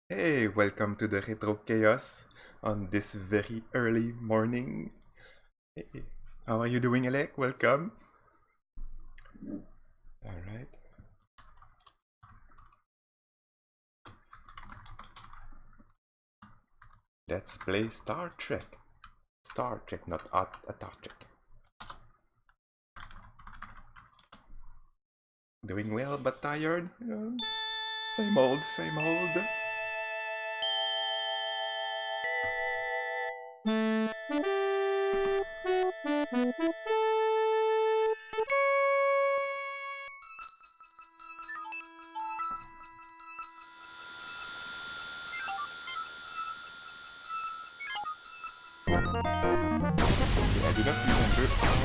Hey, welcome to the Retro Chaos on this very early morning. Hey, how are you doing, Alec? Welcome. All right. Let's play Star Trek. Star Trek, not Star Trek. Doing well, but tired. Same old, same old. I do not remember how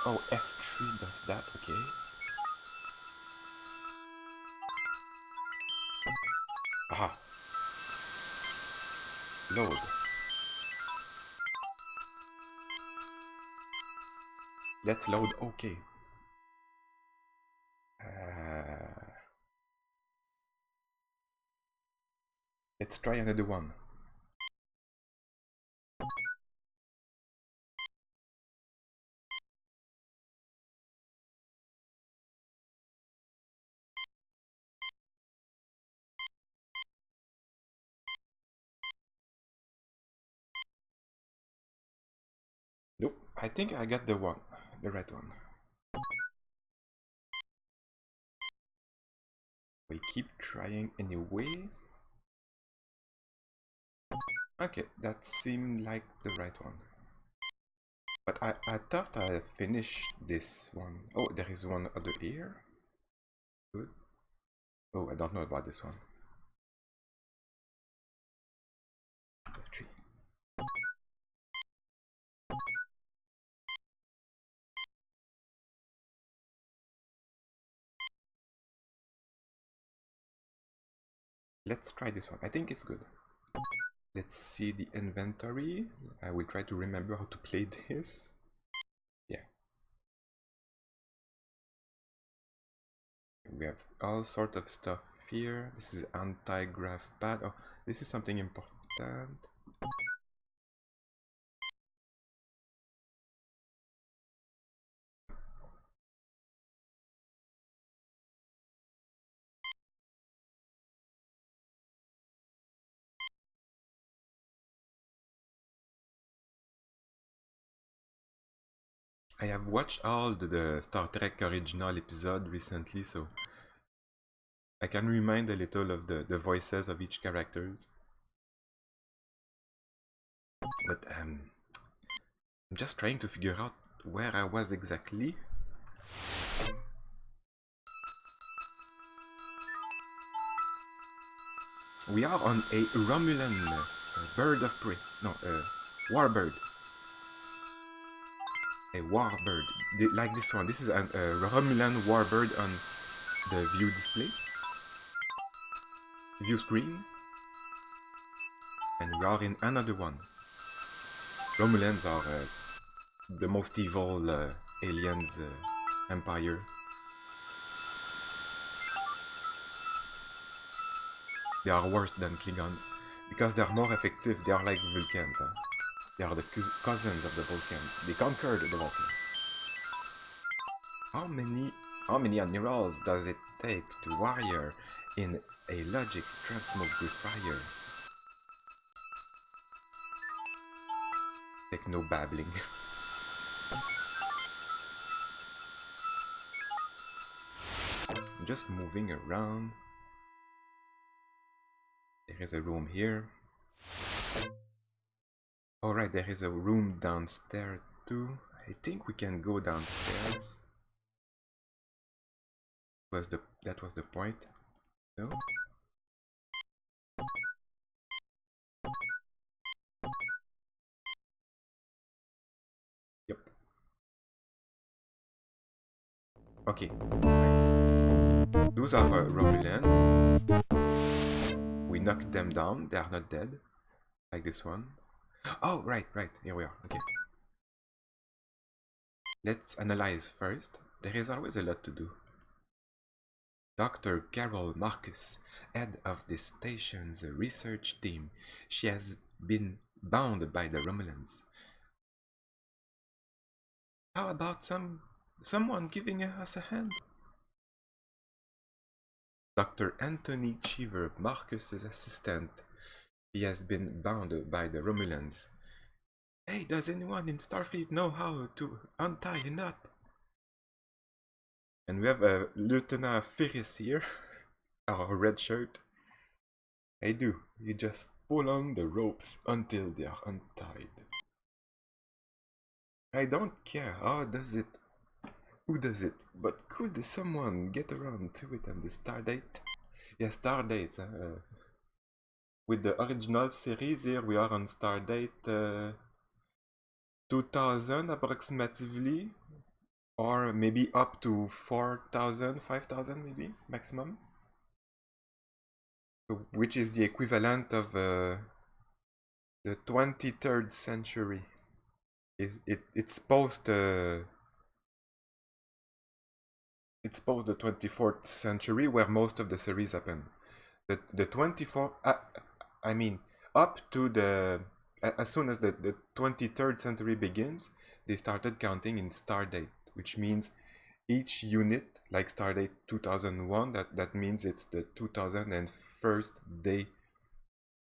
Oh, F3 does that, okay. Aha. Load. Let's load, okay. Let's try another one. Nope, I think I got the right one. We keep trying anyway. Okay, that seemed like the right one. But I thought I finished this one. Oh, there is one other here. Good. Oh, I don't know about this one. F3. Let's try this one. I think it's good. Let's see the inventory. I will try to remember how to play this. Yeah. We have all sort of stuff here. This is anti-grav pad. Oh, this is something important. I have watched all the Star Trek original episode recently, so I can remind a little of the voices of each characters. But I'm just trying to figure out where I was exactly. We are on a Romulan bird of prey. No, warbird. A warbird. Like this one. This is a Romulan warbird on the view display. View screen. And we are in another one. Romulans are the most evil aliens empire. They are worse than Klingons because they are more effective. They are like Vulcans. Huh? They are the cousins of the Vulcans. They conquered the Vulcans. How many admirals does it take to warrior in a logic transmogrifier? Take no babbling. I'm just moving around. There is a room here. Alright, there is a room downstairs too. I think we can go downstairs. That was the point. No? Yep. Okay. Those are Romulans. We knocked them down. They are not dead. Like this one. Oh, right. Here we are. Okay. Let's analyze first. There is always a lot to do. Dr. Carol Marcus, head of the station's research team. She has been bound by the Romulans. How about someone giving us a hand? Dr. Anthony Cheever, Marcus's assistant. He has been bound by the Romulans. Hey, does anyone in Starfleet know how to untie a knot? And we have a Lieutenant Ferris here, our red shirt. I do. You just pull on the ropes until they are untied. I don't care how does it, who does it, but could someone get around to it on the Stardate? Yeah, Stardate. With the original series here, we are on Stardate 2000 approximately, or maybe up to 4000, 5000 maybe maximum. So, which is the equivalent of the 23rd century. It's post the 24th century where most of the series happen. The 24th, I mean, up to the as soon as the 23rd century begins, they started counting in Stardate, which means each unit, like Stardate 2001, that means it's the 2001st day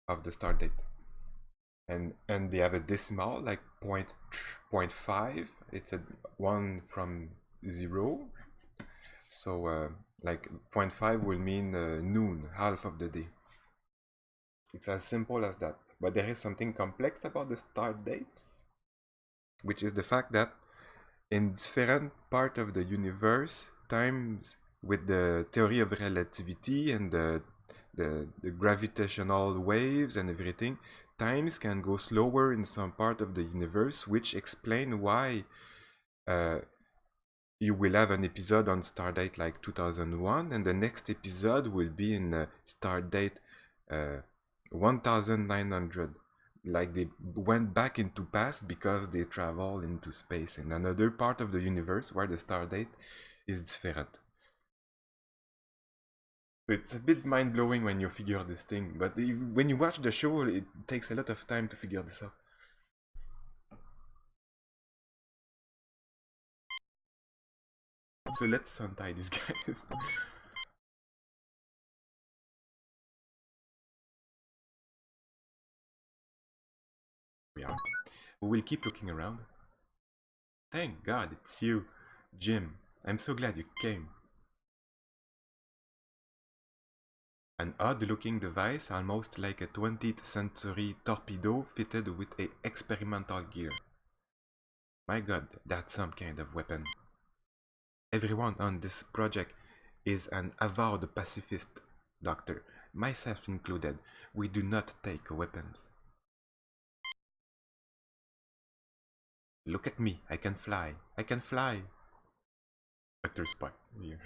of the Stardate. And they have a decimal like 0.5. It's a 1 from 0. So like 0.5 will mean noon, half of the day. It's as simple as that. But there is something complex about the start dates, which is the fact that in different part of the universe, times with the theory of relativity and the gravitational waves and everything, times can go slower in some part of the universe, which explain why you will have an episode on Stardate like 2001, and the next episode will be in Stardate uh, 1900. Like they went back into past because they travel into space in another part of the universe where the star date is different. It's a bit mind-blowing when you figure this thing, but when you watch the show, it takes a lot of time to figure this out. So let's untie these guys. We are. We will keep looking around. Thank God it's you, Jim. I'm so glad you came. An odd-looking device, almost like a 20th century torpedo fitted with a experimental gear. My God, that's some kind of weapon. Everyone on this project is an avowed pacifist, Doctor, myself included. We do not take weapons. Look at me, I can fly. I can fly. Dr. Spock here.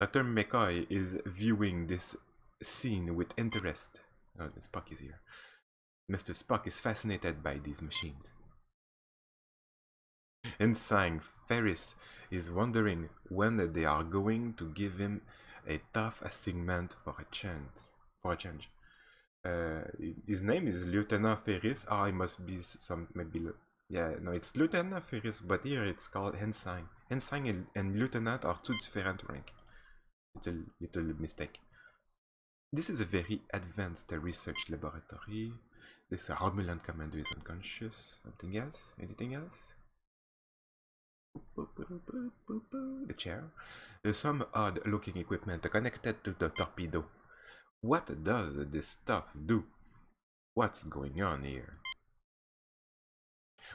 Dr. McCoy is viewing this scene with interest. Oh, Spock is here. Mr. Spock is fascinated by these machines. Ensign Ferris is wondering when they are going to give him a tough assignment for a chance. For a change. Uh, his name is Lieutenant Ferris. Oh, it must be some maybe. Yeah, no, it's Lieutenant Ferris, but here it's called Ensign. Ensign and Lieutenant are two different rank. Little mistake. This is a very advanced research laboratory. This Romulan commander is unconscious. Something else? Anything else? The chair. There's some odd looking equipment connected to the torpedo. What does this stuff do? What's going on here?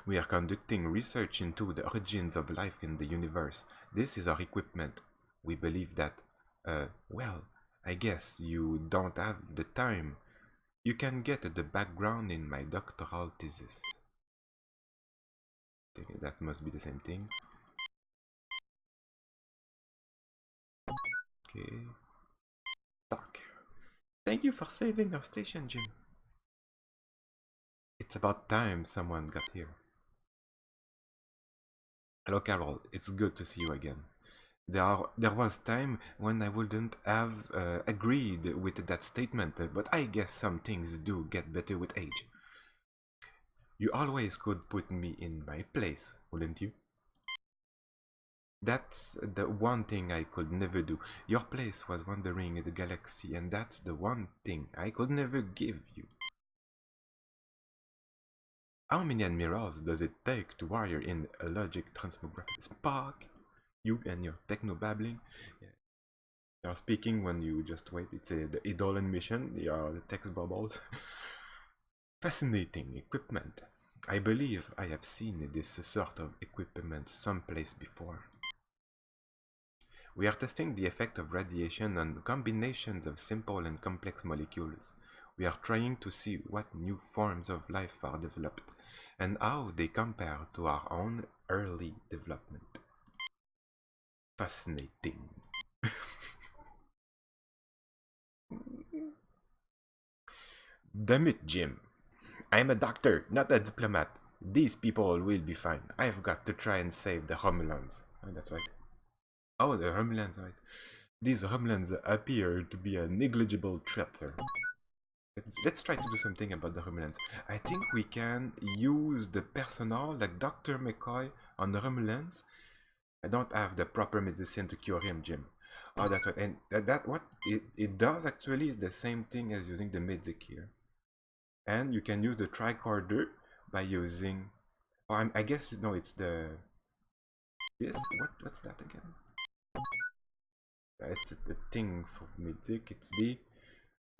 We are conducting research into the origins of life in the universe. This is our equipment. We believe that, well, I guess you don't have the time. You can get the background in my doctoral thesis. Okay, that must be the same thing. Okay. Talk. Thank you for saving our station, Jim. It's about time someone got here. Hello, Carol. It's good to see you again. There was time when I wouldn't have agreed with that statement, but I guess some things do get better with age. You always could put me in my place, wouldn't you? That's the one thing I could never do. Your place was wandering in the galaxy, and that's the one thing I could never give you. How many admirals does it take to wire in a logic transmography? Spark, you and your techno-babbling. Yeah. They are speaking when you just wait. It's the Edolan mission. They are the text bubbles. Fascinating equipment. I believe I have seen this sort of equipment someplace before. We are testing the effect of radiation on combinations of simple and complex molecules. We are trying to see what new forms of life are developed and how they compare to our own early development. Fascinating. Damn it, Jim. I'm a doctor, not a diplomat. These people will be fine. I've got to try and save the Romulans. Oh, that's right. Oh, the Romulans, right. These Romulans appear to be a negligible threat. Let's try to do something about the Romulans. I think we can use the personnel like Dr. McCoy on the Romulans. I don't have the proper medicine to cure him, Jim. Oh, that's right. And what it does actually is the same thing as using the medic here. And you can use the tricorder by using... Oh, I guess, no, it's the... This? What's that again? It's the thing for medic. It's the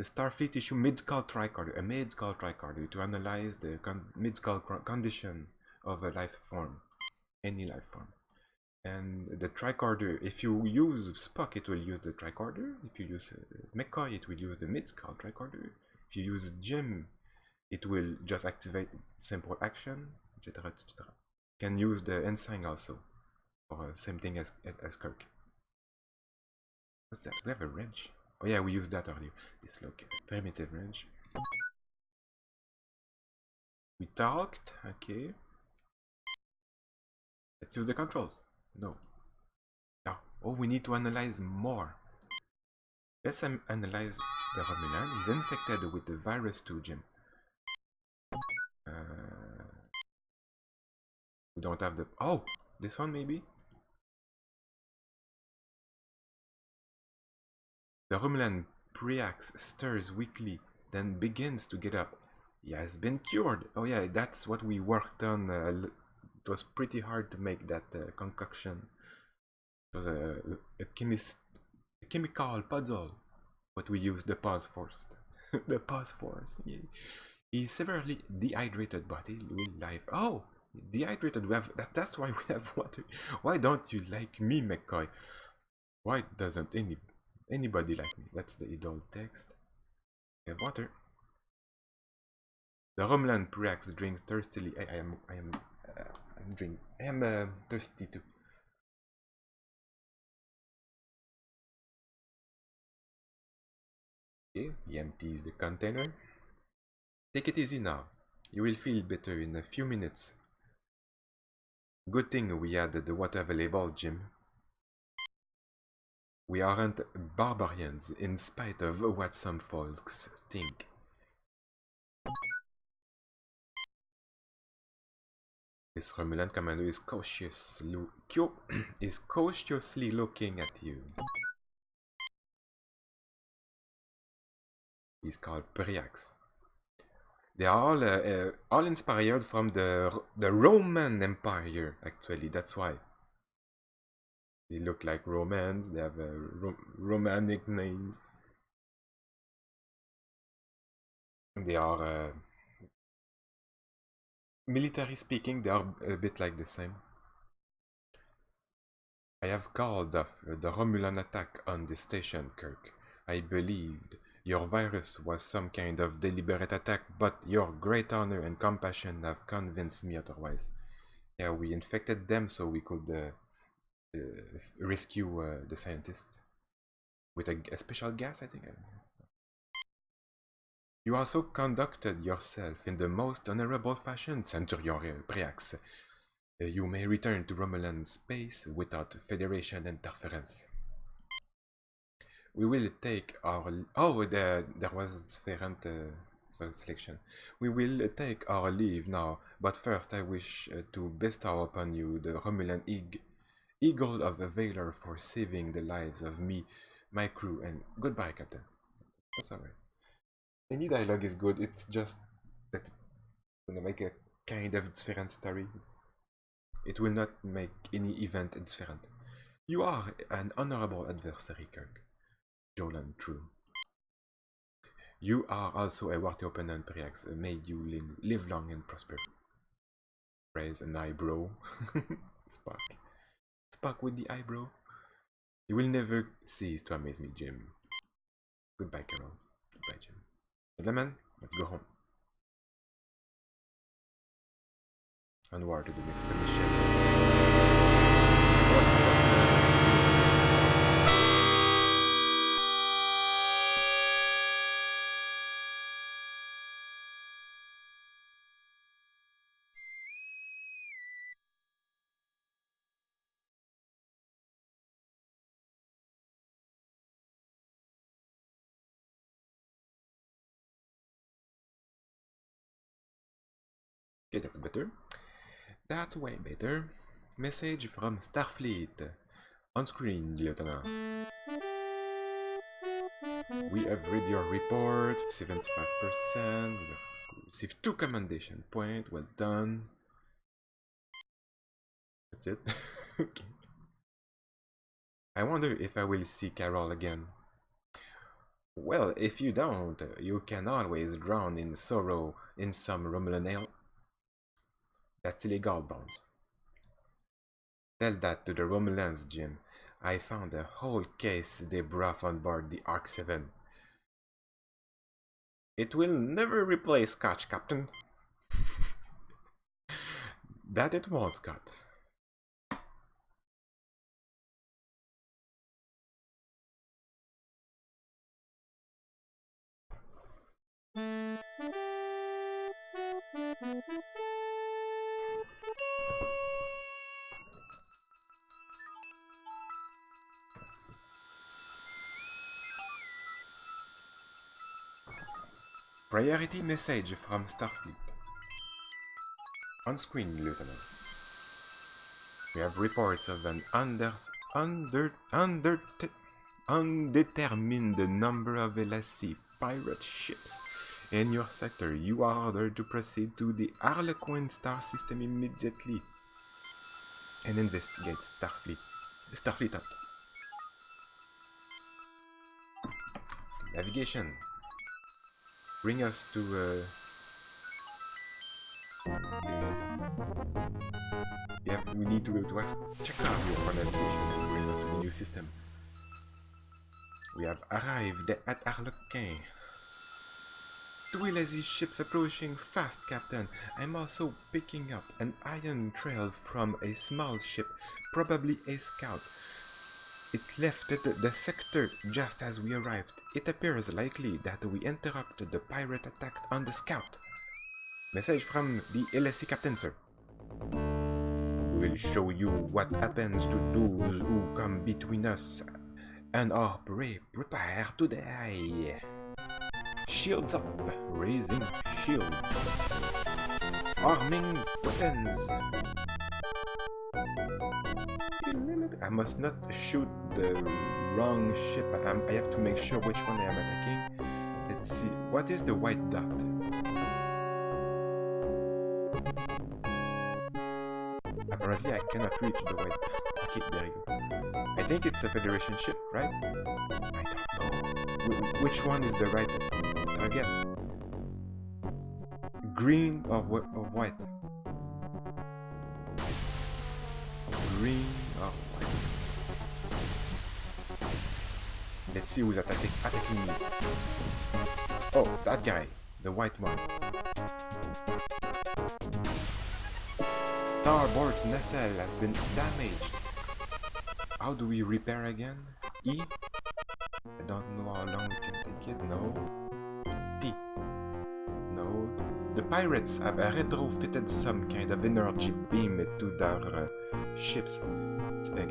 Starfleet issue mid-skull tricorder, a mid-skull tricorder to analyze the mid-skull condition of a life form, any life form. And the tricorder, if you use Spock, it will use the tricorder. If you use McCoy, it will use the mid-skull tricorder. If you use Jim, it will just activate simple action, etc. etc. Can use the Ensign also, or same thing as Kirk. What's that? We have a wrench. Oh yeah, we used that earlier. Dislocate. Primitive range. We talked. Okay. Let's use the controls. No. No. Oh, we need to analyze more. Let's analyze the Romulan. He's infected with the virus too, Jim. We don't have the... Oh! This one, maybe? The Romulan Priax stirs weakly, then begins to get up. He has been cured. Oh yeah, that's what we worked on. It was pretty hard to make that concoction. It was a chemical puzzle, but we used the pause force. The pause force. Yeah. He's severely dehydrated, but he will live. Oh, dehydrated. We have that's why we have water. Why don't you like me, McCoy? Why doesn't anybody like me? That's the idol text. We have water. The Romulan Priax drinks thirstily. I am thirsty too. Okay, he empties the container. Take it easy now. You will feel better in a few minutes. Good thing we had the water available, Jim. We aren't barbarians, in spite of what some folks think. This Romulan commander is cautiously looking at you. He's called Priax. They are all inspired from the Roman Empire, actually, that's why. They look like Romans, they have Romanic names. They are, military speaking, they are a bit like the same. I have called off the Romulan attack on the station, Kirk. I believed your virus was some kind of deliberate attack, but your great honor and compassion have convinced me otherwise. Yeah, we infected them so we could rescue the scientist. With a special gas, I think. You also conducted yourself in the most honorable fashion, Centurion Priax. You may return to Romulan space without Federation interference. We will take our... Oh, there was different selection. We will take our leave now, but first I wish to bestow upon you the Romulan Eagle of Valor for saving the lives of me, my crew, and goodbye, Captain. That's alright. Any dialogue is good, it's just that it's gonna make a kind of different story. It will not make any event different. You are an honorable adversary, Kirk. Jolan, true. You are also a worthy opponent, Priax. May you live long and prosper. Raise an eyebrow. Spock. Spock with the eyebrow. You will never cease to amaze me, Jim. Goodbye, Carol. Goodbye, Jim. Gentlemen, let's go home. Onward to the next mission. Okay, that's better. That's way better. Message from Starfleet. On screen, Lieutenant. We have read your report, 75%. We received 2 commendation points. Well done. That's it. Okay. I wonder if I will see Carol again. Well, if you don't, you can always drown in sorrow in some Romulan ale. That's illegal, Bones. Tell that to the Romulans, Jim. I found a whole case they brought on board the Ark 7. It will never replace Scotch, Captain. That it won't, Scott. Priority message from Starfleet. On screen, Lieutenant. We have reports of an undetermined number of LSC pirate ships in your sector. You are ordered to proceed to the Harlequin star system immediately and investigate Starfleet up. Navigation. Bring us to we need to ask Chekhov for navigation to bring us to the new system. We have arrived at Harlequin. 2 LSC ships approaching fast, Captain. I'm also picking up an ion trail from a small ship, probably a scout. It left the sector just as we arrived. It appears likely that we interrupted the pirate attack on the scout. Message from the LSC captain, sir. We'll show you what happens to those who come between us and our prey. Prepare to die. Shields up. Raising shields. Arming weapons. I must not shoot the wrong ship. I have to make sure which one I am attacking. Let's see. What is the white dot? Apparently I cannot reach the white dot. Okay, there you go. I think it's a Federation ship, right? I don't know. Which one is the right target? Green or white? Green or white? Let's see who's attacking me. Oh, that guy. The white one. Starboard nacelle has been damaged. How do we repair again? E? I don't know how long we can take it. No. T. No. The pirates have retrofitted some kind of energy beam to their ships.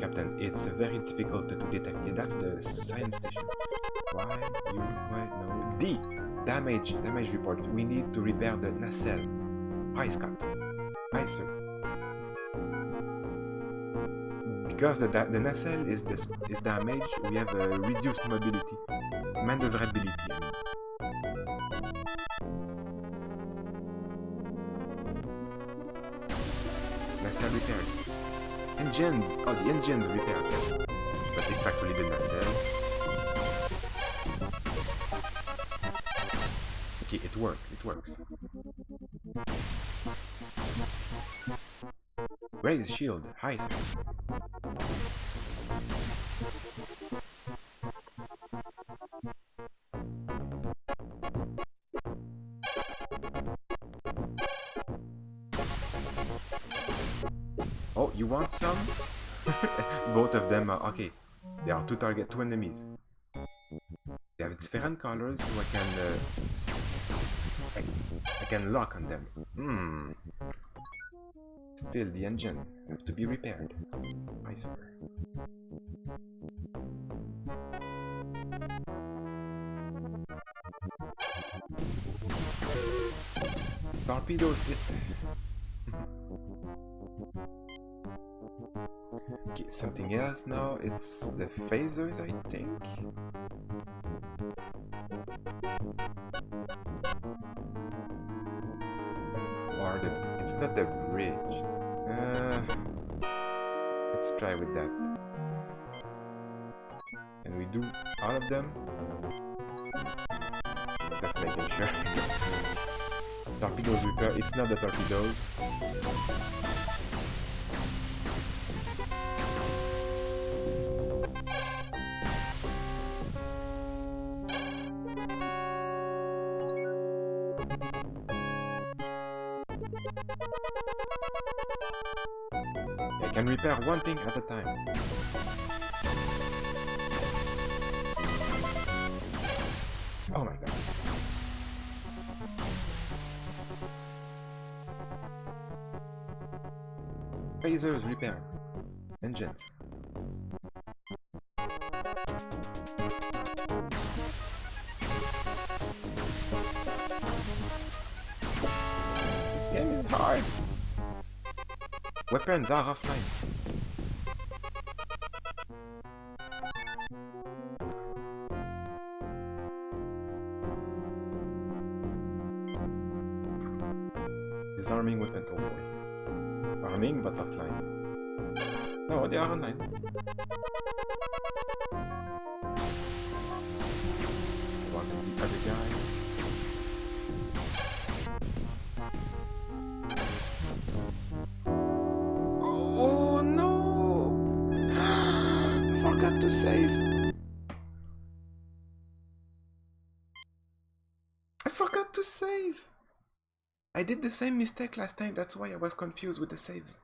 Captain, it's very difficult to detect. Yeah, that's the science station. Why? No. D. Damage report. We need to repair the nacelle. Hi, Scott. Hi, sir. Because the nacelle is damaged, we have a reduced mobility, maneuverability. Nacelle repaired. Engines. Oh, the engines repaired. Yeah. But it's actually the nacelle. Okay, it works. It works. Raise shield. Hi, sir. Oh, you want some? Both of them are okay. There are two enemies. They have different colors, so I can lock on them. Still, the engine have to be repaired. I sir. Torpedoes hit. Okay, something else now. It's the phasers, I think. Or it's not the bridge. Let's try with that. Can we do all of them? Let's make sure. Torpedoes repair. It's not the torpedoes. I can repair one thing at a time. Oh my god. Phasers repair. Engines. hard! Weapons are offline. Disarming weapon, oh boy. Arming but offline. No, they are online. One of the other guy. Oh no! I forgot to save. I forgot to save. I did the same mistake last time, that's why I was confused with the saves.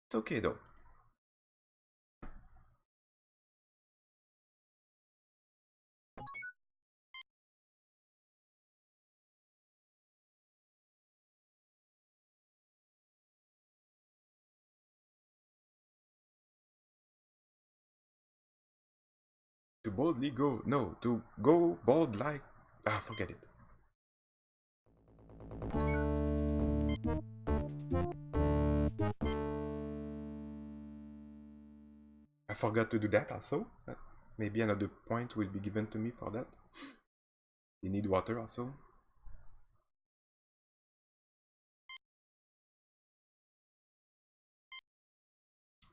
It's okay though. To boldly go, no, to go bold like, forget it. I forgot to do that also. Maybe another point will be given to me for that. You need water also.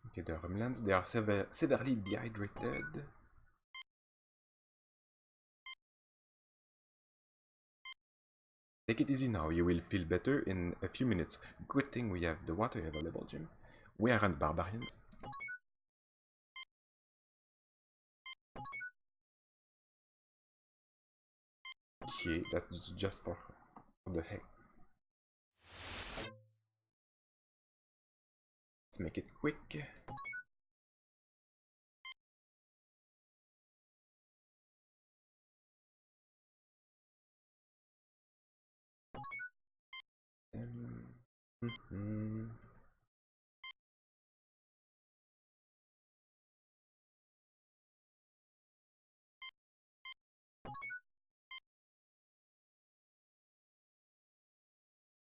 Okay, the Remnants, they are severely dehydrated. Take it easy now, you will feel better in a few minutes. Good thing we have the water available, Jim. We aren't barbarians. Okay, that's just for the heck. Let's make it quick.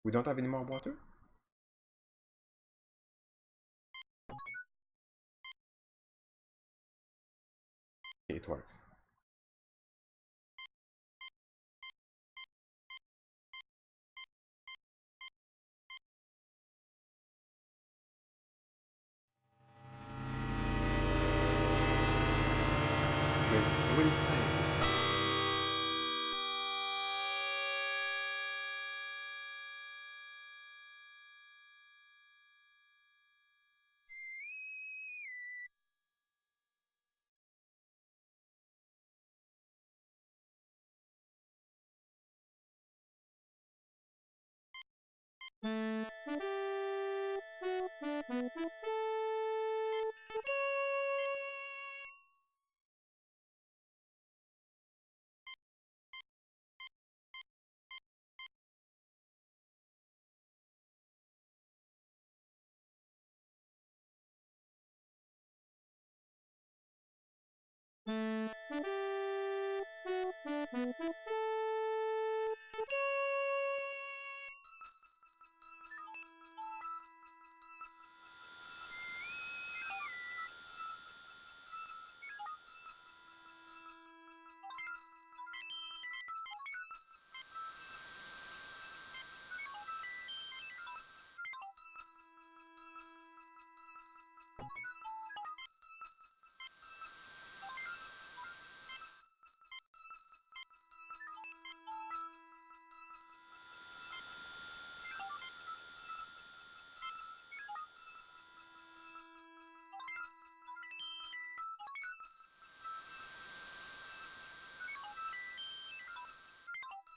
We don't have any more water? Okay, it works. We'll save this time.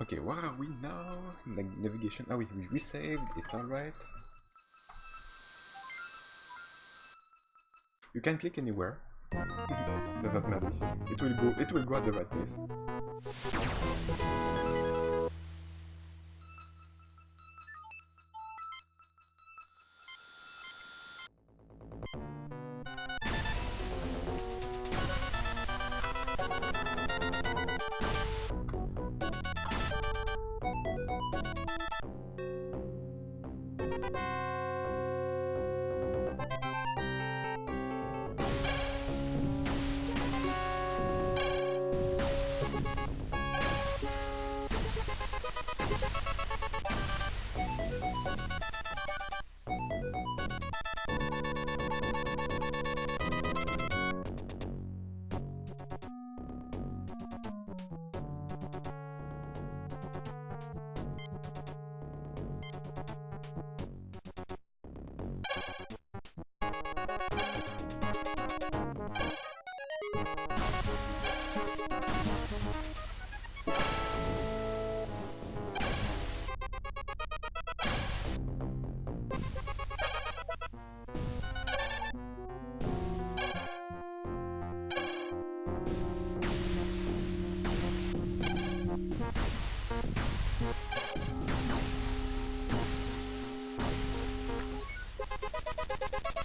Okay, where are we now? Navigation. Oh, we saved. It's alright. You can click anywhere. Doesn't matter. It will go. It will go at the right place.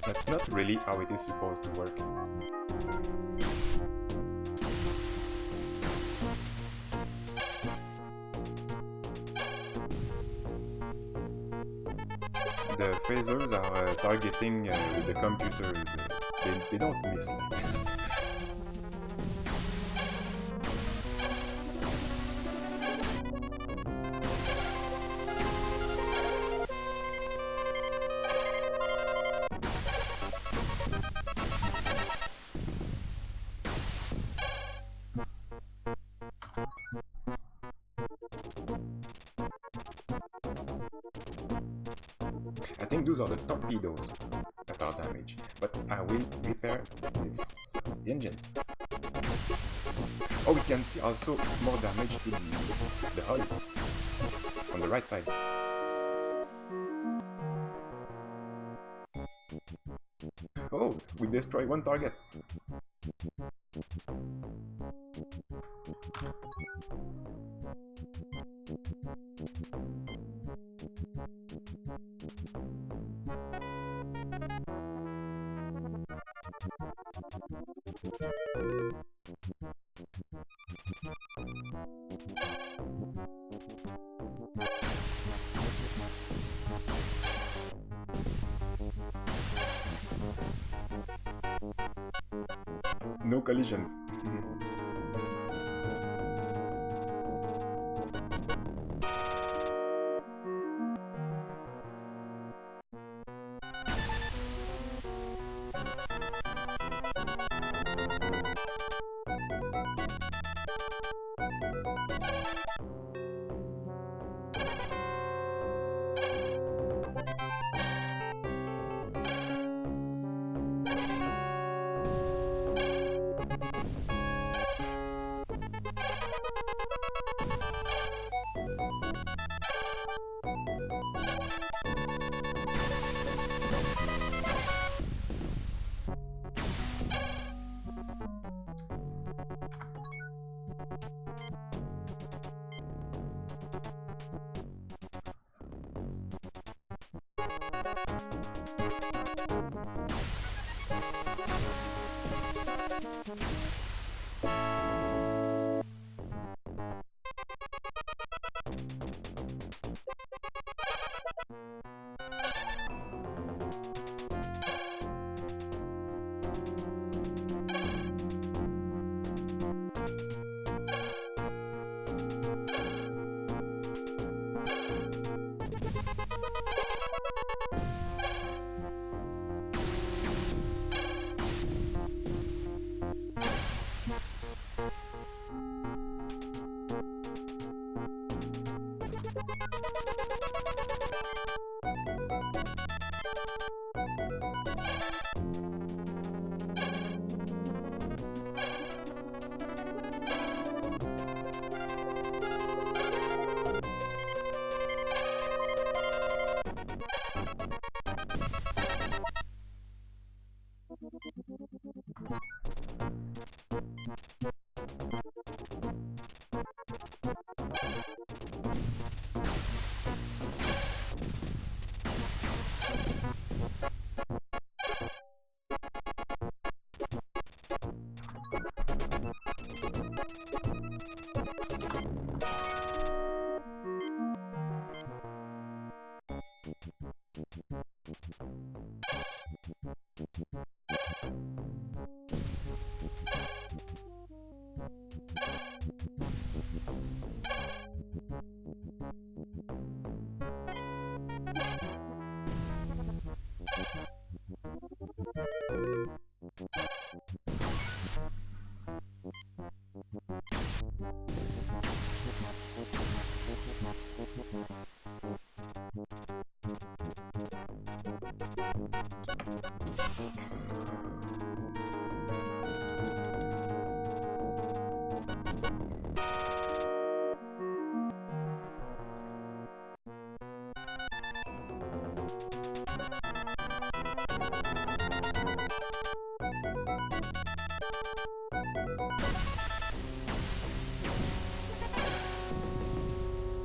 That's not really how it is supposed to work. The phasers are targeting the computers. They don't miss like that. I think those are the torpedoes that are damaged, but I will repair this engines. Oh, we can see also more damage to the hull on the right side. Oh, we destroy one target. No collisions.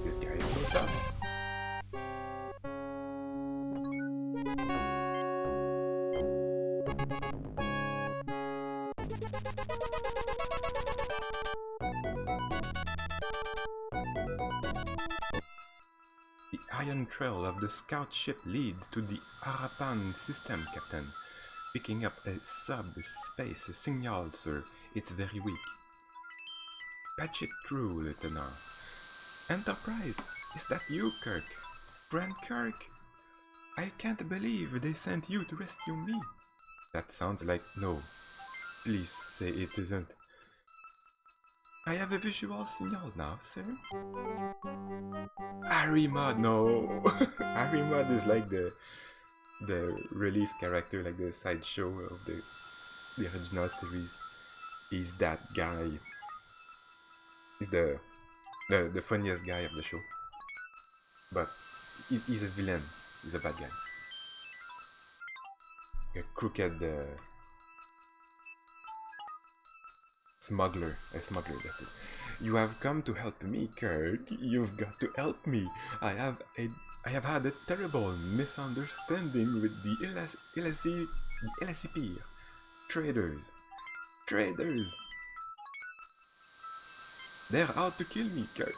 This guy is so tough. The iron trail of the scout ship leads to the Arapan system, Captain. Picking up a subspace signal, sir. It's very weak. Patch it through, Lieutenant. Enterprise! Is that you, Kirk? Brent Kirk? I can't believe they sent you to rescue me. That sounds like no. Please say it isn't. I have a visual signal now, sir. Arimud, no! Arimud is like the relief character, like the sideshow of the original series. He's that guy. He's the funniest guy of the show. But he's a villain. He's a bad guy. A crooked smuggler. A smuggler, that's it. You have come to help me, Kirk. You've got to help me. I have had a terrible misunderstanding with the LSCP. Traitors. They're out to kill me, Kirk.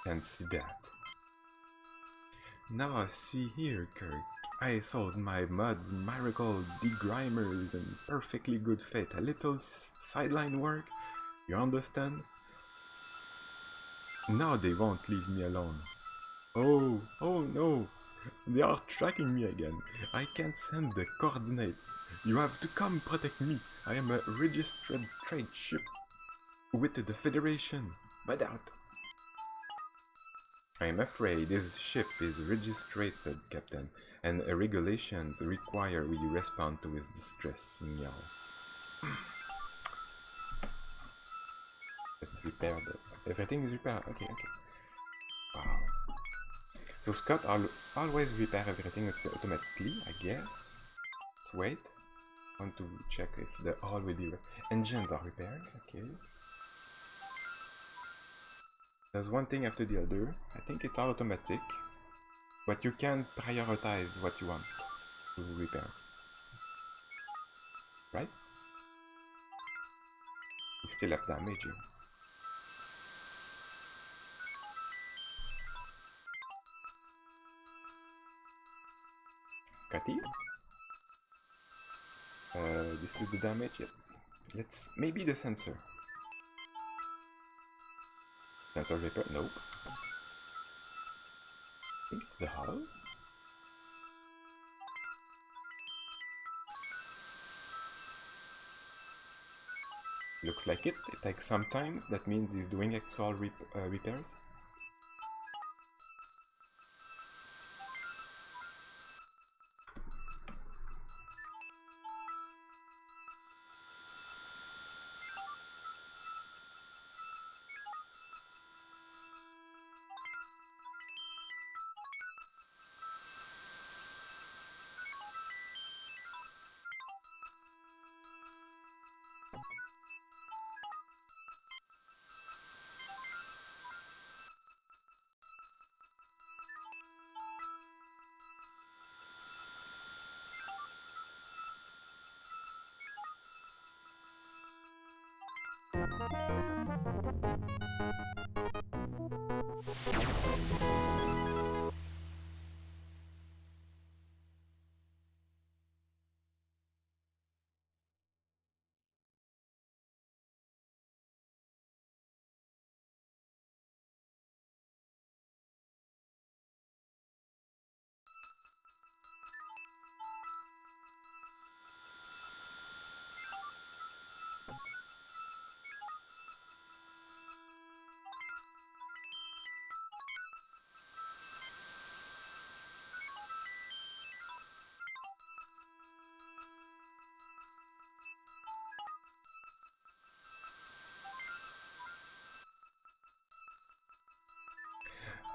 Can't see that. Now see here, Kirk. I sold my Mud's miracle degrimers in perfectly good faith. A little sideline work, you understand? Now they won't leave me alone. Oh no! They are tracking me again. I can't send the coordinates. You have to come protect me. I am a registered trade ship with the Federation. But out. I am afraid this ship is registered, Captain, and regulations require we respond to his distress signal. Let's repair the... Everything is repaired. Okay. Wow. So Scott always repair everything automatically, I guess. Let's wait. I want to check if the hull will be... Engines are repaired, okay. There's one thing after the other. I think it's all automatic. But you can prioritize what you want to repair. Right? We still have damage here. Scotty? This is the damage. Yep. Let's... maybe the sensor. Sensor repair? Nope. I think it's the hull. Looks like it. It takes some time. That means he's doing actual repairs.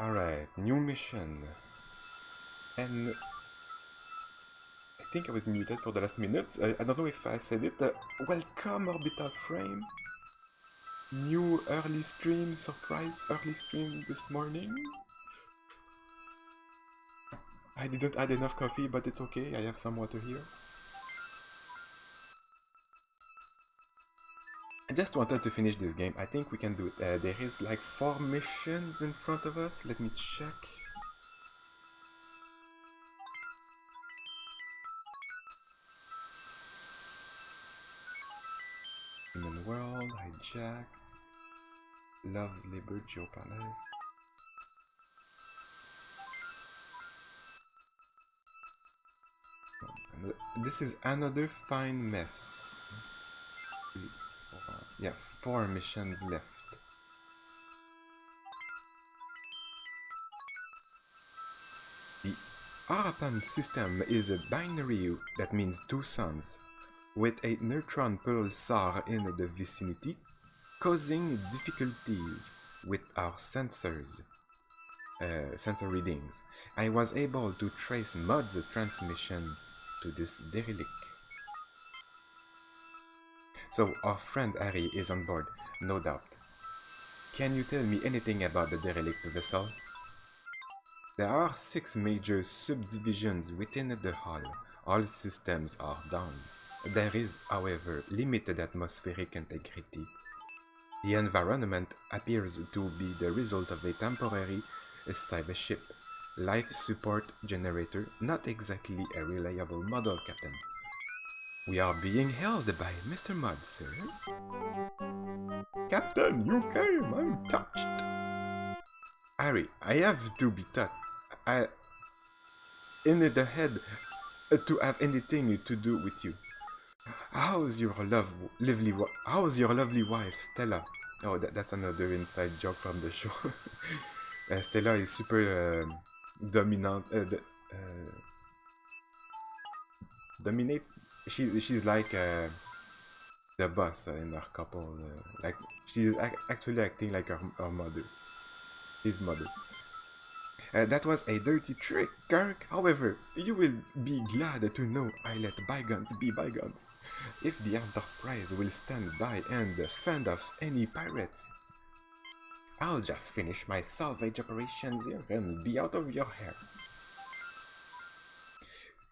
Alright, new mission. And I think I was muted for the last minute. I don't know if I said it. Welcome, Orbital Frame. New early stream, surprise early stream this morning. I didn't add enough coffee, but it's okay. I have some water here. I just wanted to finish this game. I think we can do it. There is like 4 missions in front of us. Let me check. Human World, Hijack, Love's Labor, Geopalace. This is another fine mess. 3, 4, yeah, 4 missions left. The Arapan system is a binary that means 2 suns, with a neutron pulsar in the vicinity, causing difficulties with our sensor readings. I was able to trace Mud's transmission to this derelict. So our friend Harry is on board, no doubt. Can you tell me anything about the derelict vessel? There are 6 major subdivisions within the hull. All systems are down. There is, however, limited atmospheric integrity. The environment appears to be the result of a temporary cyber ship. Life support generator, not exactly a reliable model, Captain. We are being held by Mr. Mud, sir. Captain, you came, I'm touched. Harry, I have to be touched. In the head to have anything to do with you. How's your lovely wife, Stella? Oh, that's another inside joke from the show. Stella is super dominant. Dominate. She's like the boss in our couple. Like she's actually acting like her mother, his mother. That was a dirty trick, Kirk. However, you will be glad to know I let bygones be bygones. If the Enterprise will stand by and fend off any pirates, I'll just finish my salvage operations here and be out of your hair.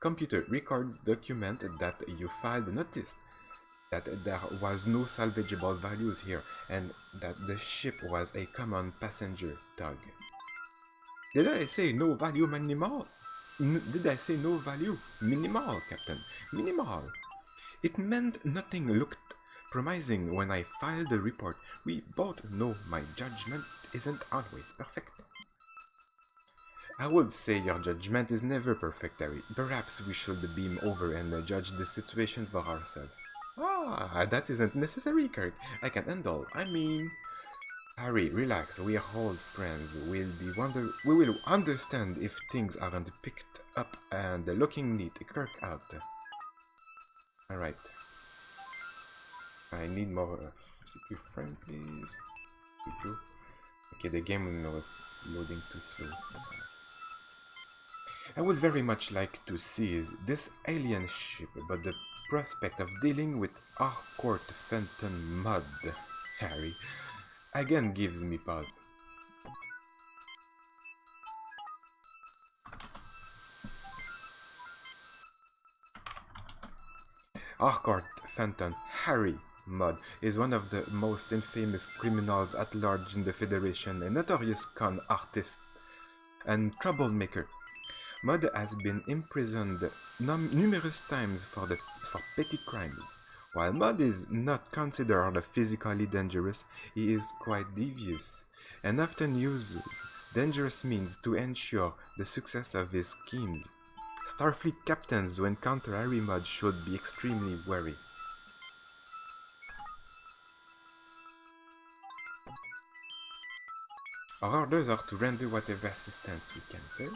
Computer records document that you filed notice that there was no salvageable values here and that the ship was a common passenger tug. Did I say no value minimal? Did I say no value? Minimal, Captain. Minimal. It meant nothing looked promising when I filed the report. We both know my judgment isn't always perfect. I would say your judgment is never perfect, Harry. Perhaps we should beam over and judge the situation for ourselves. Ah, that isn't necessary, Kirk. I can handle. Harry, relax. We are old friends. We will understand if things aren't picked up and looking neat. Kirk out. Alright. I need more CPU frame, please. Okay, the game was loading too slow. I would very much like to see this alien ship, but the prospect of dealing with Harcourt Fenton Mud, Harry, again gives me pause. Harcourt Fenton Harry Mudd is one of the most infamous criminals at large in the Federation, a notorious con artist and troublemaker. Mudd has been imprisoned numerous times for petty crimes. While Mudd is not considered physically dangerous, he is quite devious, and often uses dangerous means to ensure the success of his schemes. Starfleet captains who encounter Harry Mudd should be extremely wary. Our orders are to render whatever assistance we can, sir.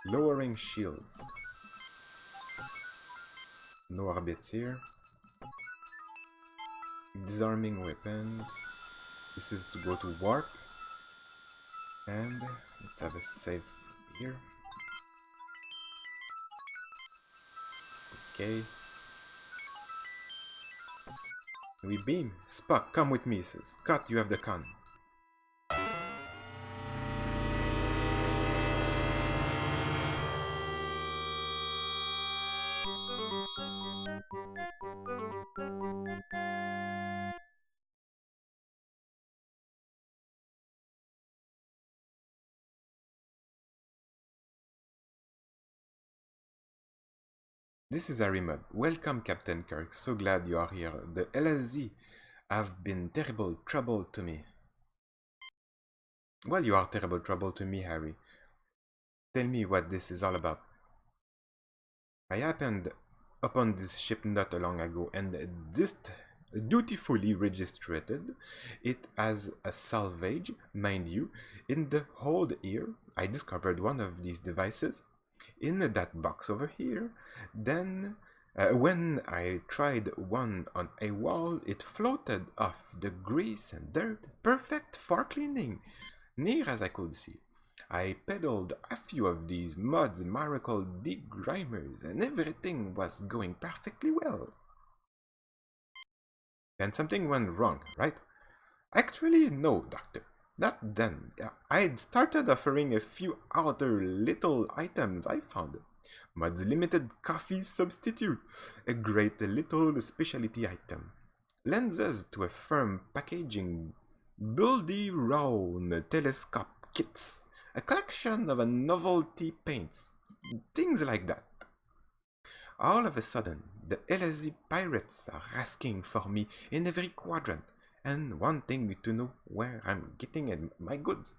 Lowering shields. No orbits here. Disarming weapons. This is to go to warp. And let's have a save here. Okay. We beam. Spock, come with me. Scott, you have the con. This is Arimud. Welcome, Captain Kirk. So glad you are here. The LSZ have been terrible trouble to me. Well, you are terrible trouble to me, Harry. Tell me what this is all about. I happened upon this ship not long ago and just dutifully registered it as a salvage, mind you. In the hold here, I discovered one of these devices in that box over here. Then, when I tried one on a wall, it floated off the grease and dirt, perfect for cleaning, near as I could see. I peddled a few of these Mod's Miracle degrimers, and everything was going perfectly well. Then something went wrong, right? Actually, no, Doctor. Not then. I'd started offering a few other little items I found. Mod's Limited Coffee Substitute, a great little specialty item. Lenses to a firm packaging, Buldy round telescope kits, a collection of novelty paints, things like that. All of a sudden, the LSZ pirates are asking for me in every quadrant and wanting to know where I'm getting my goods.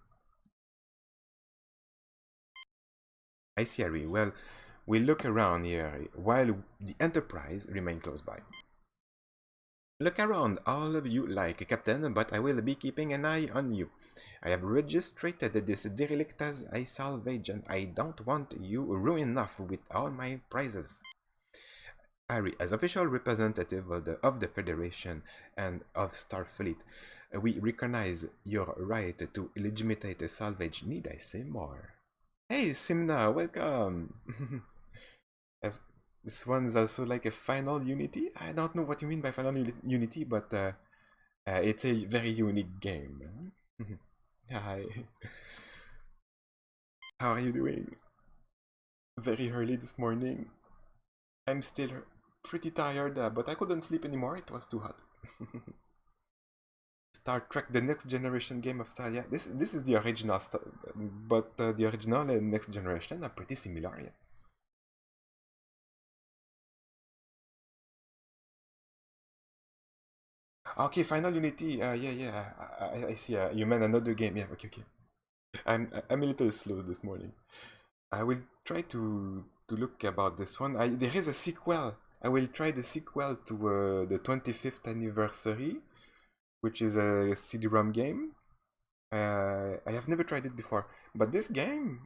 I see, Harry. Well, we'll look around here while the Enterprise remain close by. Look around, all of you, like Captain, but I will be keeping an eye on you. I have registered this derelict as a salvage, and I don't want you ruined off with all my prizes. Harry, as official representative of the Federation and of Starfleet, we recognize your right to legitimate a salvage. Need I say more? Hey, Simna, welcome! This one is also like a final unity. I don't know what you mean by final unity, but it's a very unique game. Hi. How are you doing? Very early this morning. I'm still pretty tired, but I couldn't sleep anymore. It was too hot. Star Trek: The Next Generation game of style. Yeah, this is the original, but the original and Next Generation are pretty similar. Yeah. Okay, Final Unity. Yeah. I see. You meant another game. Yeah. Okay. I'm a little slow this morning. I will try to look about this one. There is a sequel. I will try the sequel to the 25th anniversary, which is a CD-ROM game. I have never tried it before, but this game,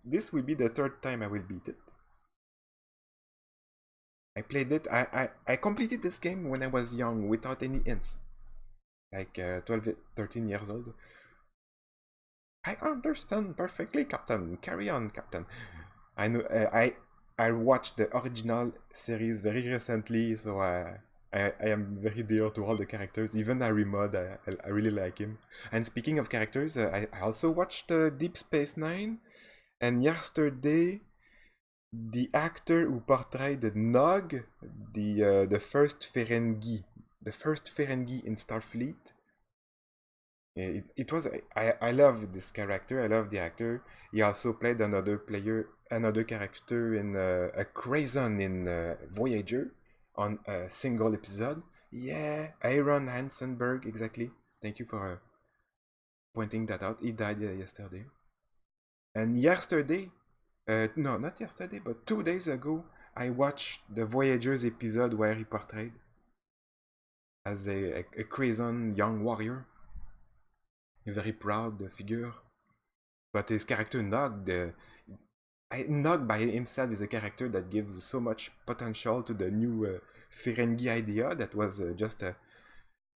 this will be the third time I will beat it. I played it. I completed this game when I was young, without any hints, like 12, 13 years old. I understand perfectly, Captain. Carry on, Captain. I know. I watched the original series very recently, so I am very dear to all the characters. Even Harry Mudd, I really like him. And speaking of characters, I also watched Deep Space Nine, and yesterday the actor who portrayed Nog, the first Ferengi in Starfleet. It was I love this character. I love the actor. He also played another character in a Krazon in Voyager on a single episode. Yeah, Aaron Hansenberg, exactly. Thank you for pointing that out. He died yesterday. And yesterday, no, not yesterday, but 2 days ago, I watched the Voyagers episode where he portrayed as a Krazon young warrior. A very proud figure. But his character Nog, Nog by himself is a character that gives so much potential to the new Ferengi idea that was just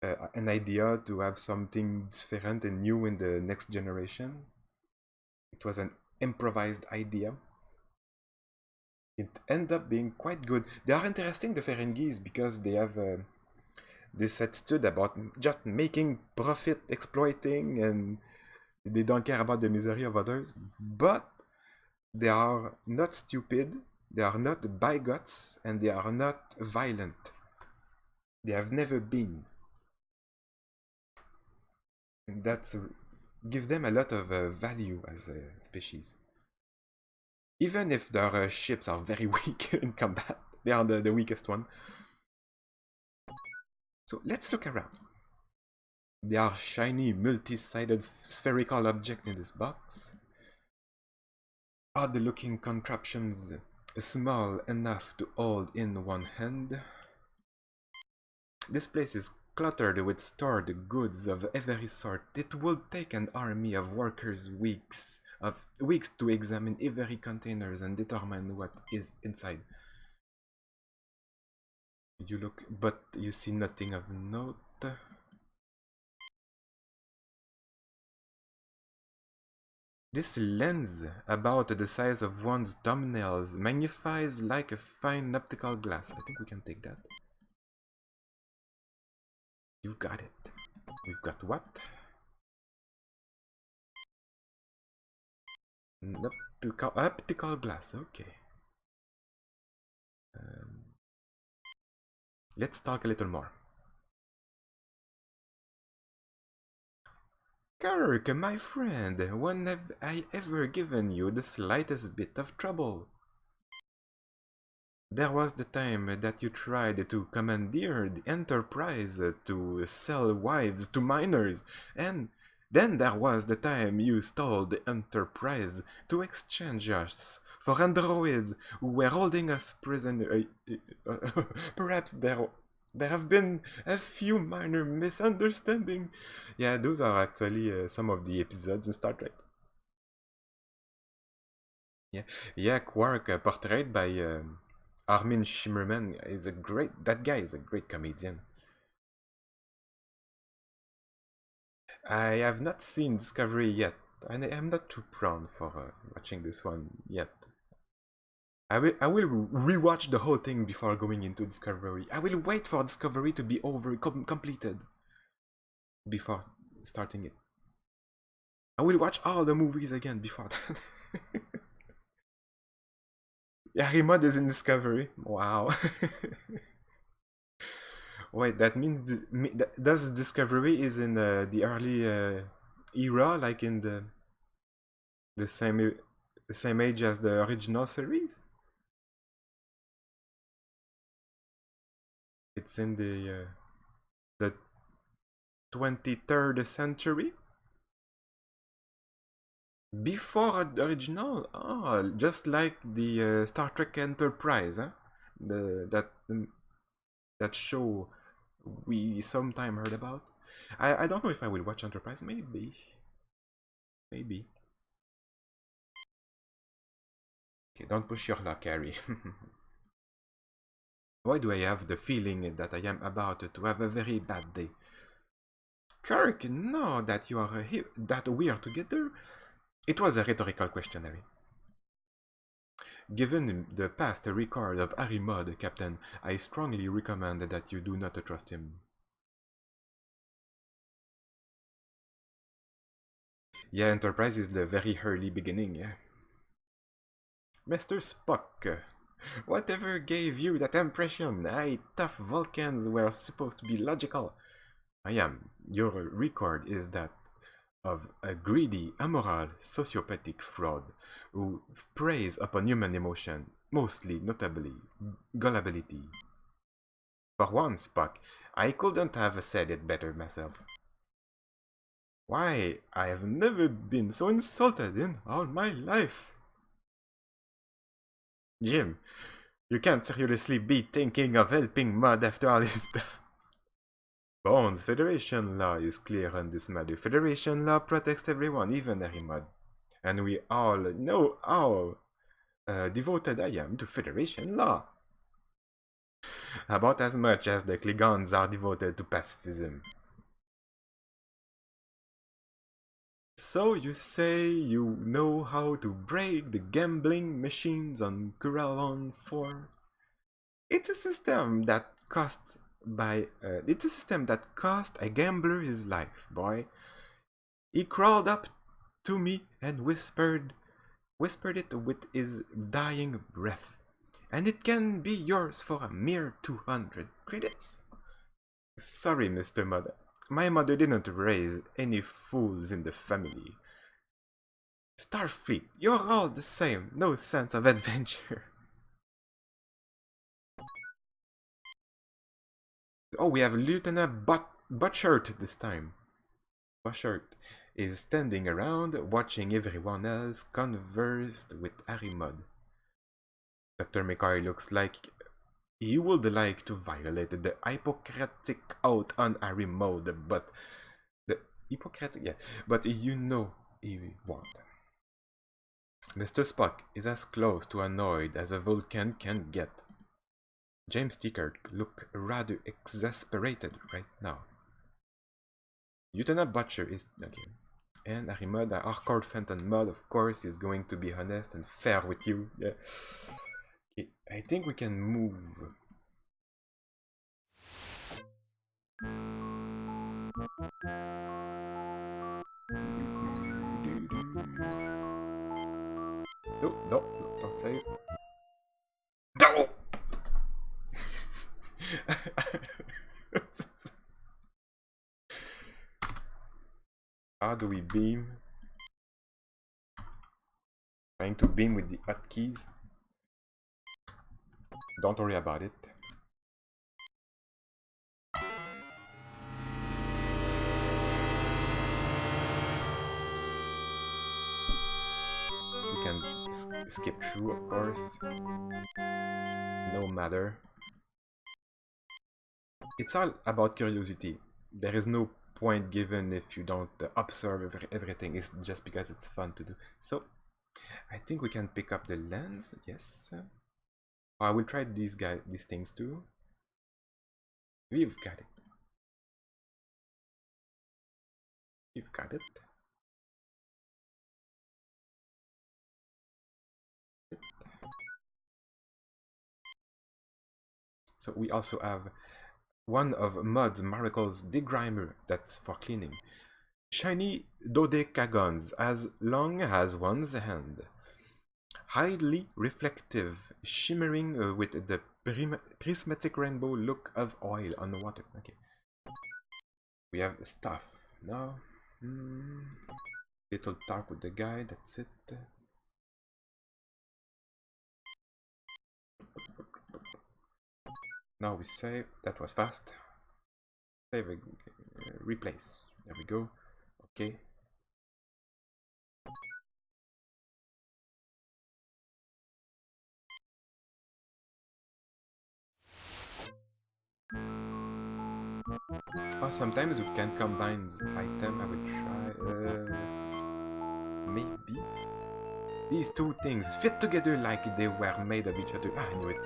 an idea to have something different and new in the next generation. It was an improvised idea. It ended up being quite good. They are interesting, the Ferengis, because they have this attitude about just making profit, exploiting, and they don't care about the misery of others. But they are not stupid, they are not bigots, and they are not violent. They have never been. And that's give them a lot of value as a species. Even if their ships are very weak in combat, they are the weakest one. So let's look around. There are shiny, multi-sided spherical objects in this box. Odd-looking contraptions, small enough to hold in one hand. This place is cluttered with stored goods of every sort. It would take an army of workers weeks to examine every containers and determine what is inside. You look, but you see nothing of note. This lens, about the size of one's thumbnails, magnifies like a fine optical glass. I think we can take that. You've got it. We've got what? An optical glass, okay. Let's talk a little more. Kirk, my friend, when have I ever given you the slightest bit of trouble? There was the time that you tried to commandeer the Enterprise to sell wives to miners, and then there was the time you stole the Enterprise to exchange us for androids who were holding us prisoner. Perhaps there have been a few minor misunderstandings. Yeah, those are actually some of the episodes in Star Trek. Yeah, Quark, portrayed by Armin Shimmerman, is a great. That guy is a great comedian. I have not seen Discovery yet, and I am not too prone for watching this one yet. I will rewatch the whole thing before going into Discovery. I will wait for Discovery to be completed before starting it. I will watch all the movies again before that. Harry Mudd is in Discovery. Wow. Wait, that means does Discovery is in the early era, like in the same age as the original series? It's in the 23rd century? Before the original? Oh, just like the Star Trek Enterprise, huh? That show we sometime heard about. I don't know if I will watch Enterprise. Maybe. Maybe. Okay, don't push your luck, Harry. Why do I have the feeling that I am about to have a very bad day? Kirk, no, that you are that we are together. It was a rhetorical question, Harry. Given the past record of Harry Mudd, Captain, I strongly recommend that you do not trust him. Yeah, Enterprise is the very early beginning, yeah. Mr. Spock, whatever gave you that impression? Tough Vulcans were supposed to be logical. I am. Your record is that of a greedy, immoral, sociopathic fraud who preys upon human emotion, mostly, notably, gullibility. For once, Spock, I couldn't have said it better myself. Why, I have never been so insulted in all my life. Jim, you can't seriously be thinking of helping Mudd after all this stuff. Bones, Federation law is clear on this matter. Federation law protects everyone, even Harry Mudd. And we all know how devoted I am to Federation law. About as much as the Klingons are devoted to pacifism. So you say you know how to break the gambling machines on Kuralon 4? It's a system that cost it's a system that cost a gambler his life, boy. He crawled up to me and whispered it with his dying breath. And it can be yours for a mere 200 credits. Sorry, Mr. Mother. My mother didn't raise any fools in the family. Starfleet, you're all the same. No sense of adventure. Oh, we have Lieutenant Butchert this time. Butchert is standing around watching everyone else converse with Harry Mudd. Dr. McCoy looks like he would like to violate the Hippocratic oath on Harry Mudd, but the Hippocratic, yeah, but you know he won't. Mr. Spock is as close to annoyed as a Vulcan can get. James Tickert look rather exasperated right now. Lieutenant Butcher is okay. And Harry Mudd, Harcourt Fenton Mudd, of course, is going to be honest and fair with you. Yeah. Okay, I think we can move. No, no, don't say it. No! How do we beam? Trying to beam with the hotkeys. Don't worry about it. We can skip through, of course. No matter. It's all about curiosity. There is no point given if you don't observe everything. It's just because it's fun to do. So, I think we can pick up the lens. Yes. I will try these things too. We've got it. We've got it. So we also have one of Mudd's Miracles Degrimer, that's for cleaning. Shiny dodecagons as long as one's hand. Highly reflective, shimmering with the prismatic rainbow look of oil on the water. Okay. We have stuff now. Little talk with the guy, that's it. Now we save. That was fast. Save, replace. There we go. Okay. Oh, sometimes we can combine item. I will try. Maybe these two things fit together like they were made of each other. Ah, I knew it.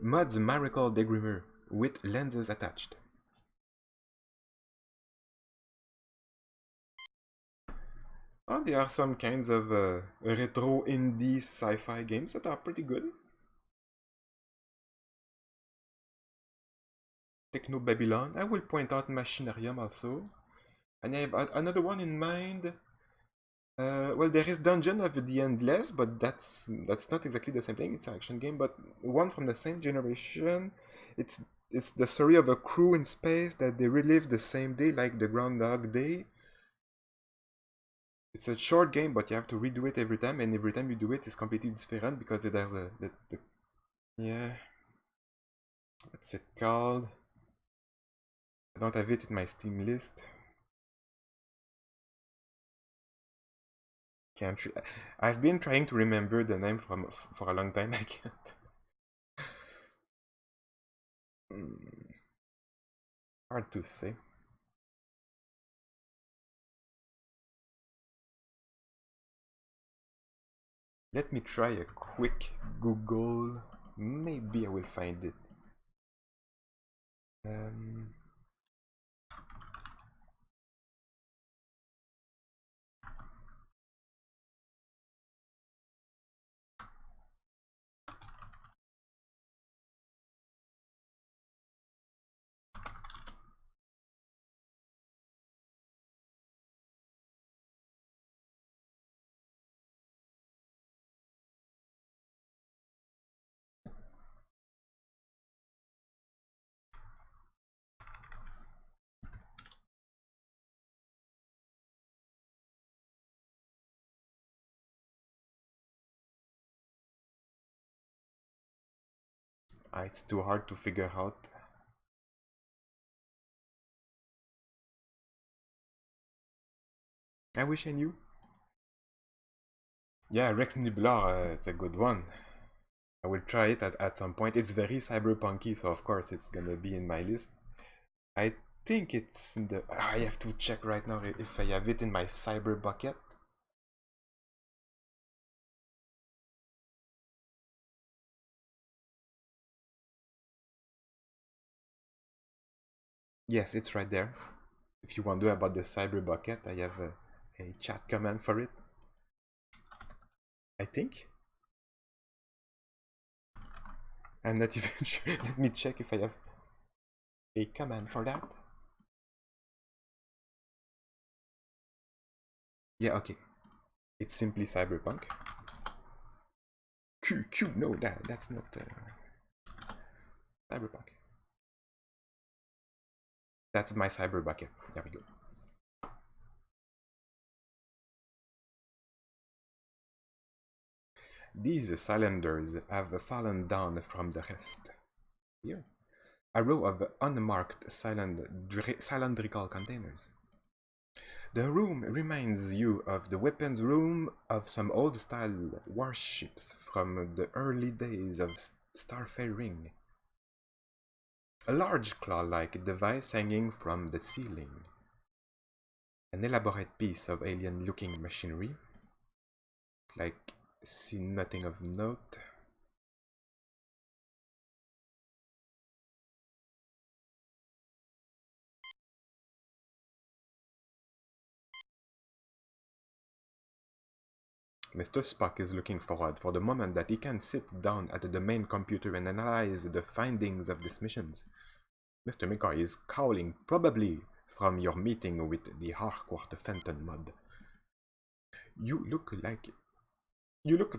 Mudd's Miracle Degrimer with lenses attached. Oh, there are some kinds of retro indie sci-fi games that are pretty good. Techno Babylon. I will point out Machinarium also. And I have another one in mind. Well, there is Dungeon of the Endless, but that's not exactly the same thing. It's an action game, but one from the same generation. It's the story of a crew in space that they relive the same day, like the Groundhog Day. It's a short game, but you have to redo it every time, and every time you do it, it's completely different because there's yeah. What's it called? I don't have it in my Steam list. Can't. I've been trying to remember the name for a long time. I can't. Hard to say. Let me try a quick Google. Maybe I will find it. It's too hard to figure out. I wish I knew. Yeah, Rex Niblar, it's a good one. I will try it at some point. It's very cyberpunky, so of course it's gonna be in my list. I think it's in the... I have to check right now if I have it in my cyber bucket. Yes, it's right there. If you wonder about the cyber bucket, I have a chat command for it. I think. I'm not even sure. Let me check if I have a command for that. Yeah, okay. It's simply cyberpunk. Q, no, that's not cyberpunk. That's my cyber bucket. There we go. These cylinders have fallen down from the rest. Here. A row of unmarked cylindrical containers. The room reminds you of the weapons room of some old-style warships from the early days of Starfaring. A large claw-like device hanging from the ceiling. An elaborate piece of alien-looking machinery. Like, see nothing of note. Mr. Spock is looking forward for the moment that he can sit down at the main computer and analyze the findings of these missions. Mr. McCoy is cowling, probably from your meeting with the Harcourt Fenton mod. You look,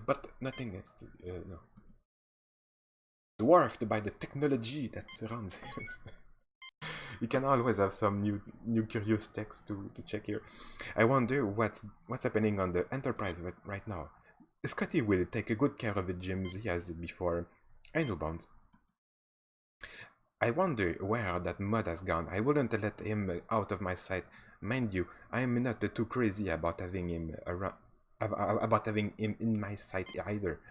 but nothing is, no. Dwarfed by the technology that surrounds him. You can always have some new curious text to check here. I wonder what's happening on the Enterprise right now. Scotty will take good care of the gyms he has before. I know bounds. I wonder where that mod has gone. I wouldn't let him out of my sight. Mind you, I am not too crazy about having him around, about having him in my sight either.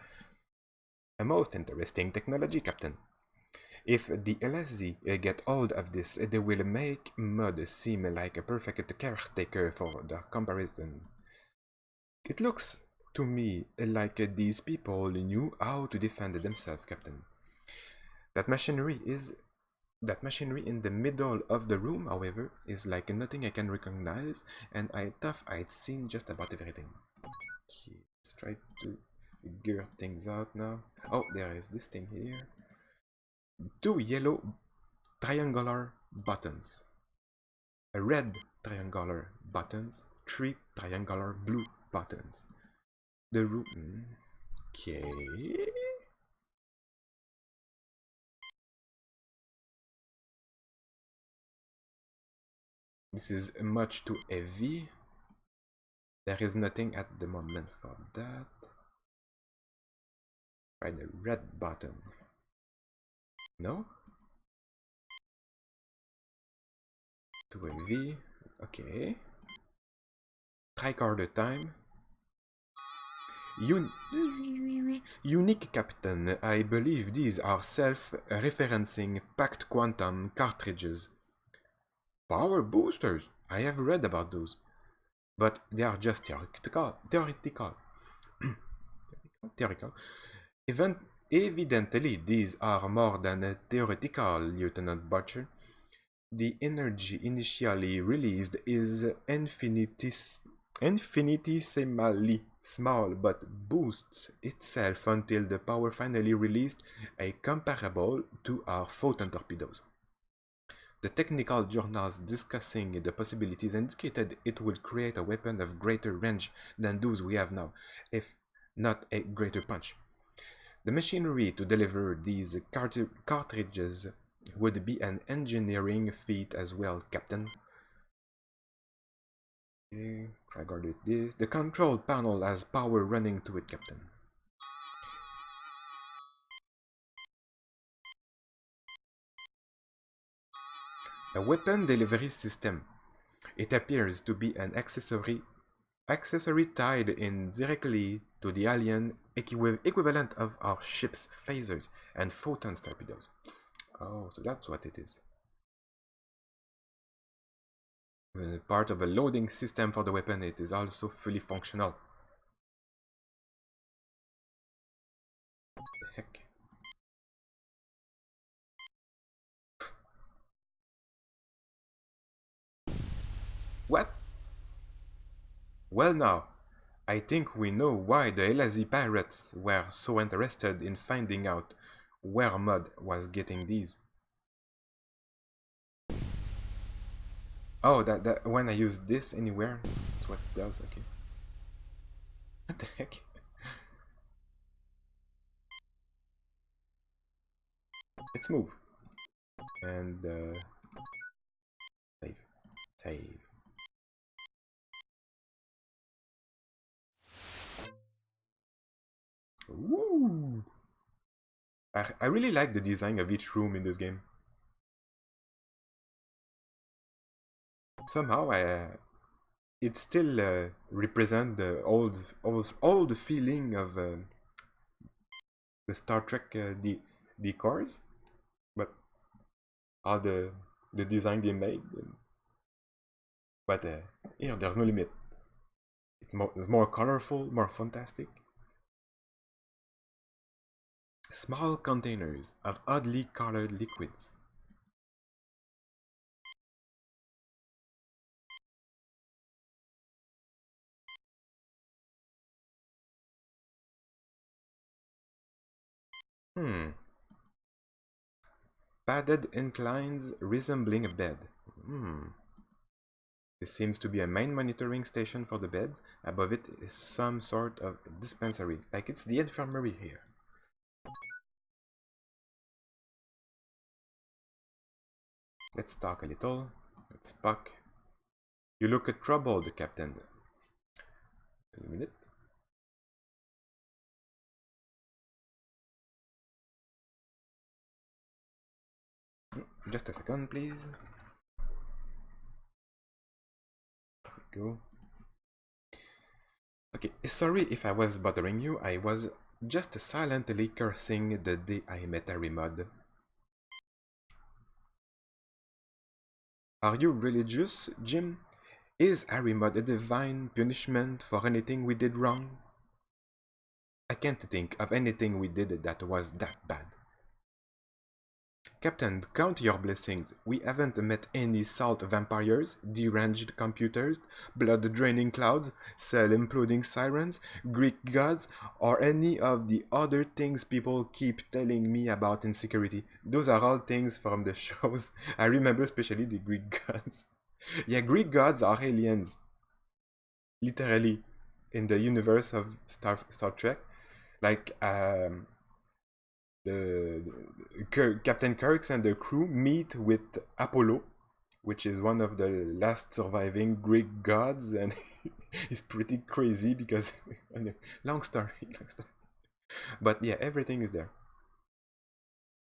A most interesting technology, Captain. If the LSZ get hold of this, they will make Mud seem like a perfect caretaker for the comparison. It looks to me like these people knew how to defend themselves, Captain. That machinery in the middle of the room, however, is like nothing I can recognize, and I thought I'd seen just about everything. Okay, let's try to figure things out now. Oh, there is this thing here. 2 yellow triangular buttons. A red triangular buttons. 3 triangular blue buttons. The room. Okay. This is much too heavy. There is nothing at the moment for that. Try the red button. No? Too heavy. Okay. Tricorder time. Unique Captain, I believe these are self-referencing packed quantum cartridges. Power boosters! I have read about those. But they are just theoretical. theoretical. Evidently, these are more than a theoretical, Lieutenant Butcher. The energy initially released is infinitesimally small, but boosts itself until the power finally released a comparable to our photon torpedoes. The technical journals discussing the possibilities indicated it would create a weapon of greater range than those we have now, if not a greater punch. The machinery to deliver these cartridges would be an engineering feat as well, Captain. Okay, try guard with this. The control panel has power running to it, Captain. A weapon delivery system. It appears to be an accessory tied in directly to the alien equivalent of our ship's phasers and photon torpedoes. Oh, so that's what it is. Part of a loading system for the weapon, it is also fully functional. What the heck? What? Well now, I think we know why the Elazig pirates were so interested in finding out where Mud was getting these. Oh, that when I use this anywhere, that's what it does, okay. What the heck? Let's move. And, save. Save. Woo! I really like the design of each room in this game. Somehow, it still represents the old feeling of the Star Trek decors, but all the design they made. But here, there's no limit. It's more colorful, more fantastic. Small containers of oddly colored liquids. Padded inclines resembling a bed. This seems to be a main monitoring station for the beds. Above it is some sort of dispensary, like it's the infirmary here. Let's talk a little. Let's Spock. You look troubled, Captain. A minute. Just a second, please. There we go. Okay, sorry if I was bothering you. I was just silently cursing the day I met Arimod. Are you religious, Jim? Is Arimod a divine punishment for anything we did wrong? I can't think of anything we did that was that bad. Captain, count your blessings. We haven't met any salt vampires, deranged computers, blood-draining clouds, cell-imploding sirens, Greek gods, or any of the other things people keep telling me about insecurity. Those are all things from the shows. I remember especially the Greek gods. Yeah, Greek gods are aliens. Literally. In the universe of Star Trek. Like, Captain Kirk and the crew meet with Apollo, which is one of the last surviving Greek gods, and it's pretty crazy because long story. But yeah, everything is there.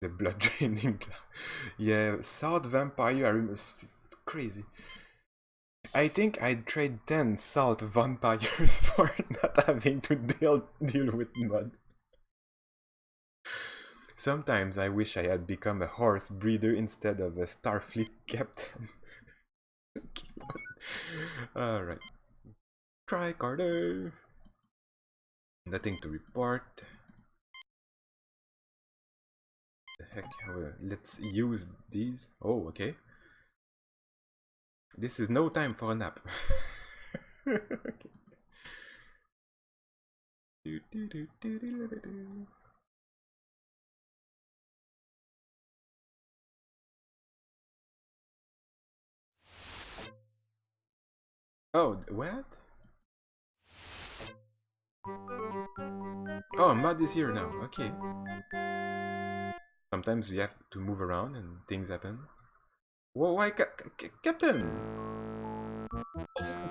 The blood draining, yeah, salt vampire. I remember, it's crazy. I think I'd trade 10 salt vampires for not having to deal with mud. Sometimes I wish I had become a horse breeder instead of a Starfleet captain. Alright. Try Carter. Nothing to report. The heck? Let's use these. Oh, okay. This is no time for a nap. Okay. Oh, what? Oh, Mud is here now. Okay. Sometimes you have to move around and things happen. Whoa, why, Captain? Oh,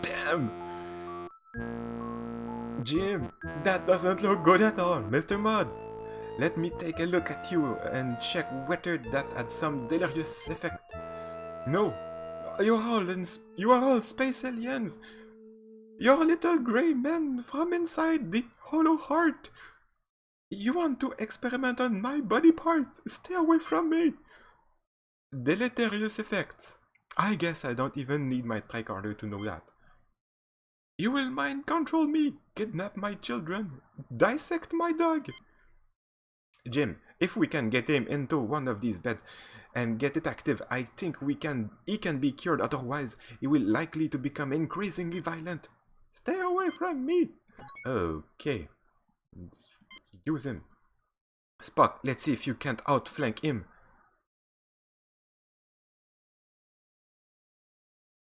damn! Jim, that doesn't look good at all, Mr. Mud. Let me take a look at you and check whether that had some delirious effect. No, you are all space aliens. You're little gray men from inside the hollow heart. You want to experiment on my body parts? Stay away from me. Deleterious effects. I guess I don't even need my tricorder to know that. You will mind control me, kidnap my children, dissect my dog. Jim, if we can get him into one of these beds and get it active, I think he can be cured, otherwise he will likely to become increasingly violent. Stay away from me. Okay. Let's use him. Spock, let's see if you can't outflank him.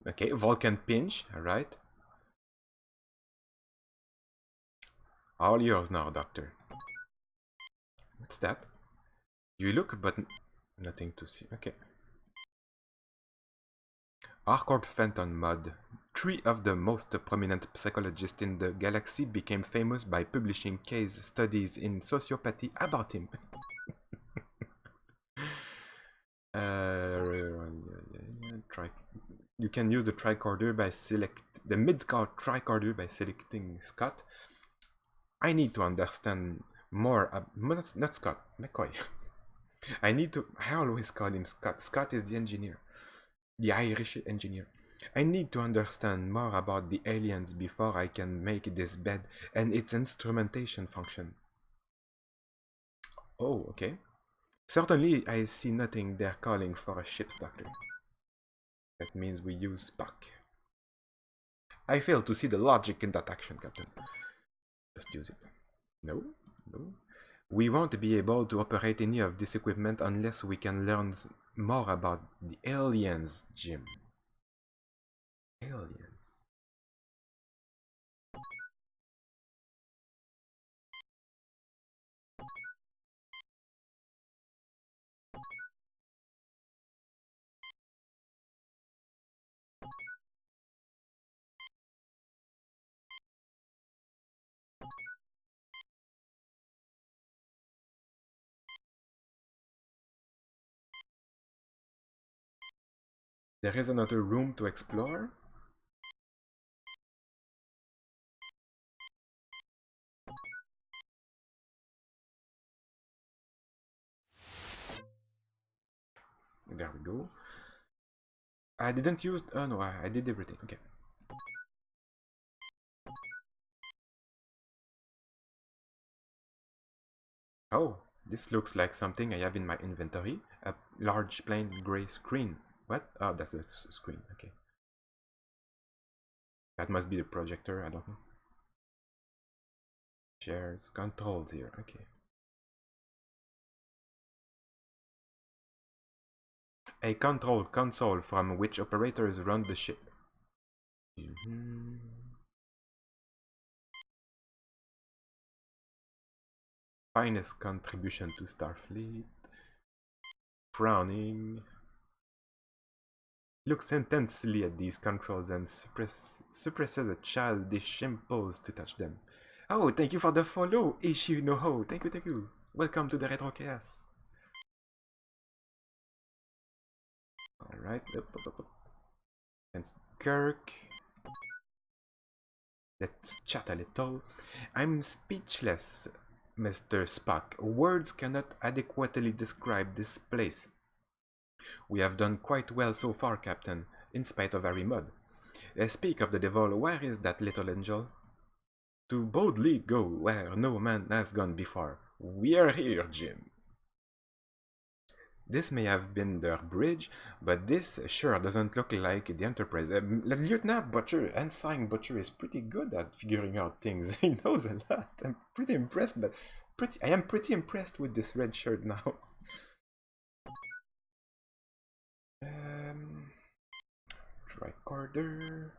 Okay, Vulcan pinch, alright. All yours now, Doctor. What's that? You look, but nothing to see. Okay. Harcourt Fenton Mudd. 3 of the most prominent psychologists in the galaxy became famous by publishing case studies in sociopathy about him. You can use the tricorder by the mid-scout tricorder by selecting Scott. I need to understand more. Not Scott, McCoy. I always call him Scott. Scott is the engineer, the Irish engineer. I need to understand more about the aliens before I can make this bed and its instrumentation function. Oh, okay. Certainly, I see nothing there calling for a ship's doctor. That means we use Spock. I fail to see the logic in that action, Captain. Just use it. No, no. We won't be able to operate any of this equipment unless we can learn more about the aliens, Jim. Aliens. There is another room to explore. There we go. I didn't use... Oh no, I did everything. Okay. Oh, this looks like something I have in my inventory. A large plain gray screen. What? Oh, that's the screen. Okay. That must be the projector. I don't know. Shares. Controls here. Okay. A control console from which operators run the ship. Finest contribution to Starfleet. Frowning. Looks intensely at these controls and suppresses a childish impulse to touch them. Oh, thank you for the follow, Ishu no Ho. Thank you, thank you. Welcome to the Retro Chaos. Alright, up. And Kirk. Let's chat a little. I'm speechless, Mr. Spock. Words cannot adequately describe this place. We have done quite well so far, Captain, in spite of Harry Mudd. Speak of the devil, where is that little angel? To boldly go where no man has gone before. We are here, Jim. This may have been their bridge, but this sure doesn't look like the Enterprise. Lieutenant Butcher, Ensign Butcher, is pretty good at figuring out things. He knows a lot. I'm pretty impressed, but I am pretty impressed with this red shirt now. Tricorder.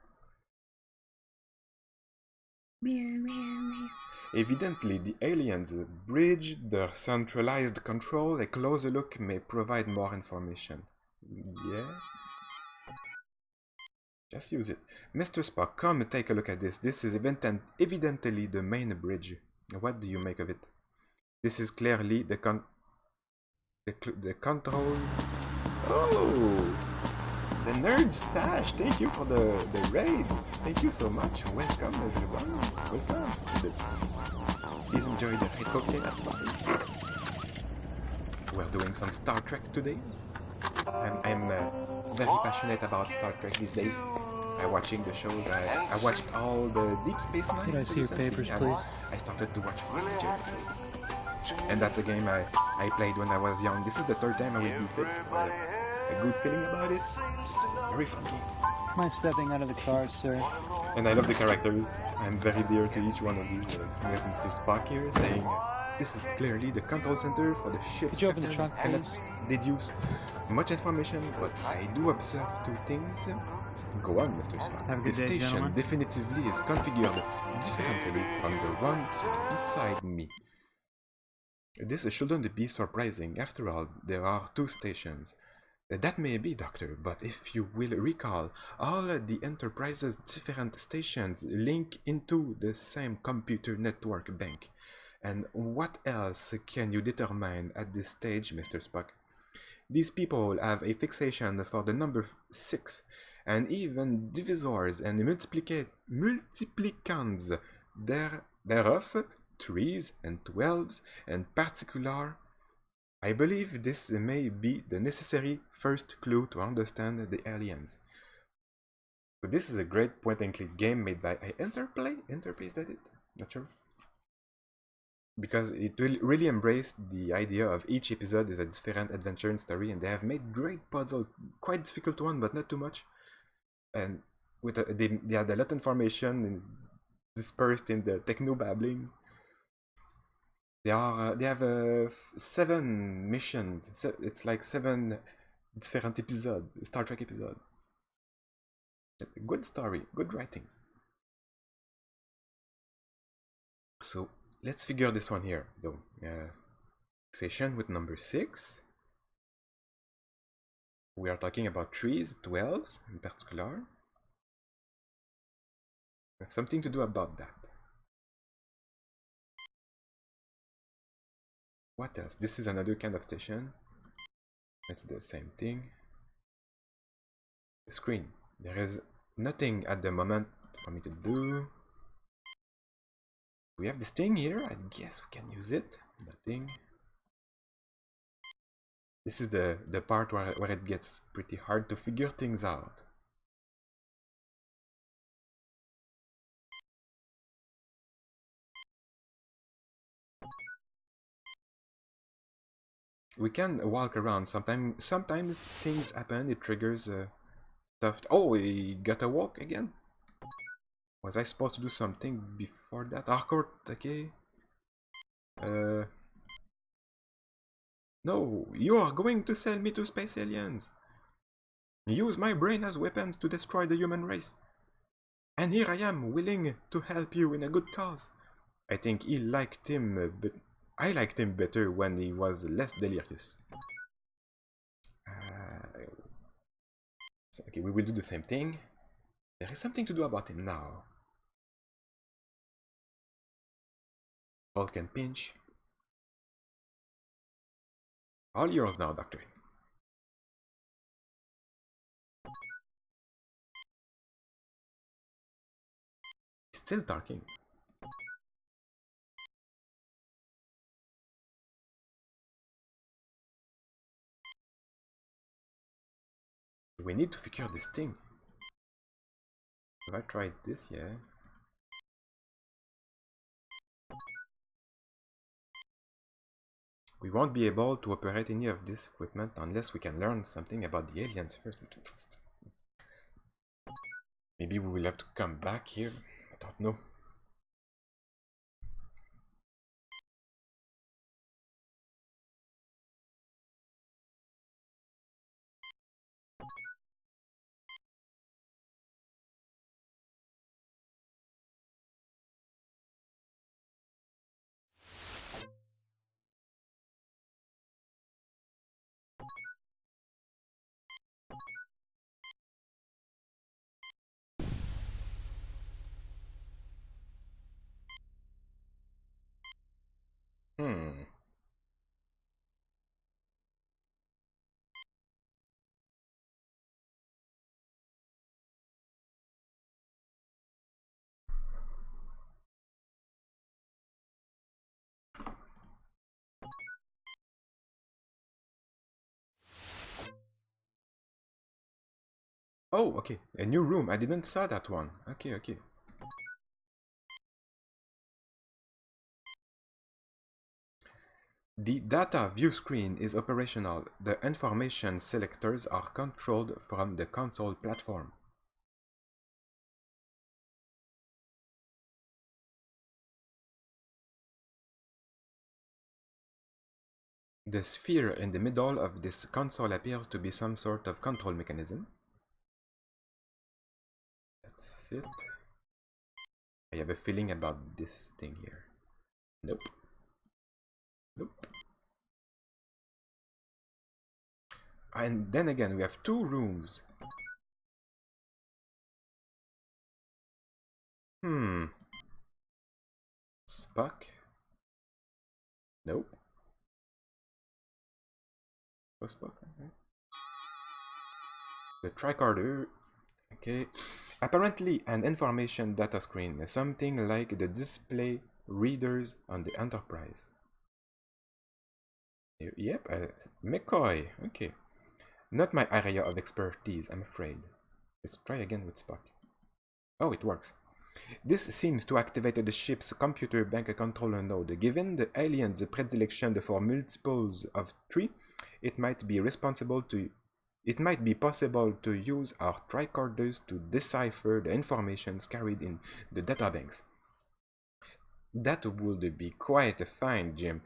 Evidently, the aliens bridge their centralized control. A closer look may provide more information. Yeah? Just use it. Mr. Spock, come and take a look at this. This is evidently the main bridge. What do you make of it? This is clearly the control... Oh! The Nerd Stash! Thank you for the raid! Thank you so much! Welcome everyone! Welcome! Please enjoy the Retrocast files. We're doing some Star Trek today. I'm very passionate about Star Trek these days. I'm watching the shows. I watched all the Deep Space Nine. Can I see your papers, please? I started to watch Voyager. And that's a game I played when I was young. This is the third time I will beat it. So I have a good feeling about it. It's a very fun game. Mind stepping out of the car, sir? And I love the characters. I'm very dear to each one of these. There's Mr. Spock here saying, this is clearly the control center for the ship. Could you open the trunk, please? Deduce much information, but I do observe two things. Go on, Mr. Spock. The station gentlemen. Definitively is configured differently from the one beside me. This shouldn't be surprising. After all, there are two stations. That may be, Doctor, but if you will recall, all the Enterprise's different stations link into the same computer network bank. And what else can you determine at this stage, Mr. Spock? These people have a fixation for the number 6, and even divisors and multiplicands thereof, 3s and 12s, and particular. I believe this may be the necessary first clue to understand the aliens. So this is a great point-and-click game made by Interplay, is that it? Not sure. Because it will really embrace the idea of each episode is a different adventure and story, and they have made great puzzle, quite difficult one, but not too much. And with they had a lot of information dispersed in the techno-babbling. They have 7 missions. So it's like 7 different episodes, Star Trek episodes. Good story, good writing. So let's figure this one here, though. Fixation with number 6. We are talking about 3s, 12s in particular. There's something to do about that. What else? This is another kind of station. It's the same thing. The screen. There is nothing at the moment for me to do. We have this thing here. I guess we can use it. Nothing. This is the part where it gets pretty hard to figure things out. We can walk around. Sometimes things happen. It triggers stuff. Oh, we got a walk again. Was I supposed to do something before that? Harcourt, okay. No, you are going to sell me to space aliens. Use my brain as weapons to destroy the human race. And here I am, willing to help you in a good cause. I think he liked him, but I liked him better when he was less delirious. Okay, we will do the same thing. There is something to do about him now. Vulcan pinch. All yours now, Doctor. He's still talking. We need to figure this thing. Have I tried this? Yeah. We won't be able to operate any of this equipment unless we can learn something about the aliens first. Maybe we will have to come back here. I don't know. Hmm. Oh, okay. A new room. I didn't saw that one. Okay, okay. The data view screen is operational. The information selectors are controlled from the console platform. The sphere in the middle of this console appears to be some sort of control mechanism. That's it. I have a feeling about this thing here. Nope. Nope. And then again, we have two rooms. Spock? Nope. No Spock? Okay. The tricorder. Okay. Apparently an information data screen, something like the display readers on the Enterprise. Yep, McCoy. Okay. Not my area of expertise, I'm afraid. Let's try again with Spock. Oh, it works. This seems to activate the ship's computer bank controller node. Given the alien's predilection for multiples of 3, it might be possible to use our tricorders to decipher the information carried in the databanks. That would be quite a find, Jim.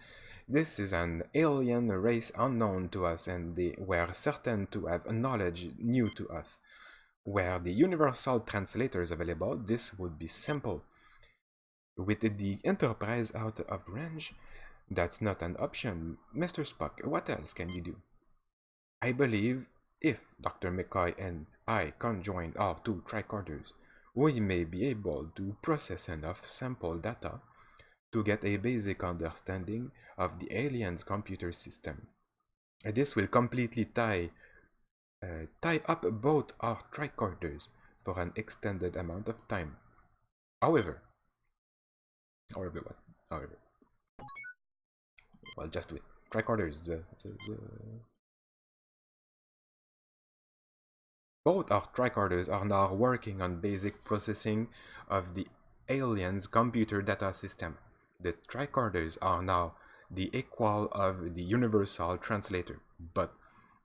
This is an alien race unknown to us, and they were certain to have knowledge new to us. Were the universal translators available, this would be simple. With the Enterprise out of range, that's not an option. Mr. Spock, what else can you do? I believe if Dr. McCoy and I conjoin our two tricorders, we may be able to process enough sample data to get a basic understanding of the alien's computer system. This will completely tie up both our tricorders for an extended amount of time. However, what? However, well, just do it. Tricorders. Both our tricorders are now working on basic processing of the alien's computer data system. The tricorders are now the equal of the universal translator, but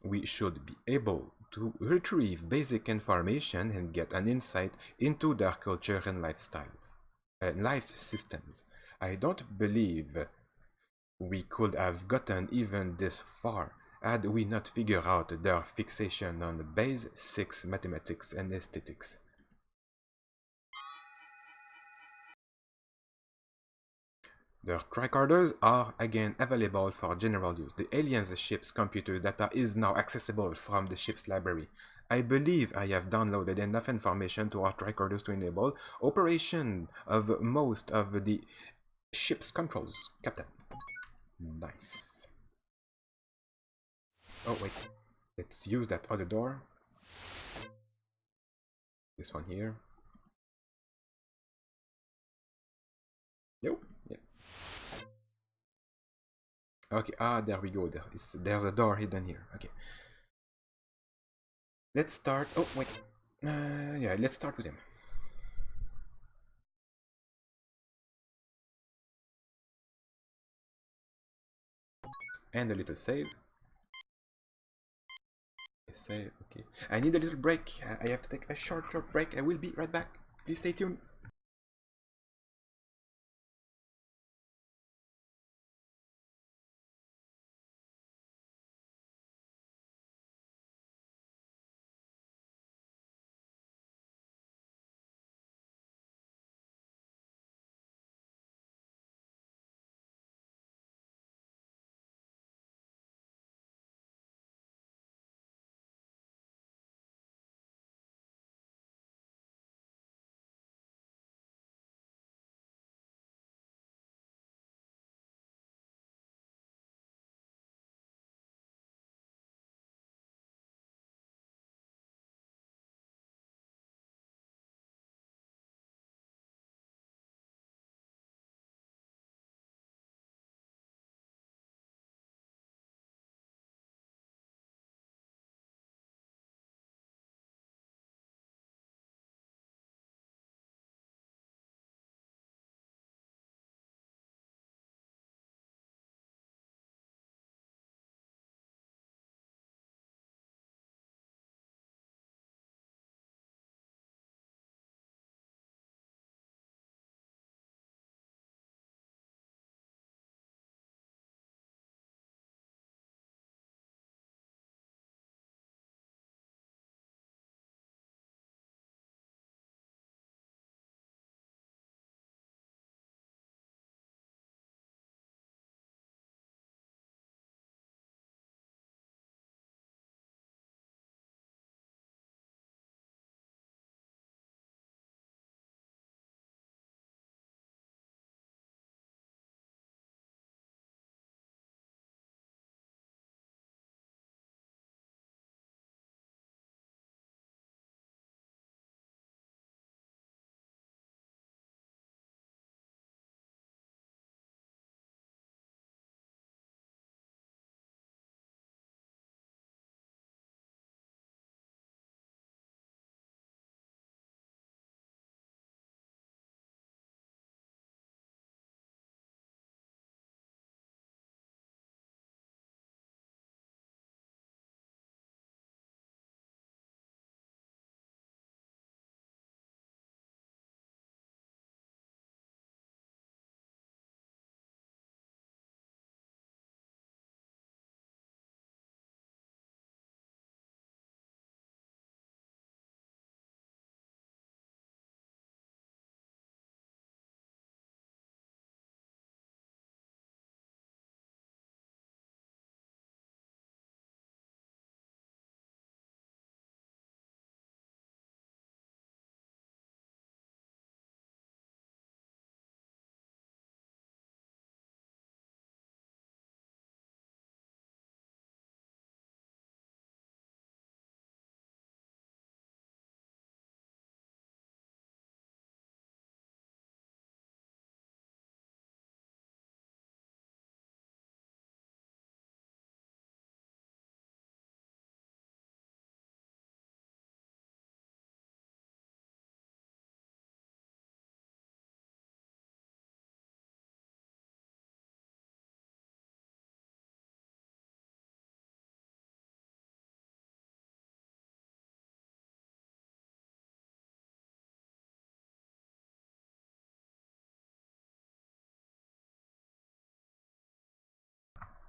we should be able to retrieve basic information and get an insight into their culture and lifestyles, life systems. I don't believe we could have gotten even this far had we not figured out their fixation on base 6 mathematics and aesthetics. Their tricorders are again available for general use. The alien's ship's computer data is now accessible from the ship's library. I believe I have downloaded enough information to our tricorders to enable operation of most of the ship's controls, Captain. Nice. Oh, wait. Let's use that other door. This one here. Nope. Yeah. Okay, there we go. There's a door hidden here. Okay. Let's start. Oh, wait. Yeah, let's start with him. And a little save. Save, okay. I need a little break. I have to take a short break. I will be right back. Please stay tuned.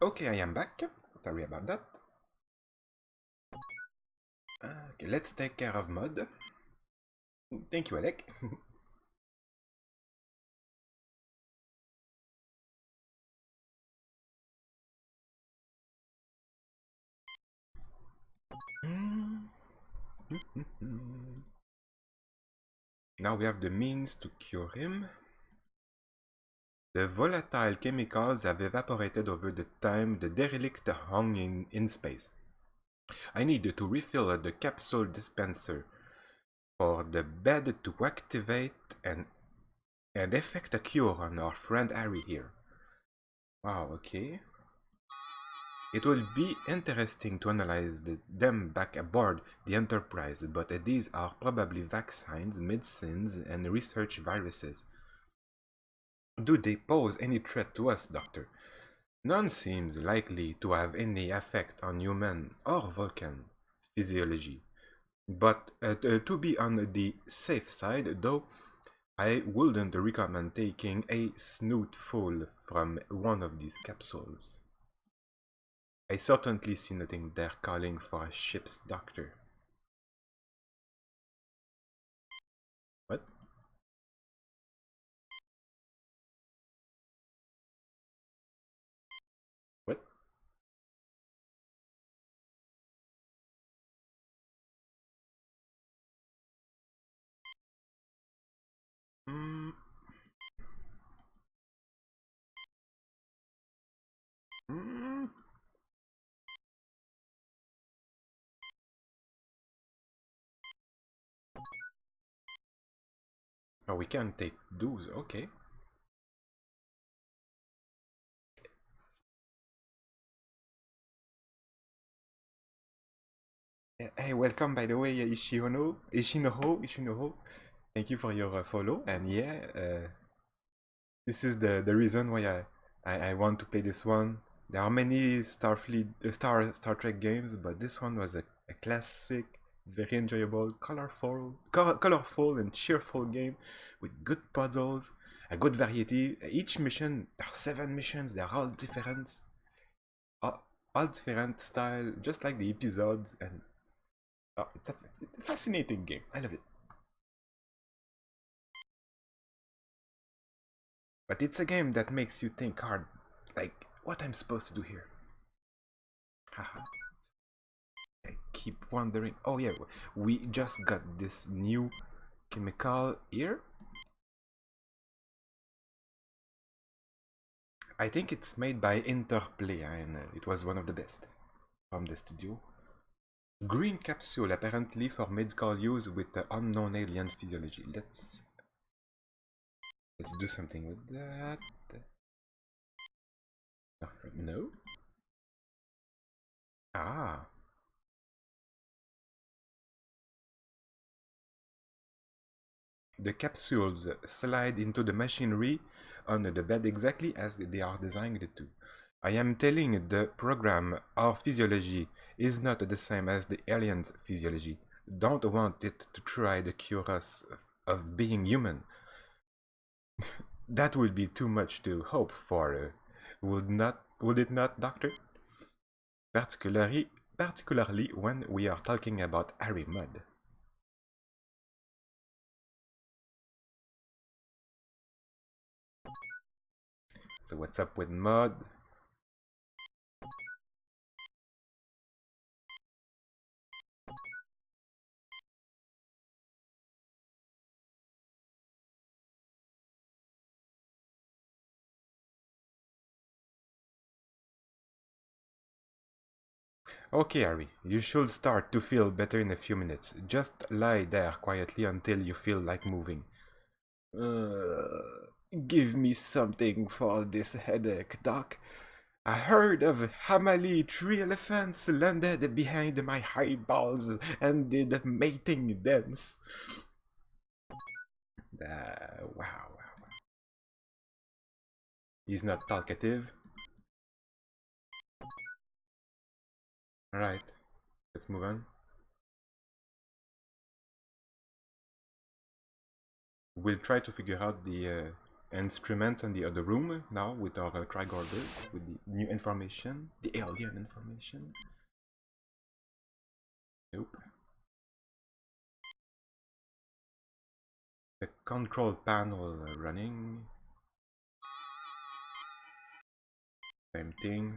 Okay, I am back. Sorry about that. Okay, let's take care of Mud. Thank you, Alec. Now we have the means to cure him. The volatile chemicals have evaporated over the time the derelict hung in space. I need to refill the capsule dispenser for the bed to activate and effect a cure on our friend Harry here. Wow, okay. It will be interesting to analyze them back aboard the Enterprise, but these are probably vaccines, medicines, and research viruses. Do they pose any threat to us, Doctor? None seems likely to have any effect on human or Vulcan physiology. But to be on the safe side, though, I wouldn't recommend taking a snootful from one of these capsules. I certainly see nothing there calling for a ship's doctor. What? What? Mm. Mm. Oh, we can take those, okay. Hey, welcome by the way, Ishinoho. Thank you for your follow, and yeah, this is the reason why I want to play this one. There are many Star Trek games, but this one was a classic, very enjoyable, colorful and cheerful game with good puzzles, a good variety. Each mission, there are 7 missions. They're all different style, just like the episodes, and it's a fascinating game. I love it. But it's a game that makes you think hard, like what I'm supposed to do here. Haha. I keep wondering. Oh yeah, we just got this new chemical here. I think it's made by Interplay, and it was one of the best from the studio. Green capsule, apparently for medical use with unknown alien physiology. Let's do something with that. No. Ah. The capsules slide into the machinery under the bed exactly as they are designed to. I am telling the program our physiology is not the same as the alien's physiology. Don't want it to try to cure us of being human. That would be too much to hope for, would it not, Doctor? Particularly when we are talking about Harry Mudd. So what's up with Mudd? Okay, Harry, you should start to feel better in a few minutes. Just lie there quietly until you feel like moving. Give me something for this headache, Doc. I heard of Hamali 3 elephants landed behind my eyeballs and did a mating dance. Wow. He's not talkative. Alright, let's move on. We'll try to figure out the instruments in the other room now with our trigorders, with the new information, the alien information. Nope. The control panel running. Same thing.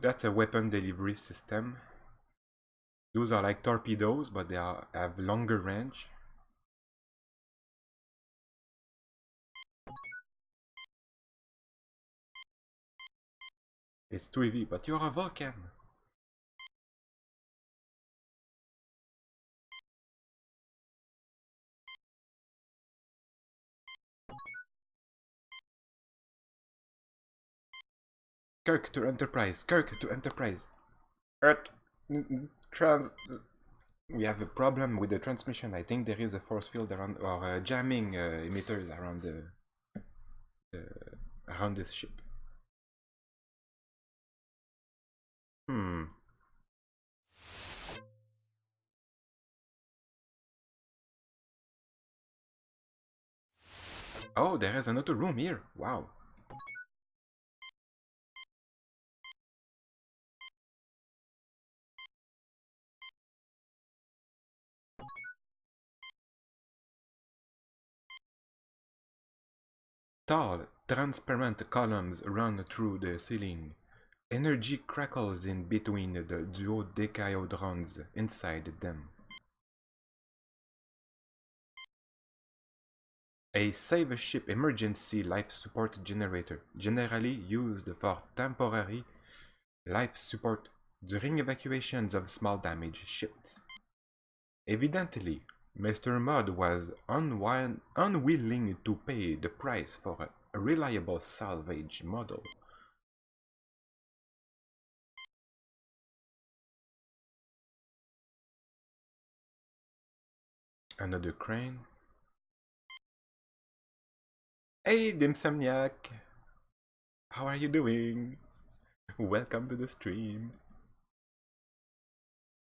That's a weapon delivery system. Those are like torpedoes, but they have longer range. It's too heavy, but you're a Vulcan. Kirk to Enterprise. Kirk to Enterprise. Earth. Trans. We have a problem with the transmission. I think there is a force field around, or jamming emitters around around this ship. Oh, there is another room here. Wow. Tall, transparent columns run through the ceiling. Energy crackles in between the duodecahedrons inside them. A save ship emergency life support generator, generally used for temporary life support during evacuations of small damage ships. Evidently, Mr. Mudd was unwilling to pay the price for a reliable salvage model. Another crane. Hey, Dimsomniac! How are you doing? Welcome to the stream.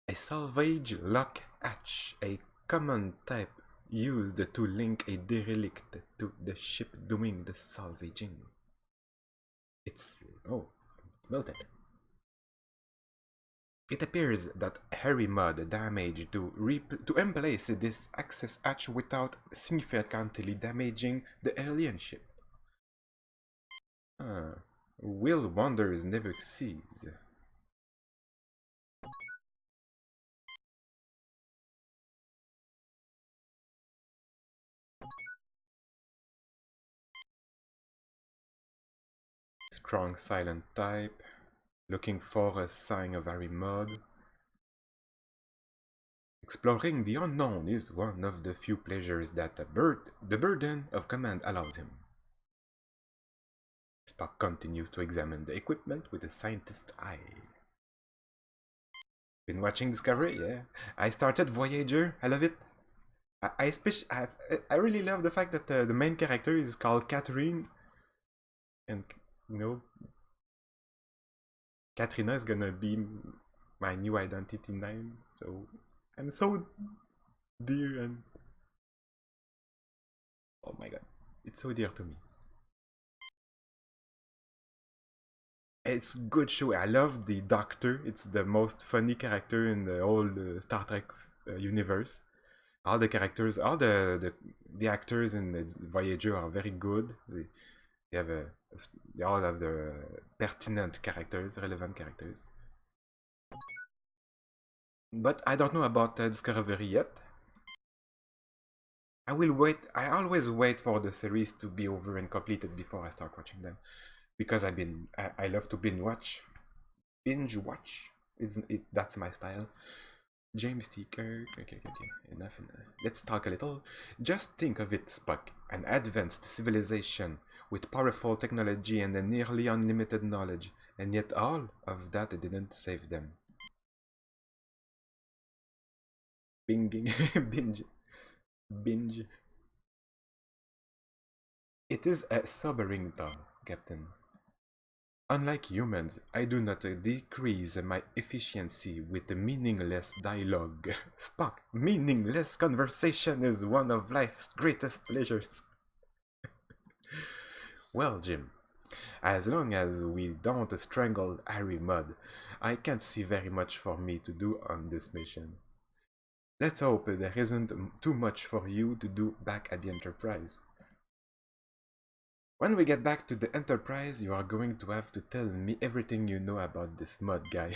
A salvage lock hatch, a common type used to link a derelict to the ship doing the salvaging. It's melted. It appears that Harry Mudd damaged to emplace this access hatch without significantly damaging the alien ship. Will wonders never cease. Strong silent type. Looking for a sign of Harry Mudd. Exploring the unknown is one of the few pleasures that the burden of command allows him. Spock continues to examine the equipment with a scientist's eye. Been watching Discovery? Yeah. I started Voyager. I love it. I really love the fact that the main character is called Catherine. And, you know, Katrina is gonna be my new identity name. So, I'm so dear and... Oh my god. It's so dear to me. It's a good show. I love the Doctor. It's the most funny character in the whole Star Trek universe. All the characters, all the actors in the Voyager are very good. They have they all have the pertinent characters, relevant characters. But I don't know about Discovery yet. I will wait. I always wait for the series to be over and completed before I start watching them, because I love to binge watch. That's my style. James T. Kirk. Okay. Enough. Let's talk a little. Just think of it, Spock. An advanced civilization with powerful technology and a nearly unlimited knowledge, and yet all of that didn't save them. Binge. It is a sobering thought, Captain. Unlike humans, I do not decrease my efficiency with meaningless dialogue. Spock, meaningless conversation is one of life's greatest pleasures. Well, Jim, as long as we don't strangle Harry Mudd, I can't see very much for me to do on this mission. Let's hope there isn't too much for you to do back at the Enterprise. When we get back to the Enterprise, you are going to have to tell me everything you know about this Mudd guy.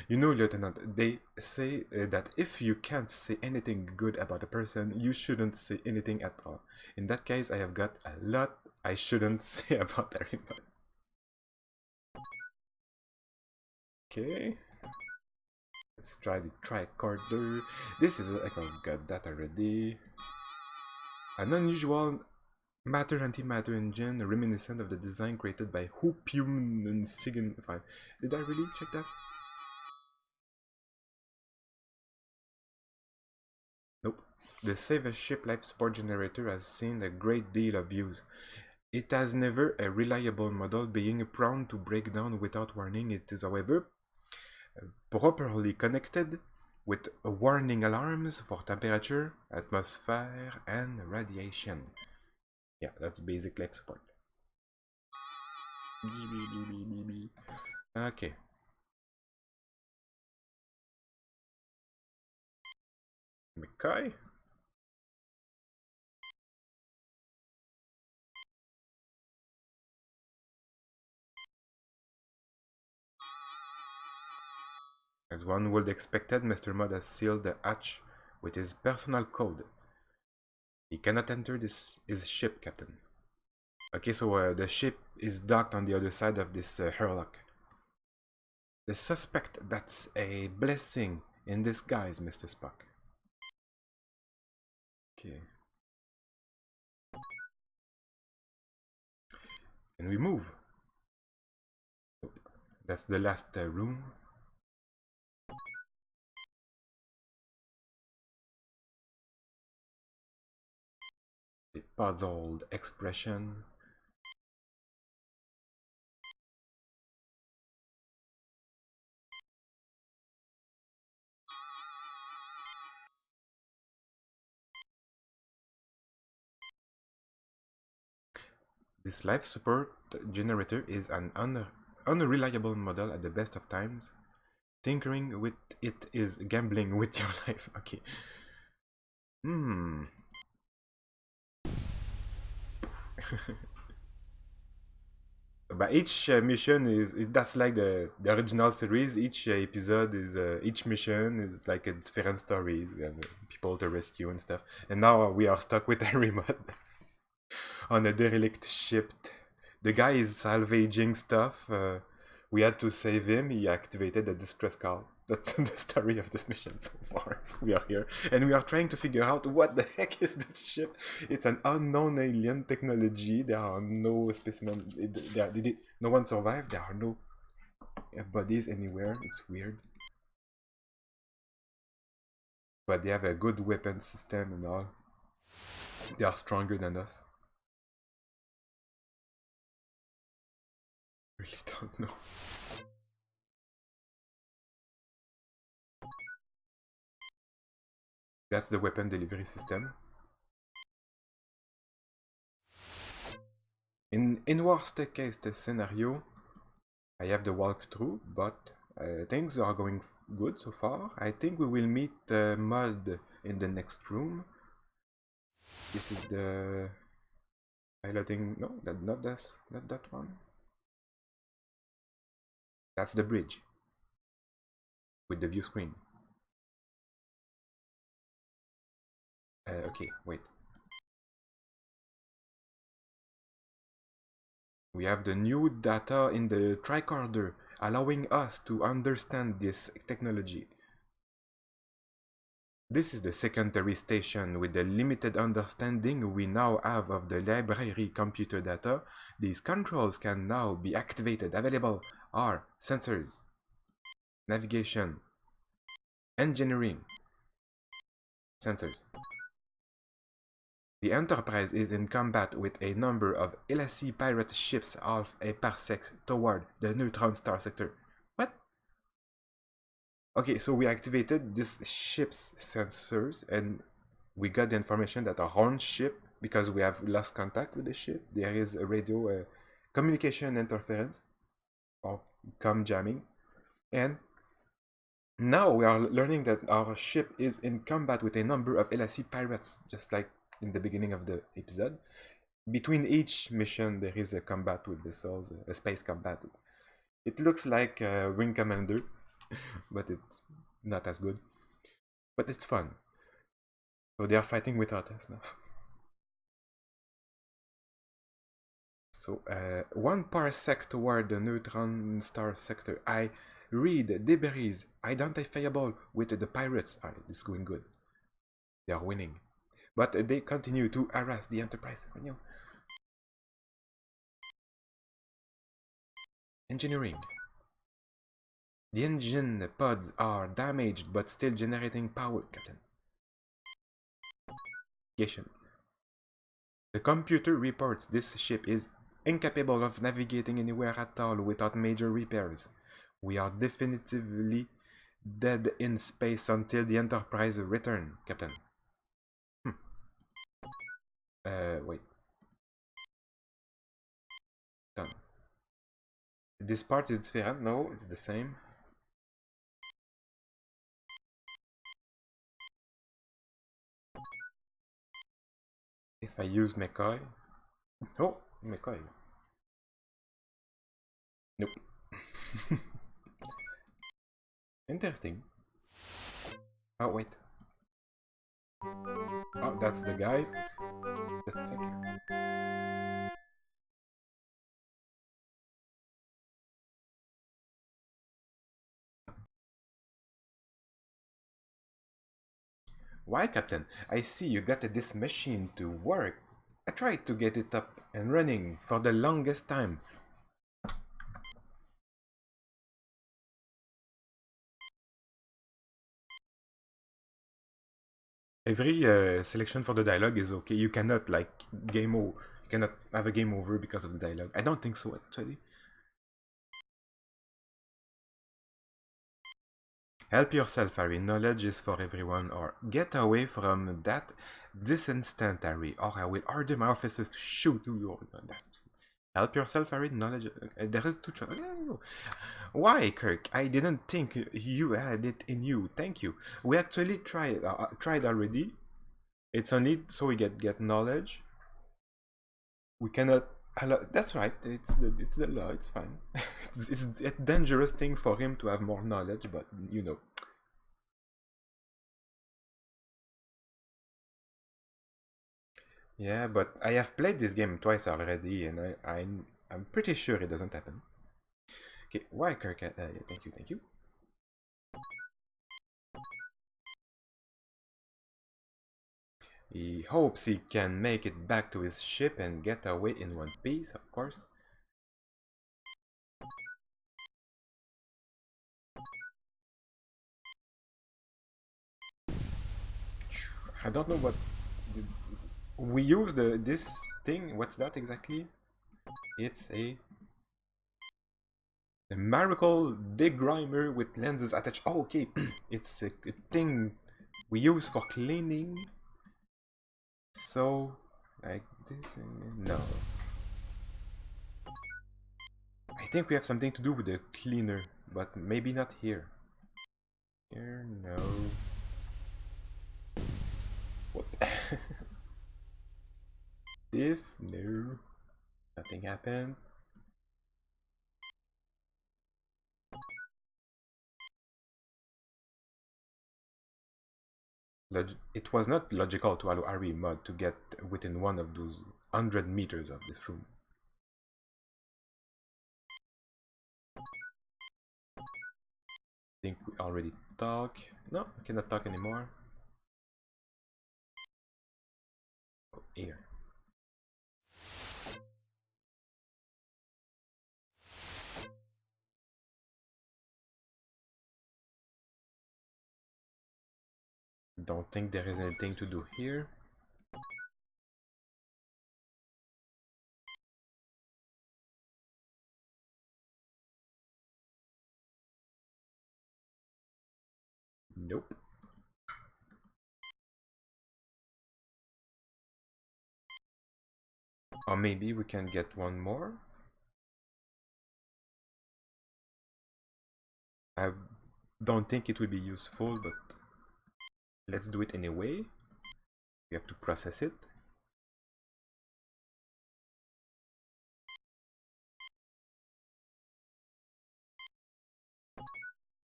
You know, Lieutenant, they say that if you can't say anything good about a person, you shouldn't say anything at all. In that case, I have got a lot I shouldn't say about Harry Mudd. Okay. Let's try the tricorder. This is like, oh, got that already. An unusual matter-antimatter engine reminiscent of the design created by Hopium and Signify. Did I really check that? the Save a Ship life support generator has seen a great deal of use. It has never a reliable model, being prone to break down without warning. It is, however, properly connected with warning alarms for temperature, atmosphere, and radiation. Yeah, that's basic life support. Okay. McCoy? As one would expected, Mr. Mudd has sealed the hatch with his personal code. He cannot enter his ship, Captain. Okay, so the ship is docked on the other side of this airlock. The suspect, that's a blessing in disguise, Mr. Spock. Okay. Can we move? Oh, that's the last room. The puzzled expression. This life support generator is an unreliable model at the best of times. Tinkering with it is gambling with your life. Okay. But each mission that's like the original series. Each episode is each mission is like a different stories. We have people to rescue and stuff. And now we are stuck with Henry Mudd on a derelict ship. The guy is salvaging stuff. We had to save him. He activated a distress call. That's the story of this mission so far. We are here, and we are trying to figure out what the heck is this ship. It's an unknown alien technology. There are no specimens. No one survived. There are no bodies anywhere. It's weird. But they have a good weapon system and all. They are stronger than us. Really don't know. That's the weapon delivery system. In worst case scenario, I have the walkthrough, but things are going good so far. I think we will meet Mudd in the next room. This is the piloting. No, not that one. That's the bridge with the view screen. Okay, wait. We have the new data in the tricorder, allowing us to understand this technology. This is the secondary station. With the limited understanding we now have of the library computer data, these controls can now be activated. Available are sensors, navigation, engineering, sensors. The Enterprise is in combat with a number of LSE pirate ships half a parsec toward the neutron star sector. What? Okay, so we activated this ship's sensors and we got the information that our own ship, because we have lost contact with the ship, there is a radio communication interference or com jamming. And now we are learning that our ship is in combat with a number of LSE pirates, just like in the beginning of the episode. Between each mission, there is a combat with vessels, a space combat. It looks like Wing Commander, but it's not as good. But it's fun. So they are fighting without us now. So 1 parsec toward the neutron star sector. I read debris identifiable with the pirates. It's going good. They are winning. But they continue to harass the Enterprise. Engineering. The engine pods are damaged but still generating power, Captain. navigation. The computer reports this ship is incapable of navigating anywhere at all without major repairs. We are definitively dead in space until the Enterprise return, Captain. Wait. Done. This part is different? No, it's the same. If I use McCoy. Oh, McCoy. Nope. Interesting. Oh, wait. Oh, that's the guy. Just a second. Why, Captain? I see you got this machine to work. I tried to get it up and running for the longest time. Every selection for the dialogue is okay. You cannot like game over. You cannot have a game over because of the dialogue. I don't think so actually. Help yourself, Harry. Knowledge is for everyone. Or get away from that this instant, Harry. Or I will order my officers to shoot you. Help yourself, Harry. Knowledge. There is two choices. Why, Kirk? I didn't think you had it in you. Thank you. We actually tried already. It's only so we get knowledge. We cannot. That's right. It's the law. It's fine. it's a dangerous thing for him to have more knowledge, but you know. Yeah, but I have played this game twice already, and I'm pretty sure it doesn't happen. Okay, why Kirk? Thank you, thank you. He hopes he can make it back to his ship and get away in one piece, of course. I don't know what we use this thing. What's that exactly? It's a miracle degrimer with lenses attached. Oh, okay. It's a thing we use for cleaning. So, like this. No. I think we have something to do with the cleaner, but maybe not here. Here, no. What? This? No. Nothing happens. It was not logical to allow RE mod to get within one of those 100 meters of this room. I think we already talk. No, I cannot talk anymore. Oh, here. Don't think there is anything to do here. Nope. Or maybe we can get one more. I don't think it will be useful, but let's do it anyway. We have to process it.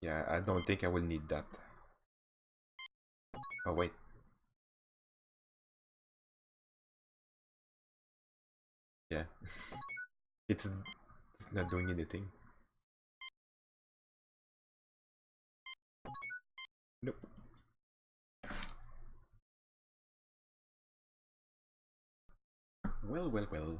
Yeah, I don't think I will need that. Oh, wait. Yeah. it's not doing anything. Nope. Well, well, well.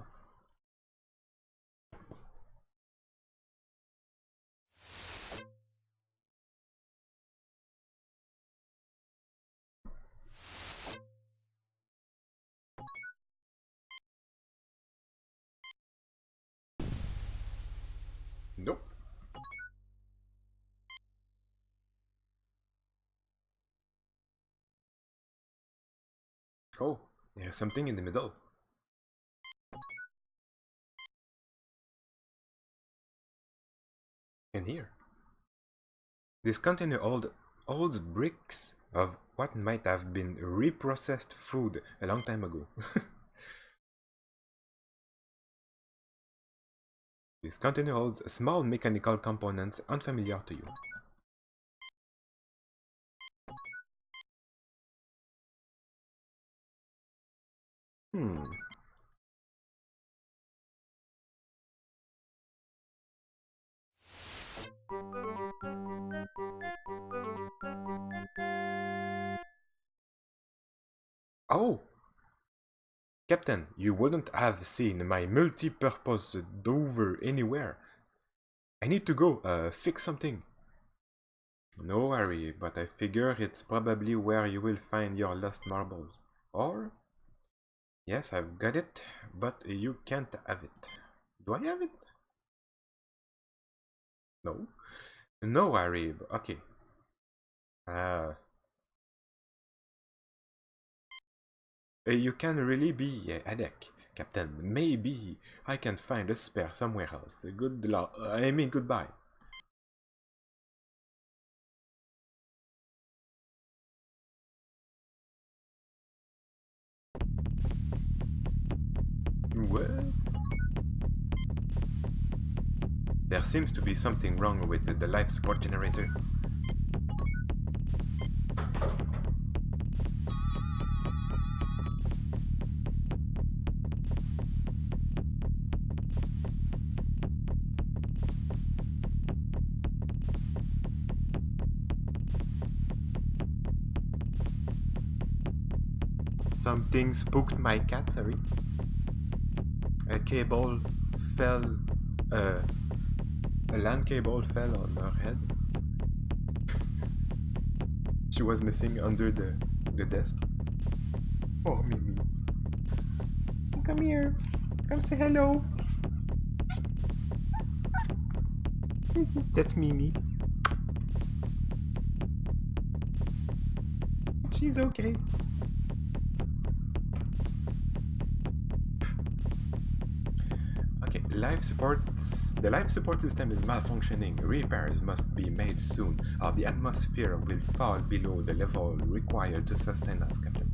Oh, there's something in the middle. In here. This container holds bricks of what might have been reprocessed food a long time ago. This container holds small mechanical components unfamiliar to you. Hmm. Oh! Captain, you wouldn't have seen my multi-purpose Dover anywhere. I need to go, fix something. No worry, but I figure it's probably where you will find your lost marbles. Or? Yes, I've got it, but you can't have it. Do I have it? No. No worry, okay. You can really be a deck, Captain. Maybe I can find a spare somewhere else. Good luck. I mean, goodbye. What? There seems to be something wrong with the life support generator. Something spooked my cat, sorry. A cable fell, a LAN cable fell on her head. She was missing under the desk. Oh, Mimi. Come here. Come say hello. That's Mimi. She's okay. Okay, the life support system is malfunctioning. Repairs must be made soon, or the atmosphere will fall below the level required to sustain us, Captain.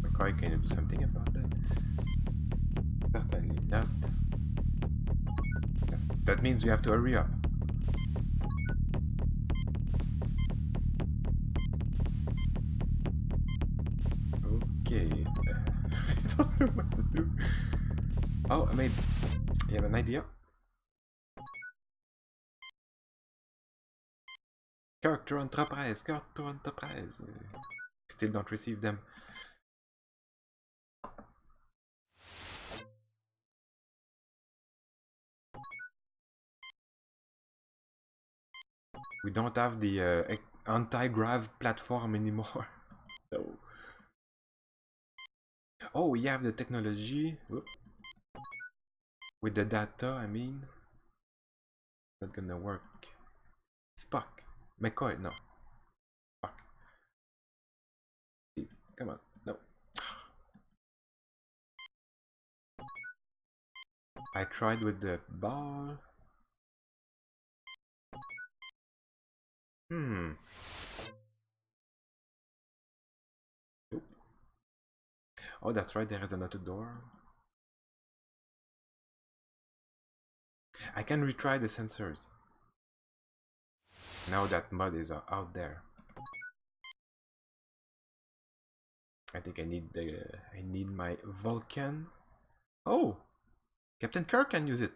McCoy, can you do something about that? Certainly not. That means we have to hurry up. Okay. I don't know what to do. Oh, maybe you have an idea? Character Enterprise. Still don't receive them. We don't have the anti-grav platform anymore. So. Oh, we have the technology. Whoop. With the data, I mean. Not gonna work. Spock. McCoy, no. Spock. Please, come on. No. I tried with the ball. Oop. Oh, that's right, there is another door. I can retry the sensors. Now that mud is out there. I think I need my Vulcan. Oh! Captain Kirk can use it.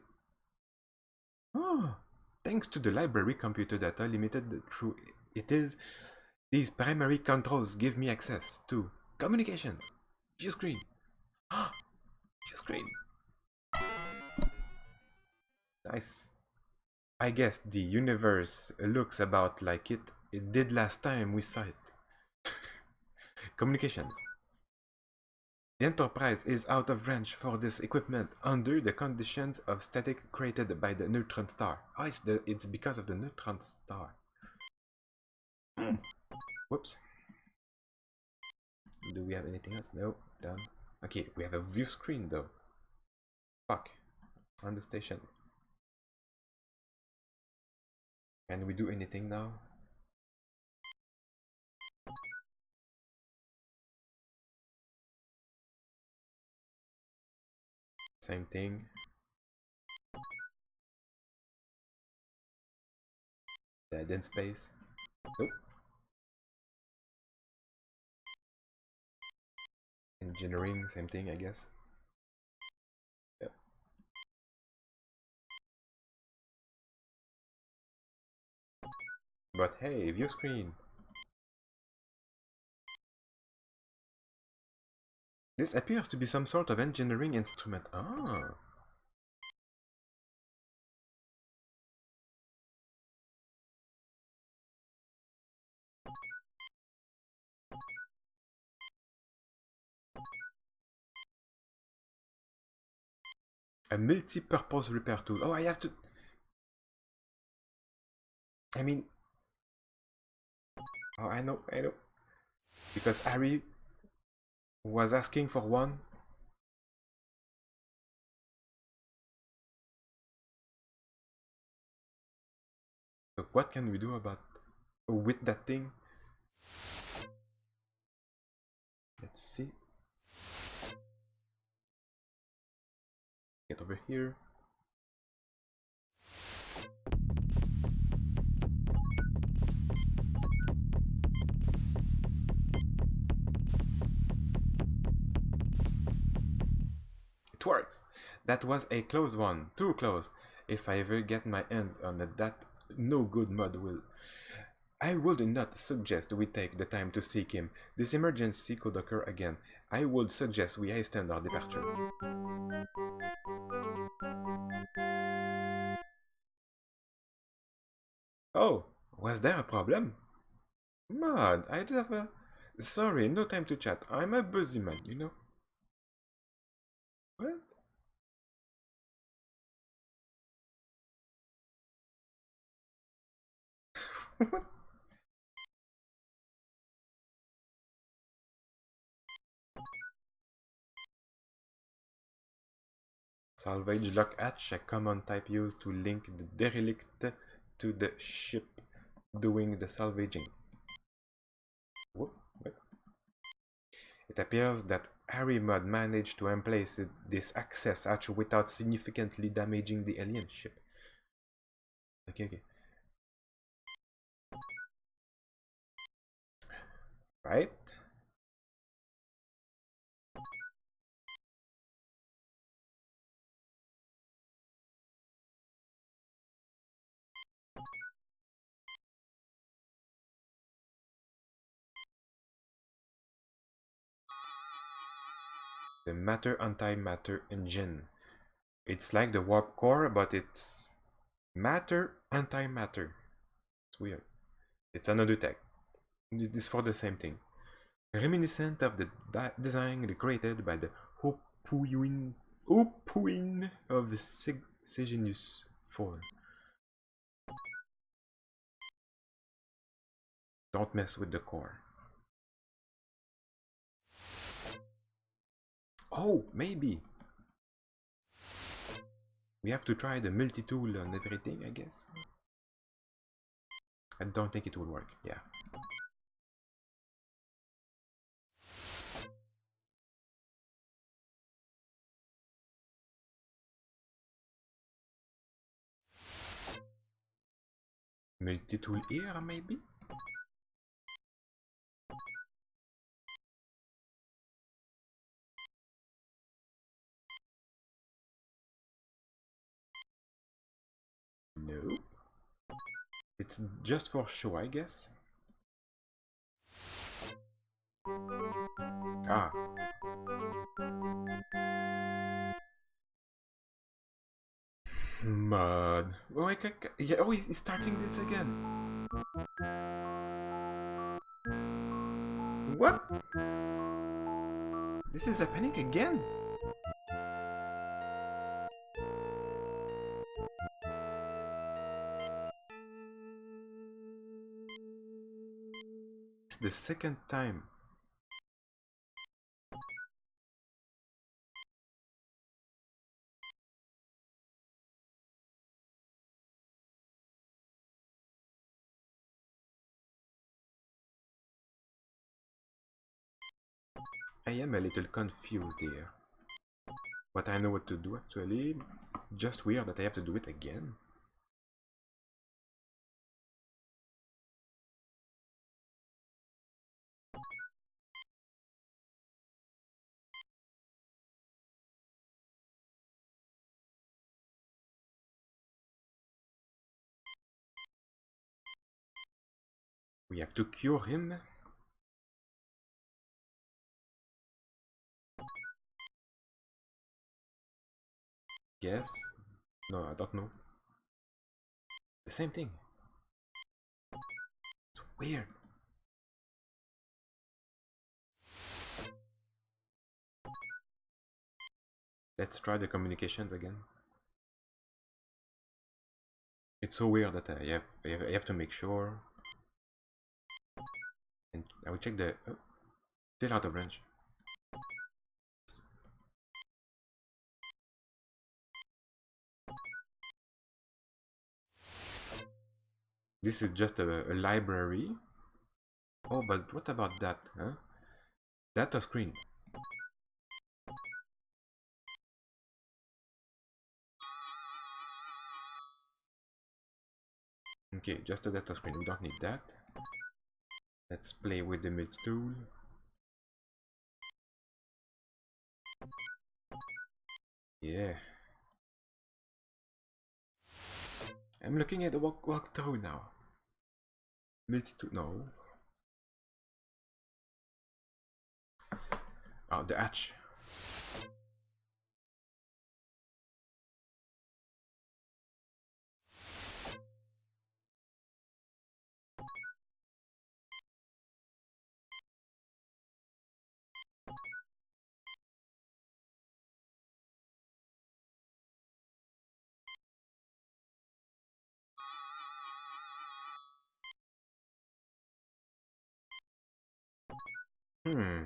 Oh! Thanks to the library computer data limited through it is, these primary controls give me access to communications. View screen. View screen. Nice. I guess the universe looks about like it did last time we saw it. Communications. The Enterprise is out of range for this equipment under the conditions of static created by the neutron star. Oh, it's because of the neutron star. Whoops. Do we have anything else? No, done. Okay, we have a view screen though. Fuck. On the station. Can we do anything now? Same thing. Dead in space. Nope. Engineering, same thing, I guess. Yep. But hey, view screen. This appears to be some sort of engineering instrument. Ah. A multi-purpose repair tool. Oh, I have to... I mean... Oh, I know. Because Harry was asking for one. So what can we do about... with that thing? Let's see. Get over here. It works! That was a close one. Too close. If I ever get my hands on that no good mod will... I would not suggest we take the time to seek him. This emergency could occur again. I would suggest we hasten our departure. Oh, was there a problem? Mod, I'd have a... Sorry, no time to chat. I'm a busy man, you know. What? What? Salvage lock hatch, a common type used to link the derelict to the ship doing the salvaging. Whoop, whoop. It appears that Harry Mudd managed to emplace this access hatch without significantly damaging the alien ship. Okay. Right? The matter-antimatter engine. It's like the warp core, but it's matter-antimatter. It's weird. It's another tech. It's for the same thing. Reminiscent of the design created by the Hopuin of Sejanus IV. Don't mess with the core. Oh, maybe. We have to try the multi-tool on everything, I guess. I don't think it will work, yeah. Multi-tool here, maybe? No. It's just for show, I guess. Ah. Mud. Oh, yeah, oh, he's starting this again. What? This is happening again? It's the second time. I am a little confused here. But I know what to do actually. It's just weird that I have to do it again. We have to cure him. Guess. No, I don't know. The same thing. It's weird. Let's try the communications again. It's so weird that I have to make sure. And I will check the... Oh, still out of range. This is just a library. Oh, but what about that, huh? Data screen. Okay, just a data screen. We don't need that. Let's play with the mid tool. Yeah. I'm looking at the walkthrough now. Mid tool. No. Oh, the hatch. Hmm.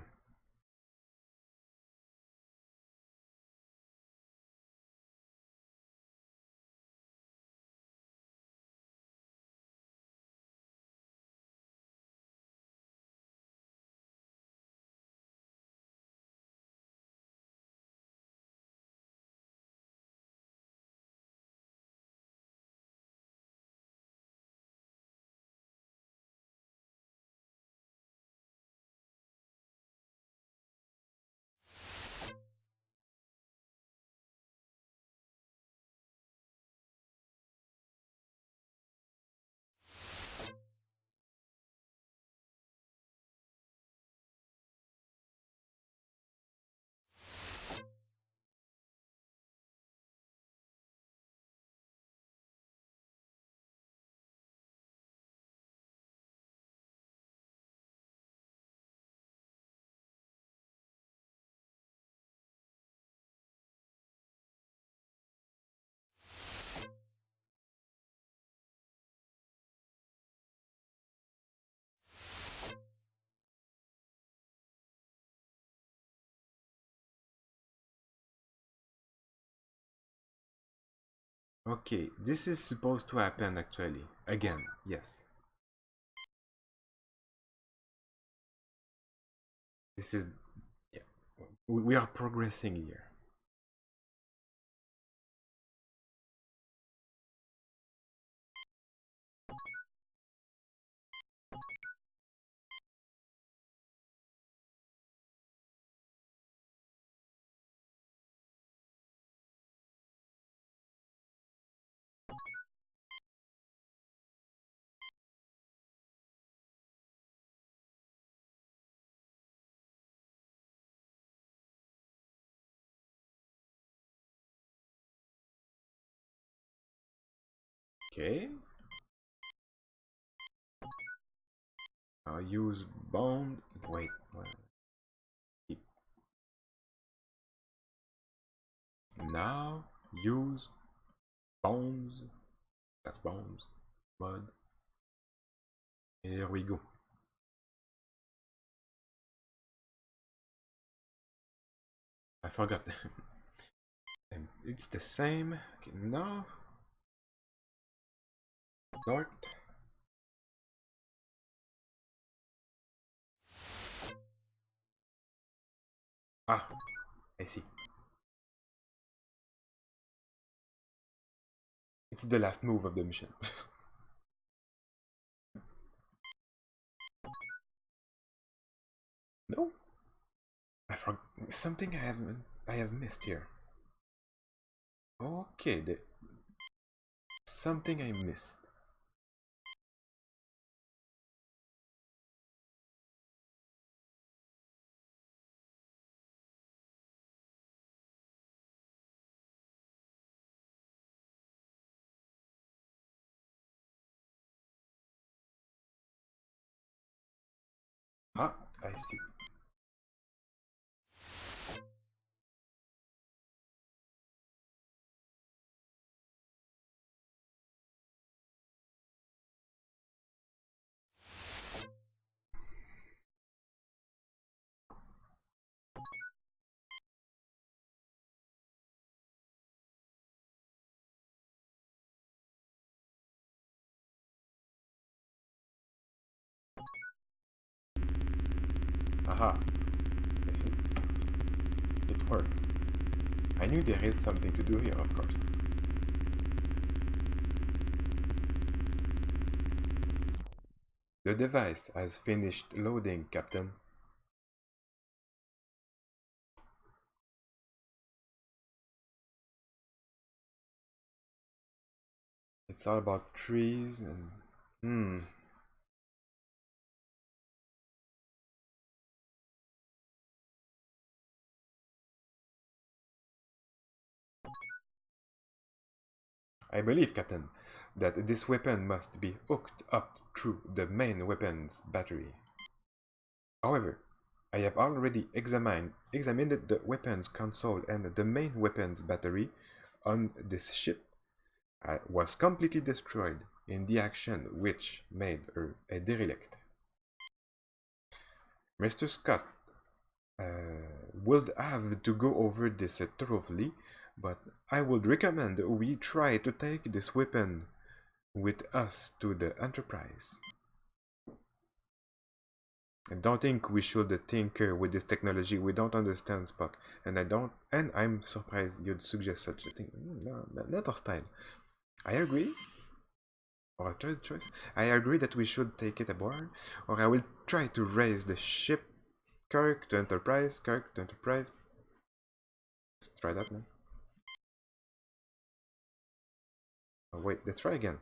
Okay, this is supposed to happen actually. Again, yes. This is... yeah. We are progressing here. Okay. Use bond. Wait. Keep. Now use bones. That's bones. Mud. Here we go. I forgot. And it's the same. Okay, now. North. I see. It's the last move of the mission. No? I forgot something I have missed here. Okay, something I missed. Ah, I see. Aha. It works. I knew there is something to do here, of course. The device has finished loading, Captain. It's all about trees and... I believe, Captain, that this weapon must be hooked up through the main weapon's battery. However, I have already examined the weapons console, and the main weapons battery on this ship was completely destroyed in the action which made her a derelict. Mr. Scott would have to go over this thoroughly, but I would recommend we try to take this weapon with us to the Enterprise. I don't think we should tinker with this technology. We don't understand, Spock, and I'm surprised you'd suggest such a thing. No, not our style. I agree. Or a third choice. I agree that we should take it aboard, or I will try to raise the ship. Kirk to Enterprise, Kirk to Enterprise. Let's try that, man. Oh, wait, let's try again.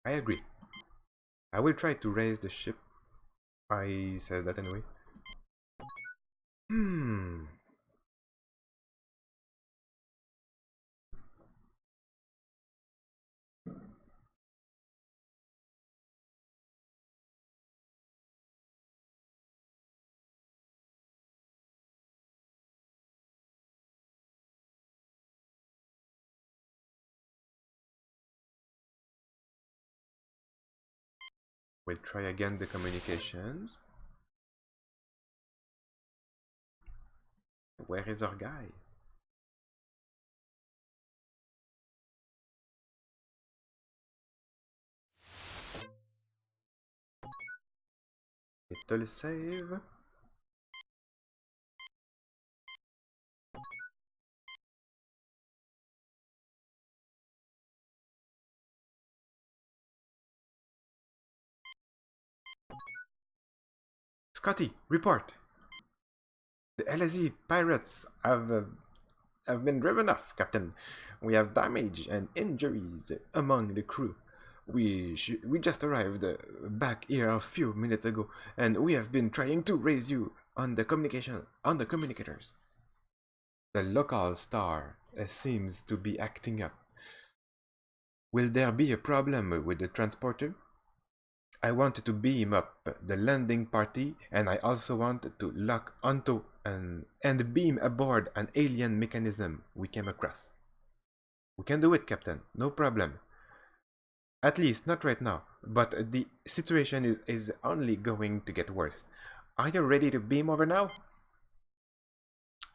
I agree. I will try to raise the ship. I says that anyway. We'll try again the communications. Where is our guy? Little save. Scotty, report. The LSE pirates have been driven off, Captain. We have damage and injuries among the crew. We just arrived back here a few minutes ago, and we have been trying to raise you on the communicators. The local star seems to be acting up. Will there be a problem with the transporter? I wanted to beam up the landing party, and I also wanted to lock onto and beam aboard an alien mechanism we came across. We can do it, Captain. No problem. At least not right now, but the situation is only going to get worse. Are you ready to beam over now?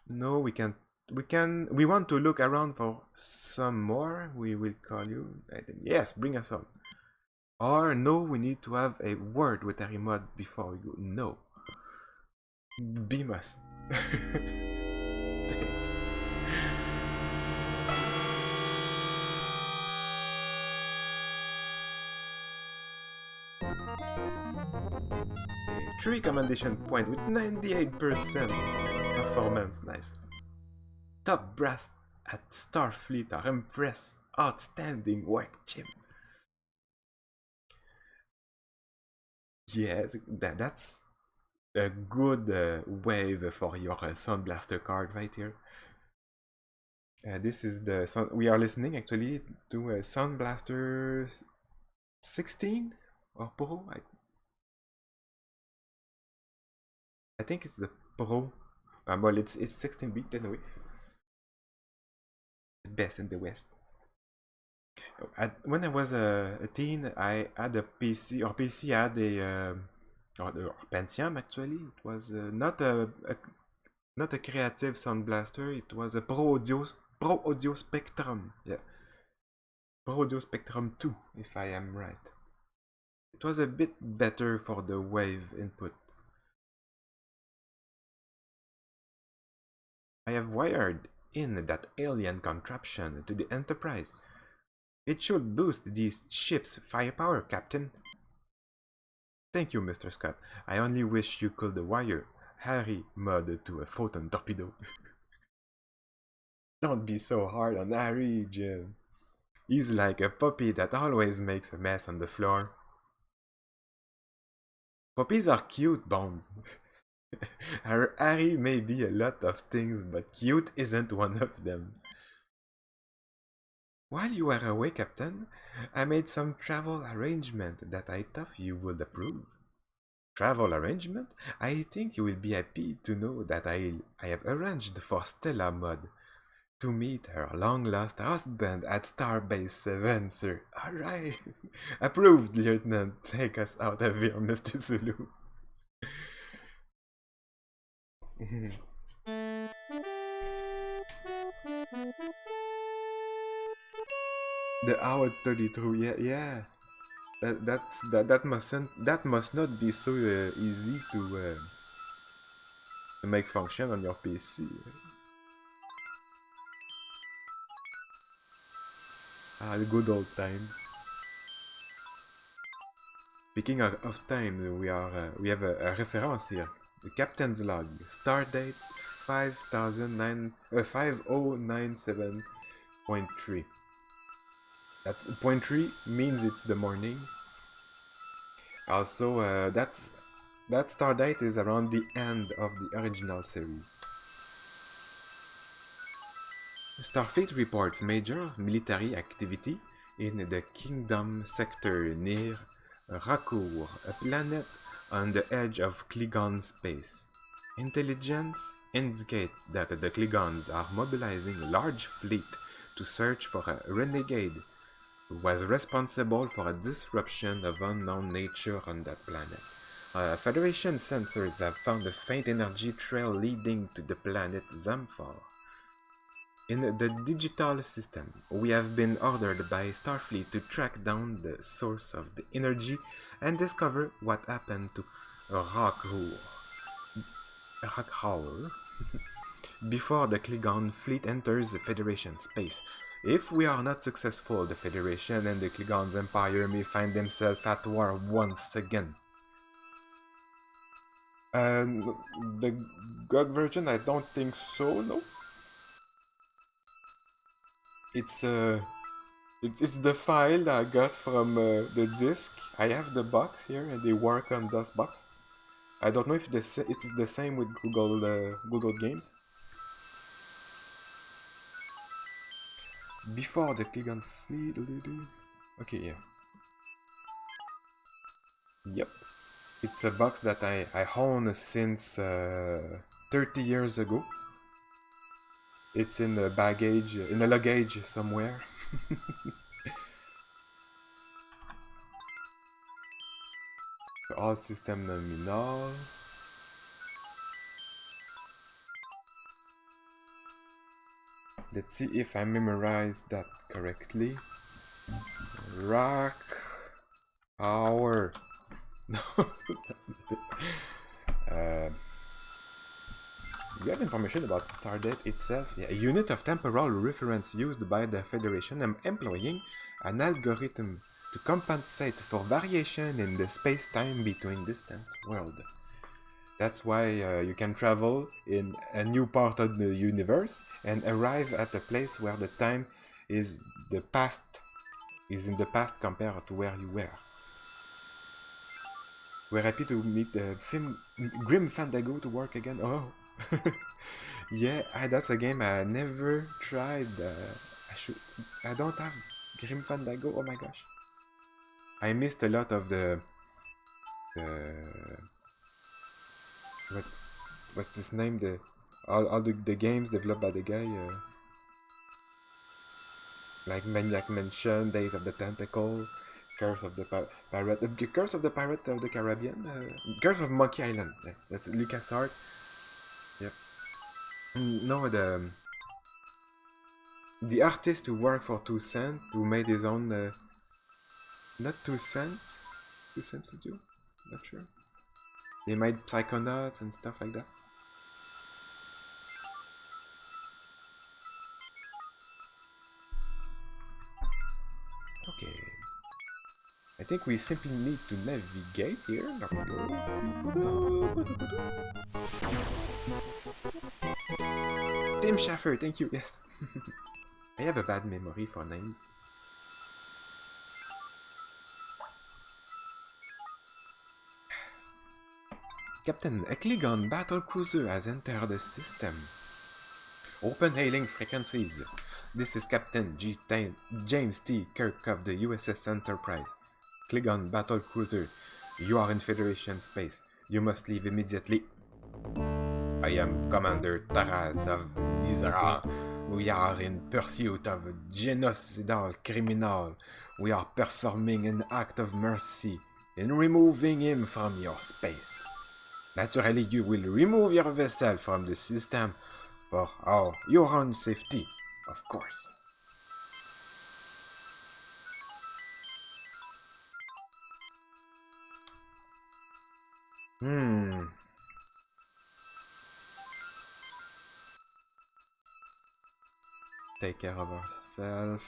No, we can't. We want to look around for some more. We will call you. Yes, bring us some. Or no, we need to have a word with Arimod before we go. No. Beam us. Thanks. A 3 commendation point with 98% performance. Nice. Top brass at Starfleet are impressed. Outstanding work, Jim. Yes, that's a good wave for your Sound Blaster card right here. This is the sound we are listening actually to a Sound Blaster 16 or Pro. I think it's the Pro. Well, it's 16-bit anyway. The best in the West. When I was a teen, I had a PC, or PC had a or Pentium actually. It was not a creative Sound Blaster. It was a Pro Audio Spectrum. Yeah, Pro Audio Spectrum 2, if I am right. It was a bit better for the wave input. I have wired in that alien contraption to the Enterprise. It should boost these ships' firepower, Captain. Thank you, Mr. Scott. I only wish you could wire Harry Mudd to a photon torpedo. Don't be so hard on Harry, Jim. He's like a puppy that always makes a mess on the floor. Puppies are cute, Bones. Harry may be a lot of things, but cute isn't one of them. While you were away, Captain, I made some travel arrangement that I thought you would approve. Travel arrangement? I think you will be happy to know that I have arranged for Stella Mudd to meet her long-lost husband at Starbase 7, sir. Alright. Approved, Lieutenant. Take us out of here, Mr. Zulu. The Howard 32, yeah. That must not be so easy to make function on your PC. The good old times. Speaking of time, we have a reference here. The Captain's Log, Stardate 5097.3. That's point 3 means it's the morning. Also, that Stardate is around the end of the original series. Starfleet reports major military activity in the Kingdom sector near Rakur, a planet on the edge of Klingon space. Intelligence indicates that the Klingons are mobilizing a large fleet to search for a renegade who was responsible for a disruption of unknown nature on that planet. Federation sensors have found a faint energy trail leading to the planet Zamphor. In the digital system, we have been ordered by Starfleet to track down the source of the energy and discover what happened to Rakur before the Klingon fleet enters the Federation space. If we are not successful, the Federation and the Klingon's Empire may find themselves at war once again. The God version, I don't think so, no? It's the file I got from the disk. I have the box here, and they work on DOSBox. I don't know if it's the same with Google Games. Before the Klingon fleet. Okay, yeah. Yep. It's a box that I own since 30 years ago. It's in the baggage, in the luggage somewhere. All system nominal. Let's see if I memorized that correctly. Power. No, that's not it. You have information about Stardate itself. Yeah, a unit of temporal reference used by the Federation employing an algorithm to compensate for variation in the space-time between distant worlds. That's why you can travel in a new part of the universe and arrive at a place where the time is in the past compared to where you were. We're happy to meet Grim Fandango to work again. Oh, yeah, that's a game I never tried. I don't have Grim Fandango. Oh my gosh, I missed a lot of the what's his name? All the games developed by the guy. Like Maniac Mansion, Days of the Tentacle, Curse of the Pirate, Curse of the Pirate of the Caribbean, Curse of Monkey Island. Yeah, that's LucasArts. Yep. No, the artist who worked for 2 Cents, who made his own, not 2 Cents, 2 Cents Studio, not sure. They made Psychonauts and stuff like that. Okay. I think we simply need to navigate here. Tim Schafer, thank you, yes. I have a bad memory for names. Captain, a Klingon battle cruiser has entered the system. Open hailing frequencies. This is Captain James T. Kirk of the USS Enterprise. Klingon battle cruiser. You are in Federation space. You must leave immediately. I am Commander Taraz of Lizra. We are in pursuit of a genocidal criminal. We are performing an act of mercy in removing him from your space. Naturally, you will remove your vessel from the system for your own safety, of course. Take care of ourselves.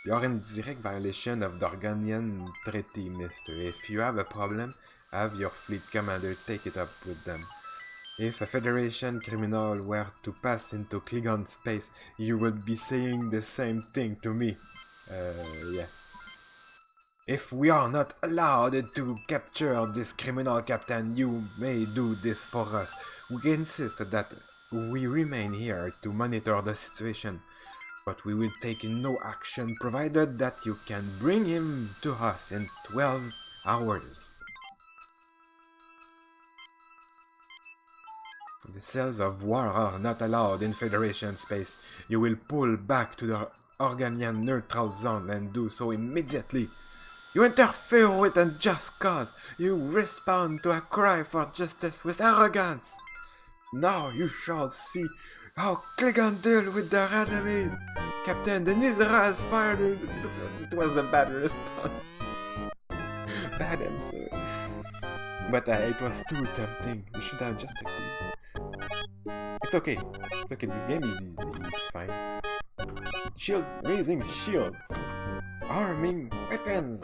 You're in direct violation of the Organian Treaty, mister. If you have a problem, have your fleet commander take it up with them. If a Federation criminal were to pass into Klingon space, you would be saying the same thing to me. Yeah. If we are not allowed to capture this criminal captain, you may do this for us. We insist that we remain here to monitor the situation, but we will take no action provided that you can bring him to us in 12 hours. The cells of war are not allowed in Federation space. You will pull back to the Organian neutral zone and do so immediately. You interfere with a just cause. You respond to a cry for justice with arrogance. Now you shall see how Klingon deal with their enemies. Captain Denizra has fired. It was a bad response. Bad answer. But it was too tempting. We should have just agreed. It's okay. It's okay. This game is easy. It's fine. Shields. Raising shields. Arming weapons.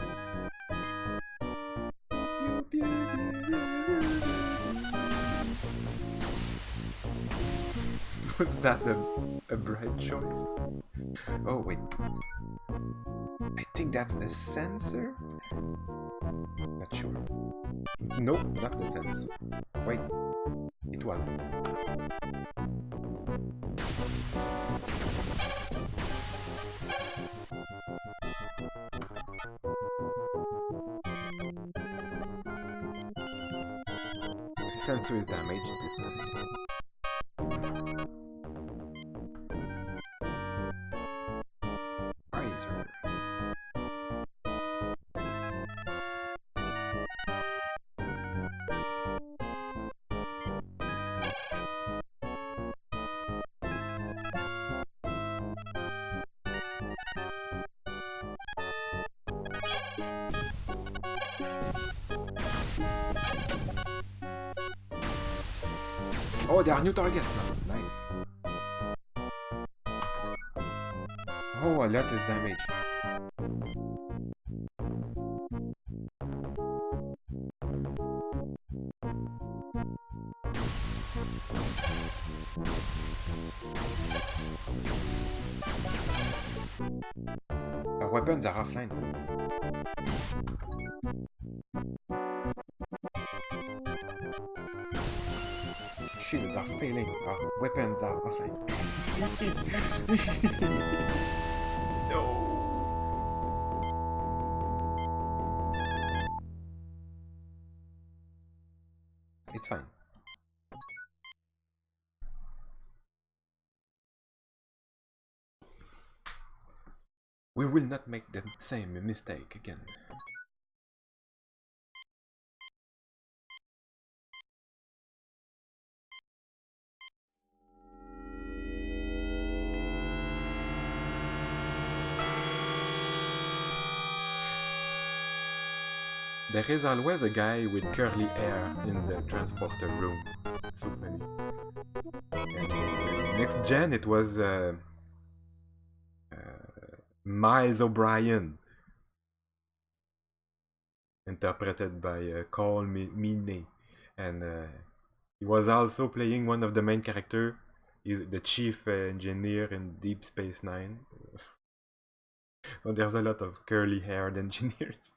Was that a bright choice? Oh, wait. I think that's the sensor? Not sure. Nope, not the sensor. Wait. It was. The sensor is damaged this time. Oh, there are new targets now. Nice. Oh, a lot is damage. Our weapons are offline. Shields are failing. Our weapons are offline. No. It's fine. We will not make the same mistake again. There is always a guy with curly hair in the transporter room. It's so funny. And next gen, it was Miles O'Brien, interpreted by Cole Meany, and he was also playing one of the main characters. He's the chief engineer in Deep Space Nine. So there's a lot of curly-haired engineers.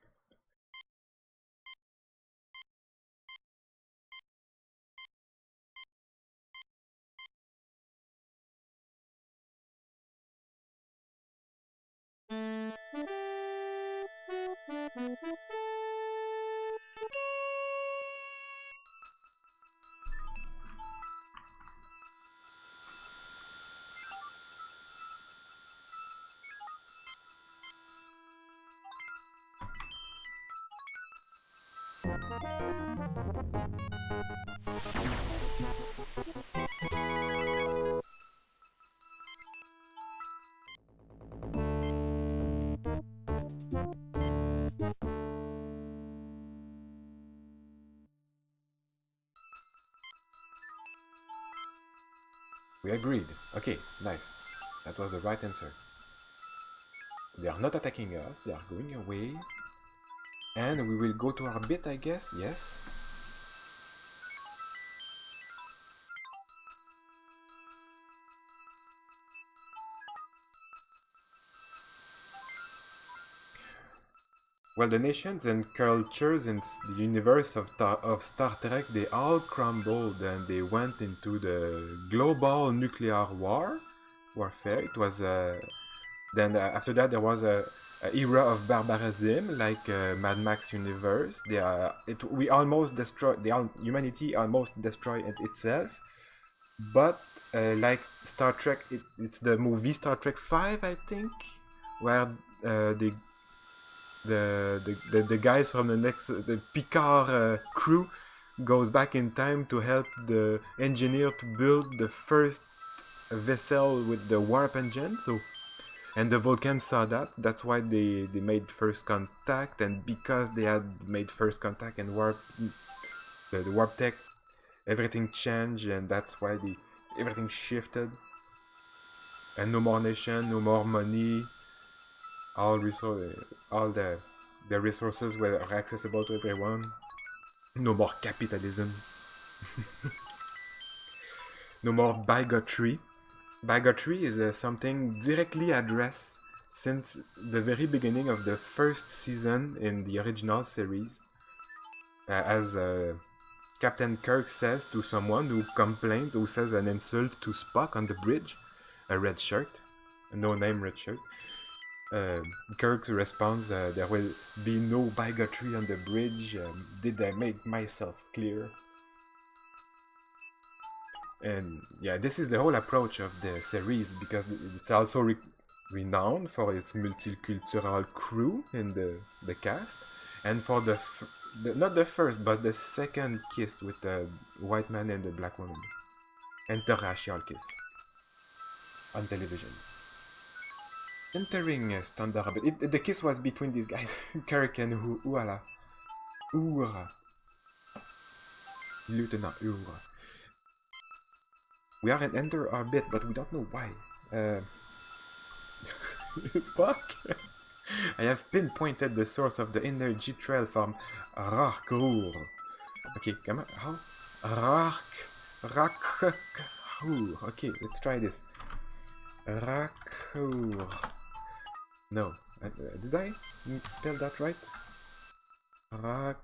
We agreed. Okay, nice. That was the right answer. They are not attacking us, they are going away. And we will go to our bit, I guess, yes. Well, the nations and cultures in the universe of Star Trek, they all crumbled and they went into the global nuclear warfare. It was then after that there was a era of barbarism, like Mad Max universe. We almost destroyed humanity almost destroyed itself, but like Star Trek, it's the movie Star Trek 5, I think, where the guys from the Picard crew goes back in time to help the engineer to build the first vessel with the warp engine. So, and the Vulcans saw that. That's why they made first contact, and because they had made first contact and the warp tech, everything changed, and that's why everything shifted. And no more nation, no more money. All the resources were accessible to everyone. No more capitalism. No more bigotry. Bigotry is something directly addressed since the very beginning of the first season in the original series. As Captain Kirk says to someone who complains, who says an insult to Spock on the bridge, a red shirt, a no-name red shirt. Kirk responds, there will be no bigotry on the bridge. Did I make myself clear? And yeah, this is the whole approach of the series, because it's also renowned for its multicultural crew in the cast, and for not the first, but the second kiss with the white man and the black woman. Interracial kiss. On television. Entering standard, the kiss was between these guys, Kirk and Uhura. Lieutenant Uhura. We are in Ender orbit, but we don't know why. Spock? I have pinpointed the source of the energy trail from Rarkur. Okay, come on. How? Rakur. Okay, let's try this. Rakur. No. Did I spell that right? Rakur.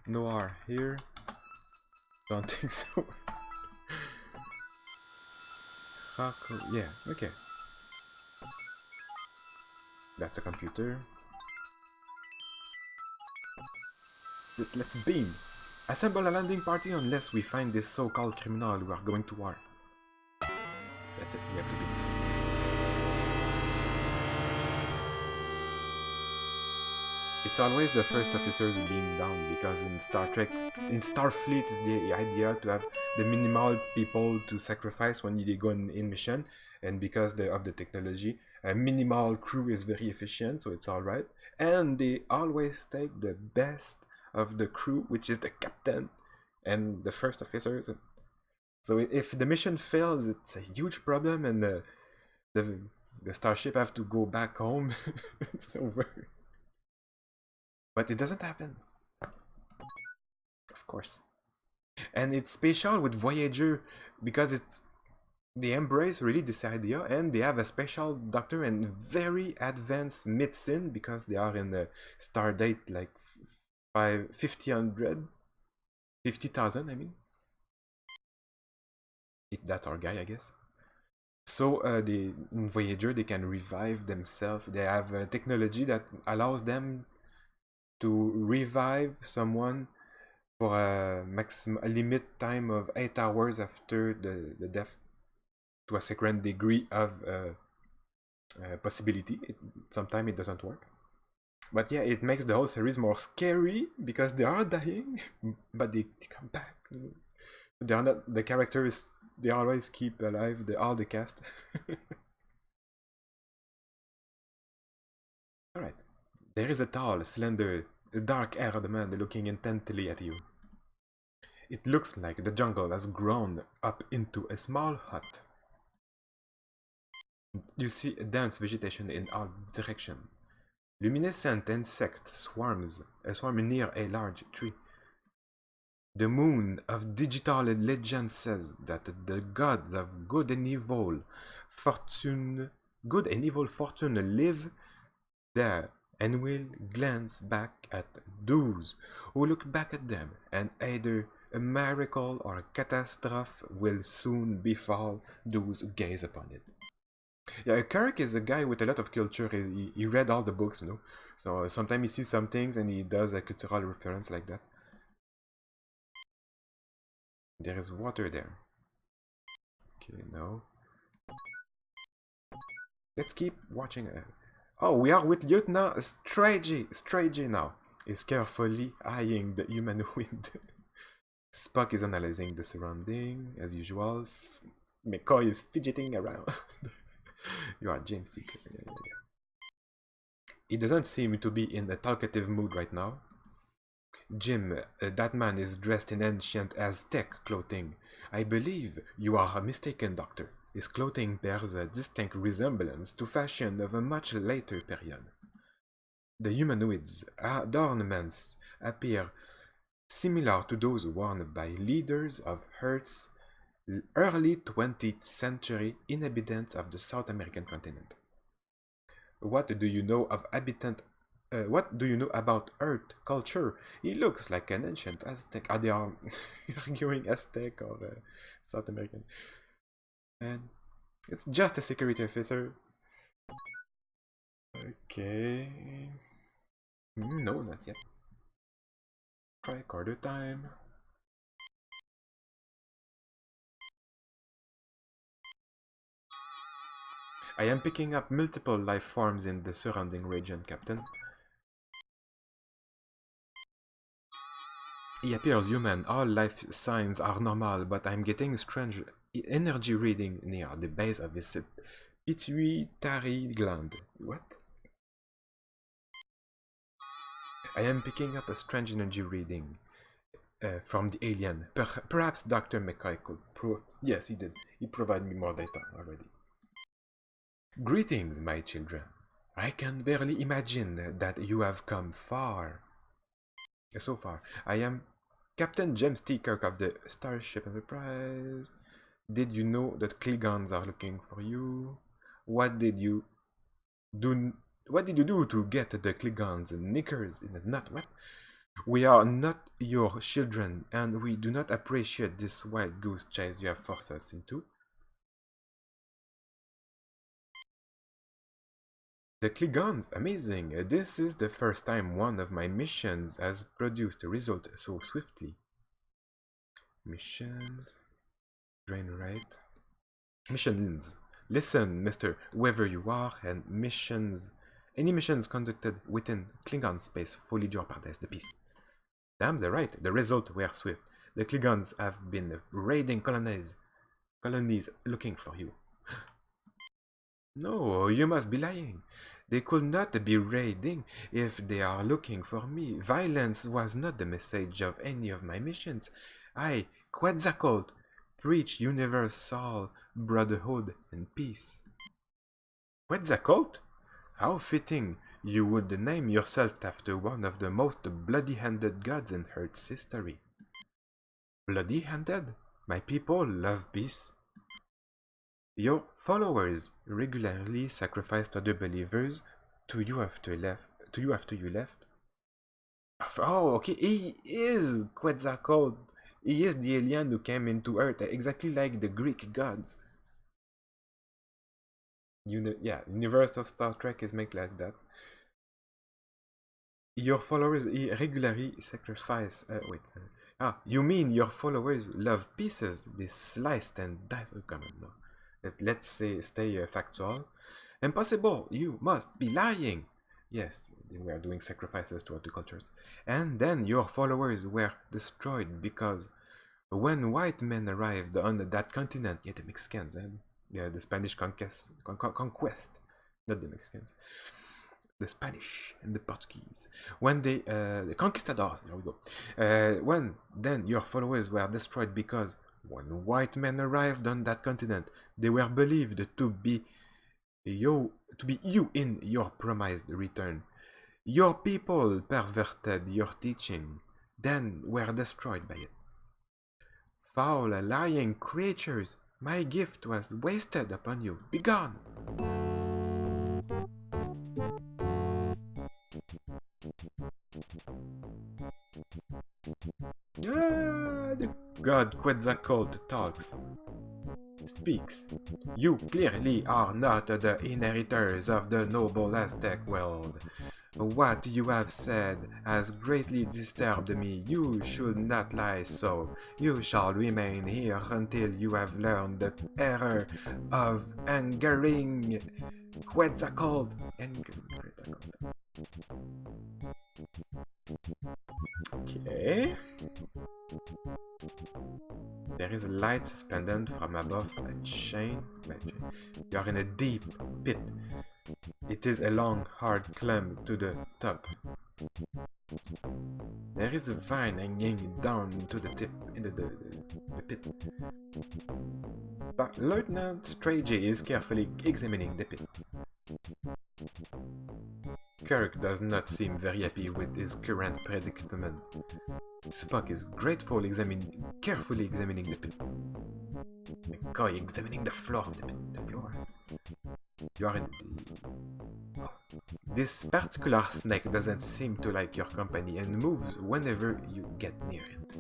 Noir here. Don't think so. Rakur. Yeah, okay. That's a computer. Let's beam. Assemble a landing party unless we find this so-called criminal who are going to war. That's it, we have to beam. It's always the first officers who beam down because in Star Trek, in Starfleet, it's the idea to have the minimal people to sacrifice when they go in mission, and because of the technology, a minimal crew is very efficient, so it's alright. And they always take the best of the crew, which is the captain and the first officers. So if the mission fails, it's a huge problem, and the starship have to go back home. It's over. But it doesn't happen. Of course. And it's special with Voyager because it's they embrace really this idea, and they have a special doctor and very advanced medicine because they are in the Stardate like 50,000, I mean. That's our guy, I guess. So in Voyager they can revive themselves. They have a technology that allows them to revive someone for a limit time of 8 hours after the death, to a certain degree of possibility. Sometimes it doesn't work. But yeah, it makes the whole series more scary because they are dying, but they come back. They are not, the characters, they always keep alive, all the cast. Alright. There is a tall, slender, dark-haired man looking intently at you. It looks like the jungle has grown up into a small hut. You see dense vegetation in all directions. Luminescent insects swarm near a large tree. The moon of digital legend says that the gods of good and evil fortune live there, and will glance back at those who look back at them, and either a miracle or a catastrophe will soon befall those who gaze upon it. Yeah, Kirk is a guy with a lot of culture. He read all the books, you know. So sometimes he sees some things and he does a cultural reference like that. There is water there. Okay, no. Let's keep watching. Oh, we are with Lieutenant Strachey now. Is carefully eyeing the humanoid. Spock is analyzing the surrounding, as usual. McCoy is fidgeting around. You are James T. Yeah. He doesn't seem to be in a talkative mood right now. Jim, that man is dressed in ancient Aztec clothing. I believe you are mistaken, Doctor. His clothing bears a distinct resemblance to fashion of a much later period. The humanoid's adornments appear similar to those worn by leaders of Earth's early 20th century inhabitants of the South American continent. What do you know of what do you know about Earth culture? He looks like an ancient Aztec. They are arguing Aztec or South American. And it's just a security officer. Okay. No, not yet. Tricorder time. I am picking up multiple life forms in the surrounding region, Captain. He appears human. All life signs are normal, but I'm getting strange energy reading near the base of his pituitary gland. What? I am picking up a strange energy reading from the alien. Perhaps Dr. McCoy could yes, he did. He provided me more data already. Greetings, my children. I can barely imagine that you have come far. So far. I am Captain James T. Kirk of the Starship Enterprise. Did you know that Klingons are looking for you? What did you do to get the Klingons knickers in the nut? What? We are not your children, and we do not appreciate this wild goose chase you have forced us into. The Klingons, amazing! This is the first time one of my missions has produced a result so swiftly. Missions... Drain right. Missions. Listen, Mr. Whoever you are, and missions... Any missions conducted within Klingon space fully jeopardize the peace. Damn, they're right. The result were swift. The Klingons have been raiding colonies looking for you. No, you must be lying. They could not be raiding if they are looking for me. Violence was not the message of any of my missions. I, Quetzalcoatl, preach universal brotherhood and peace. Quetzalcoatl? How fitting you would name yourself after one of the most bloody-handed gods in Earth's history. Bloody-handed? My people love peace. Your followers regularly sacrificed other believers to you after you left. Oh, okay. He is Quetzalcoatl. He is the alien who came into Earth, exactly like the Greek gods. Yeah, universe of Star Trek is made like that. Your followers regularly sacrifice. You mean your followers love pieces? They sliced and diced. Oh, come on, no. Let's stay factual. Impossible! You must be lying! Yes, they were doing sacrifices to other cultures. And then your followers were destroyed because when white men arrived on that continent, yeah, the Mexicans, the Spanish conquest, not the Mexicans, the Spanish and the Portuguese. When the conquistadors, there we go. Then your followers were destroyed because when white men arrived on that continent, they were believed to be you in your promised return. Your people perverted your teaching, then were destroyed by it. Foul, lying creatures, my gift was wasted upon you. Begone! The god Quetzalcoatl talks. Speaks. You clearly are not the inheritors of the noble Aztec world. What you have said has greatly disturbed me. You should not lie so. You shall remain here until you have learned the error of angering Quetzalcoatl. Okay. There is light suspended from above a chain. You are in a deep pit. It is a long, hard climb to the top. There is a vine hanging down to the tip into the pit. But Lieutenant Strachey is carefully examining the pit. Kirk does not seem very happy with his current predicament. Spock is carefully examining the pit. McCoy examining the floor of the pit. You are in the... Oh. This particular snake doesn't seem to like your company and moves whenever you get near it.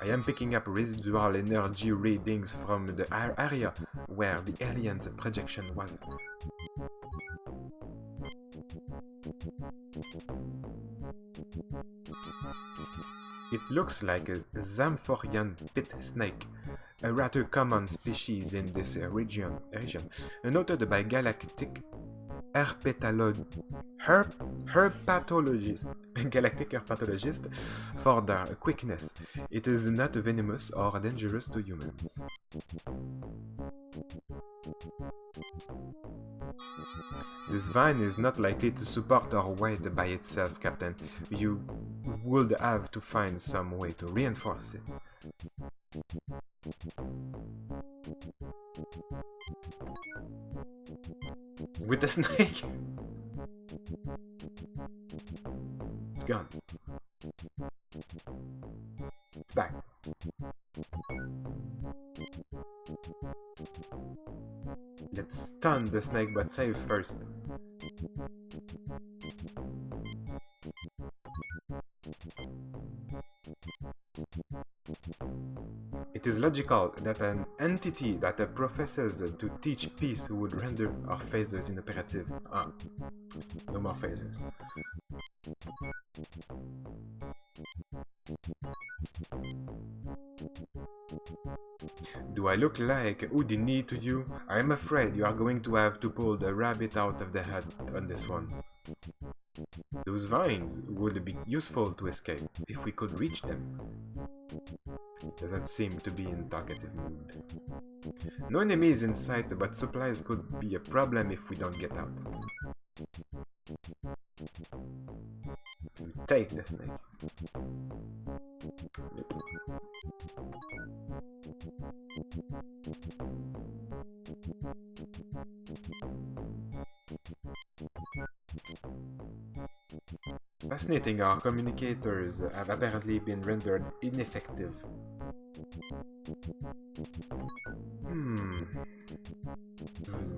I am picking up residual energy readings from the area where the alien's projection was. It looks like a Zamphorian pit snake, a rather common species in this region, noted by galactic herpetologists for their quickness. It is not venomous or dangerous to humans. This vine is not likely to support our weight by itself, Captain. You would have to find some way to reinforce it. With the snake? It's gone. It's back. Let's stun the snake, but save first. It is logical that an entity that professes to teach peace would render our phasers inoperative. Ah, no more phasers. Do I look like Houdini to you? I am afraid you are going to have to pull the rabbit out of the hat on this one. Those vines would be useful to escape, if we could reach them. It doesn't seem to be in talkative mood. No enemies in sight, but supplies could be a problem if we don't get out. We take the snake. Fascinating, our communicators have apparently been rendered ineffective.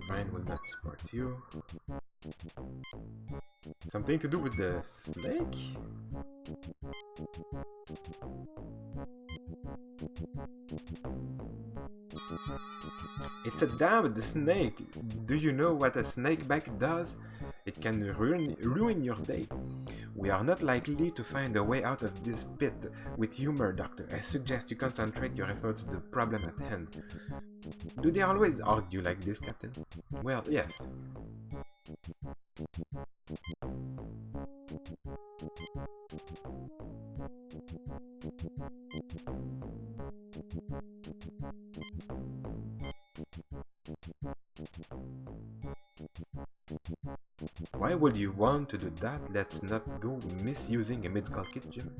Mine will not support you. Something to do with the snake? It's a damned snake! Do you know what a snakeback does? It can ruin your day. We are not likely to find a way out of this pit with humor, Doctor. I suggest you concentrate your efforts on the problem at hand. Do they always argue like this, Captain? Well, yes. Why would you want to do that? Let's not go misusing a medical kit, Jim.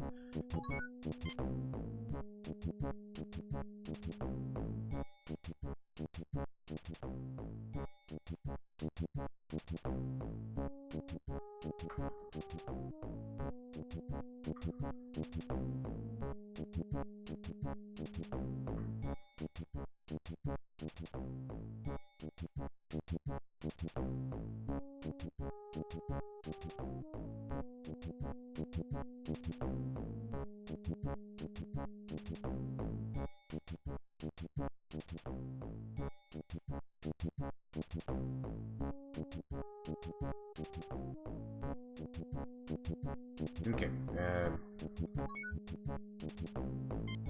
Okay,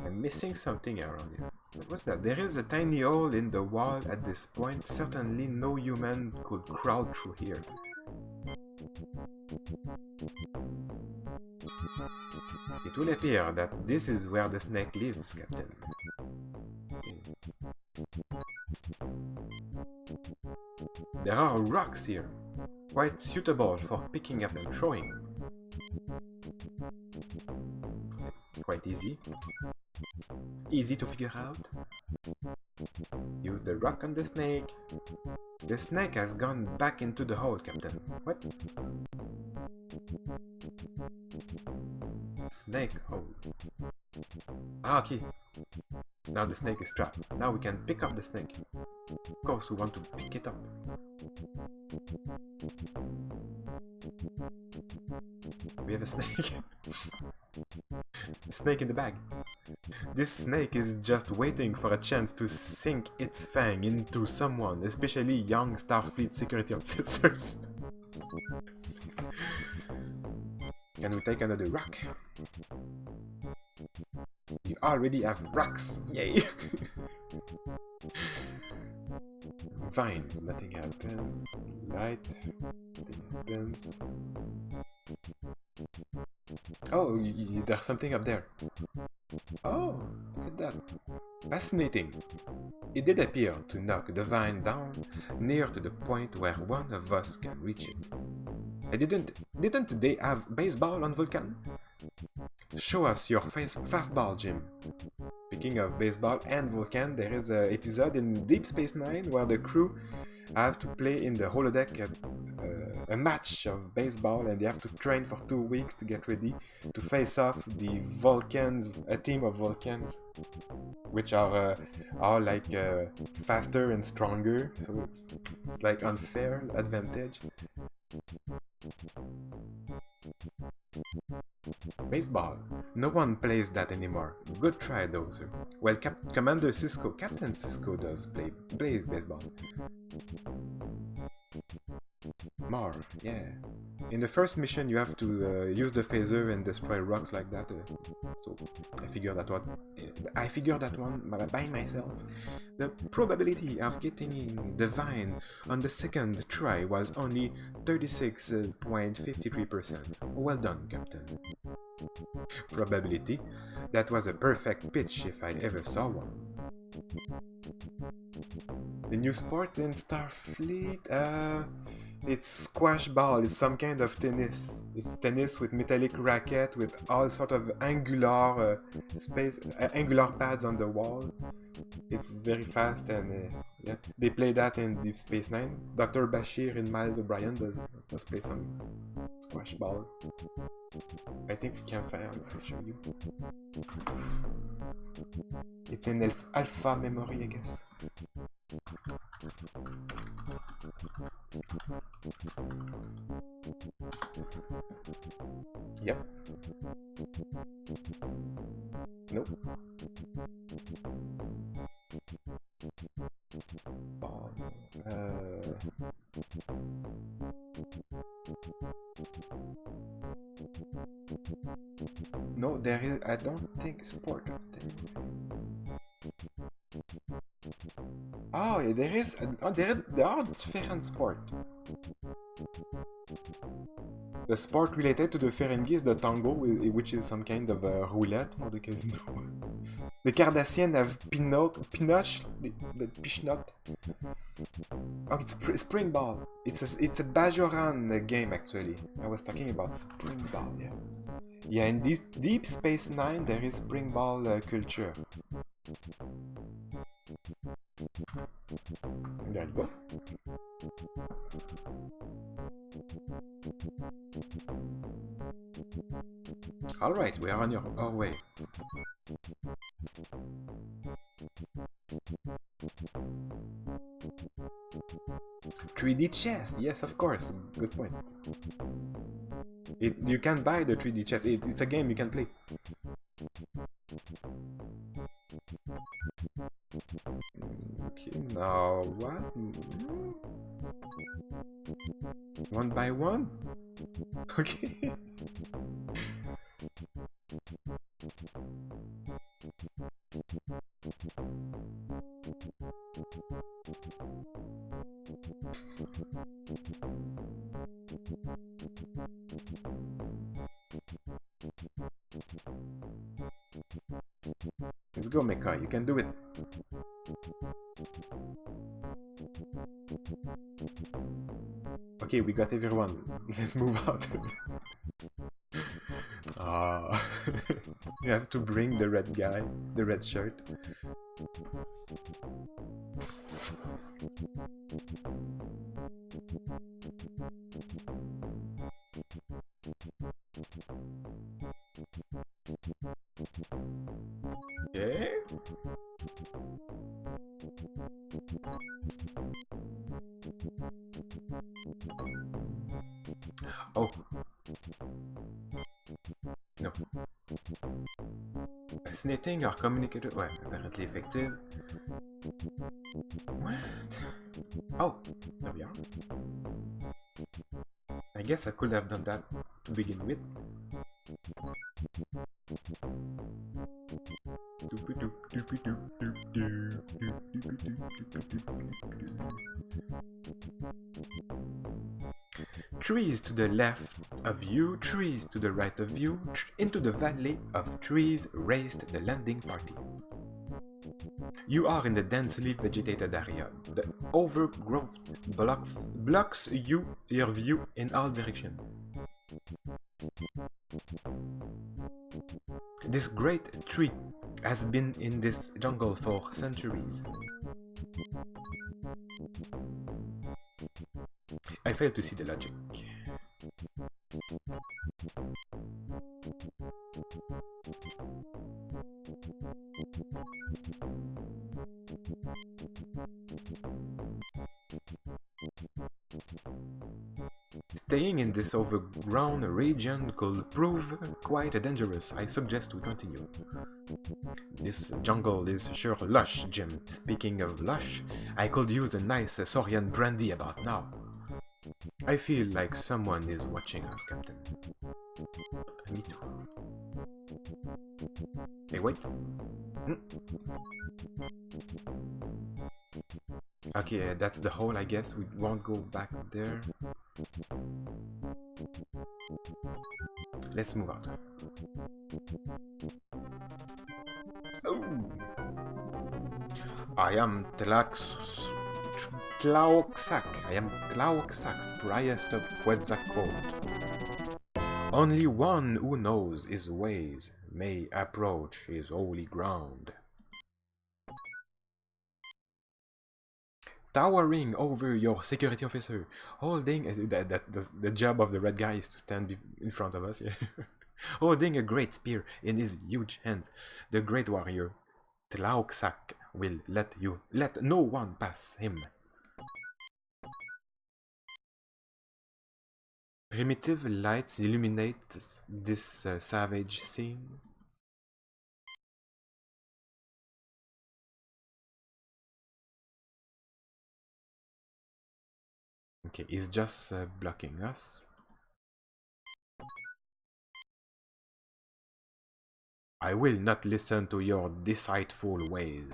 I'm missing something around here. What's that? There is a tiny hole in the wall at this point. Certainly no human could crawl through here. It will appear that this is where the snake lives, Captain. There are rocks here, quite suitable for picking up and throwing. It's quite easy. Easy to figure out. Use the rock on the snake. The snake has gone back into the hole, Captain. What? Snake hole. Ah, okay. Now the snake is trapped. Now we can pick up the snake. Of course, we want to pick it up. We have a snake. A snake in the bag. This snake is just waiting for a chance to sink its fang into someone, especially young Starfleet security officers. Can we take another rock? You already have rocks! Yay! Vines, nothing happens. Light, nothing happens. Oh, there's something up there. Oh, look at that. Fascinating. It did appear to knock the vine down near to the point where one of us can reach it. Didn't they have baseball on Vulcan? Show us your fastball, Jim. Speaking of baseball and Vulcan, there is an episode in Deep Space Nine where the crew have to play in the holodeck a match of baseball, and they have to train for 2 weeks to get ready to face off the Vulcans, a team of Vulcans, which are like faster and stronger. So it's like unfair advantage. Baseball. No one plays that anymore. Good try, though, sir. Well, Captain Sisko plays baseball. More, yeah. In the first mission, you have to use the phaser and destroy rocks like that. So I figured that one by myself. The probability of getting the vine on the second try was only 36.53%. Well done, Captain. Probability? That was a perfect pitch if I ever saw one. The new sport in Starfleet? It's squash ball. It's some kind of tennis. It's tennis with metallic racket with all sort of angular angular pads on the wall. It's very fast, and yeah, they play that in Deep Space Nine. Dr. Bashir and Miles O'Brien does play some squash ball. I think we can find. I'll show you. It's in alpha memory, I guess. Yep. Nope. No, there is. I don't think sport of tennis. Oh, yeah, there is. There are different sport. The sport related to the Ferengi is the tango, which is some kind of roulette for the casino. The Cardassians have Pinoch, the Pishnot. Oh, it's spring ball. It's a Bajoran game, actually. I was talking about spring ball, yeah. Yeah, in Deep Space Nine there is spring ball culture. There you go. Alright, we are on our way. $3D chess, yes, of course. Good point. You can buy the 3D chess. It's a game you can play. Okay, now what? One by one? Okay. Let's go, Mecha. You can do it. Okay, we got everyone. Let's move out. You have to bring the red guy, the red shirt. Okay. Oh. No. Fascinating or communicator? Ouais, apparently effective. What? Oh, there we are. I guess I could have done that to begin with. Trees to the left of you, trees to the right of you, into the valley of trees raced the landing party. You are in the densely vegetated area. The overgrowth blocks your view in all directions. This great tree has been in this jungle for centuries. I fail to see the logic. Staying in this overgrown region could prove quite dangerous. I suggest we continue. This jungle is sure lush, Jim. Speaking of lush, I could use a nice Saurian brandy about now. I feel like someone is watching us, Captain. Me too. Hey, wait. Okay, that's the hole, I guess. We won't go back there. Let's move out. Oh! I am Tlaoxac. I am Tlaoxac, priest of Quetzalcoatl. Only one who knows his ways may approach his holy ground. Towering over your security officer, holding the job of the red guy is to stand in front of us, yeah. Holding a great spear in his huge hands, the great warrior Tlaoxac will let no one pass him. Primitive lights illuminate this savage scene. Okay, he's just blocking us. I will not listen to your deceitful ways.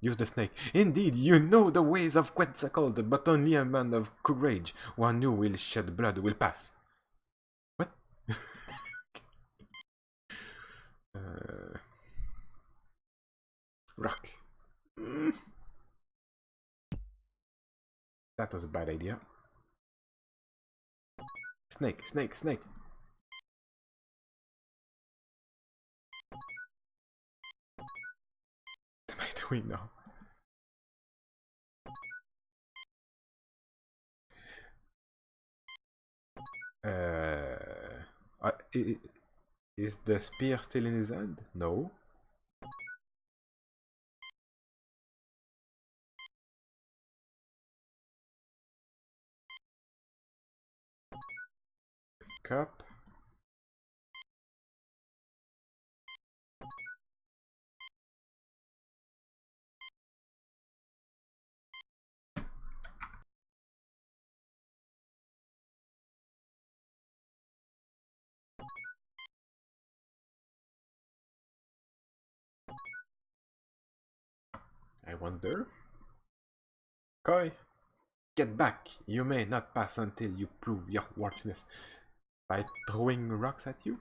Use the snake. Indeed, you know the ways of Quetzalcoatl, but only a man of courage, one who will shed blood, will pass. What? Rock. That was a bad idea. Snake, snake, snake. What am I doing now? Is the spear still in his hand? No. Cup. I wonder. Koi, get back! You may not pass until you prove your worthiness. By throwing rocks at you?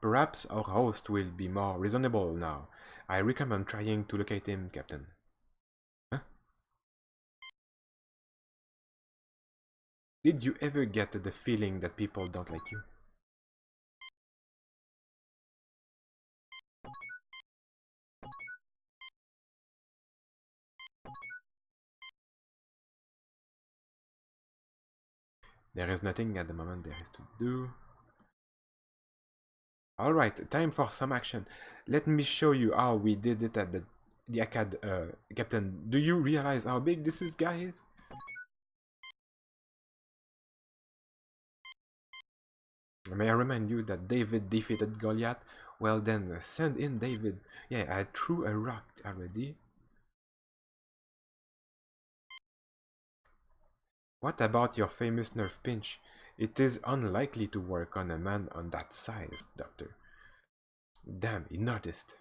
Perhaps our host will be more reasonable now. I recommend trying to locate him, Captain. Huh? Did you ever get the feeling that people don't like you? There is nothing at the moment there is to do. Alright, time for some action. Let me show you how we did it at the Acad. Captain, do you realize how big this guy is? May I remind you that David defeated Goliath? Well then, send in David. Yeah, I threw a rock already. What about your famous nerf pinch? It is unlikely to work on a man on that size, Doctor. Damn, he noticed.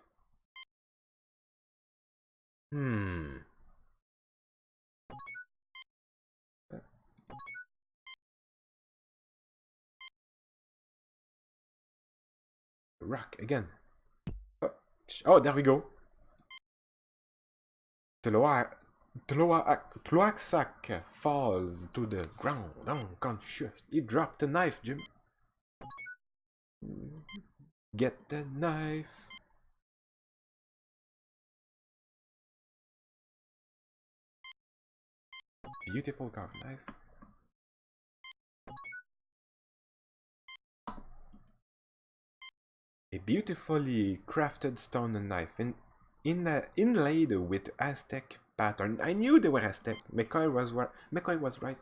Rock again. Oh, there we go. Tloaksak falls to the ground, unconscious. He dropped the knife, Jim. Get the knife. Beautiful carved knife. A beautifully crafted stone knife inlaid with Aztec pattern. I knew they were Aztec. McCoy was right.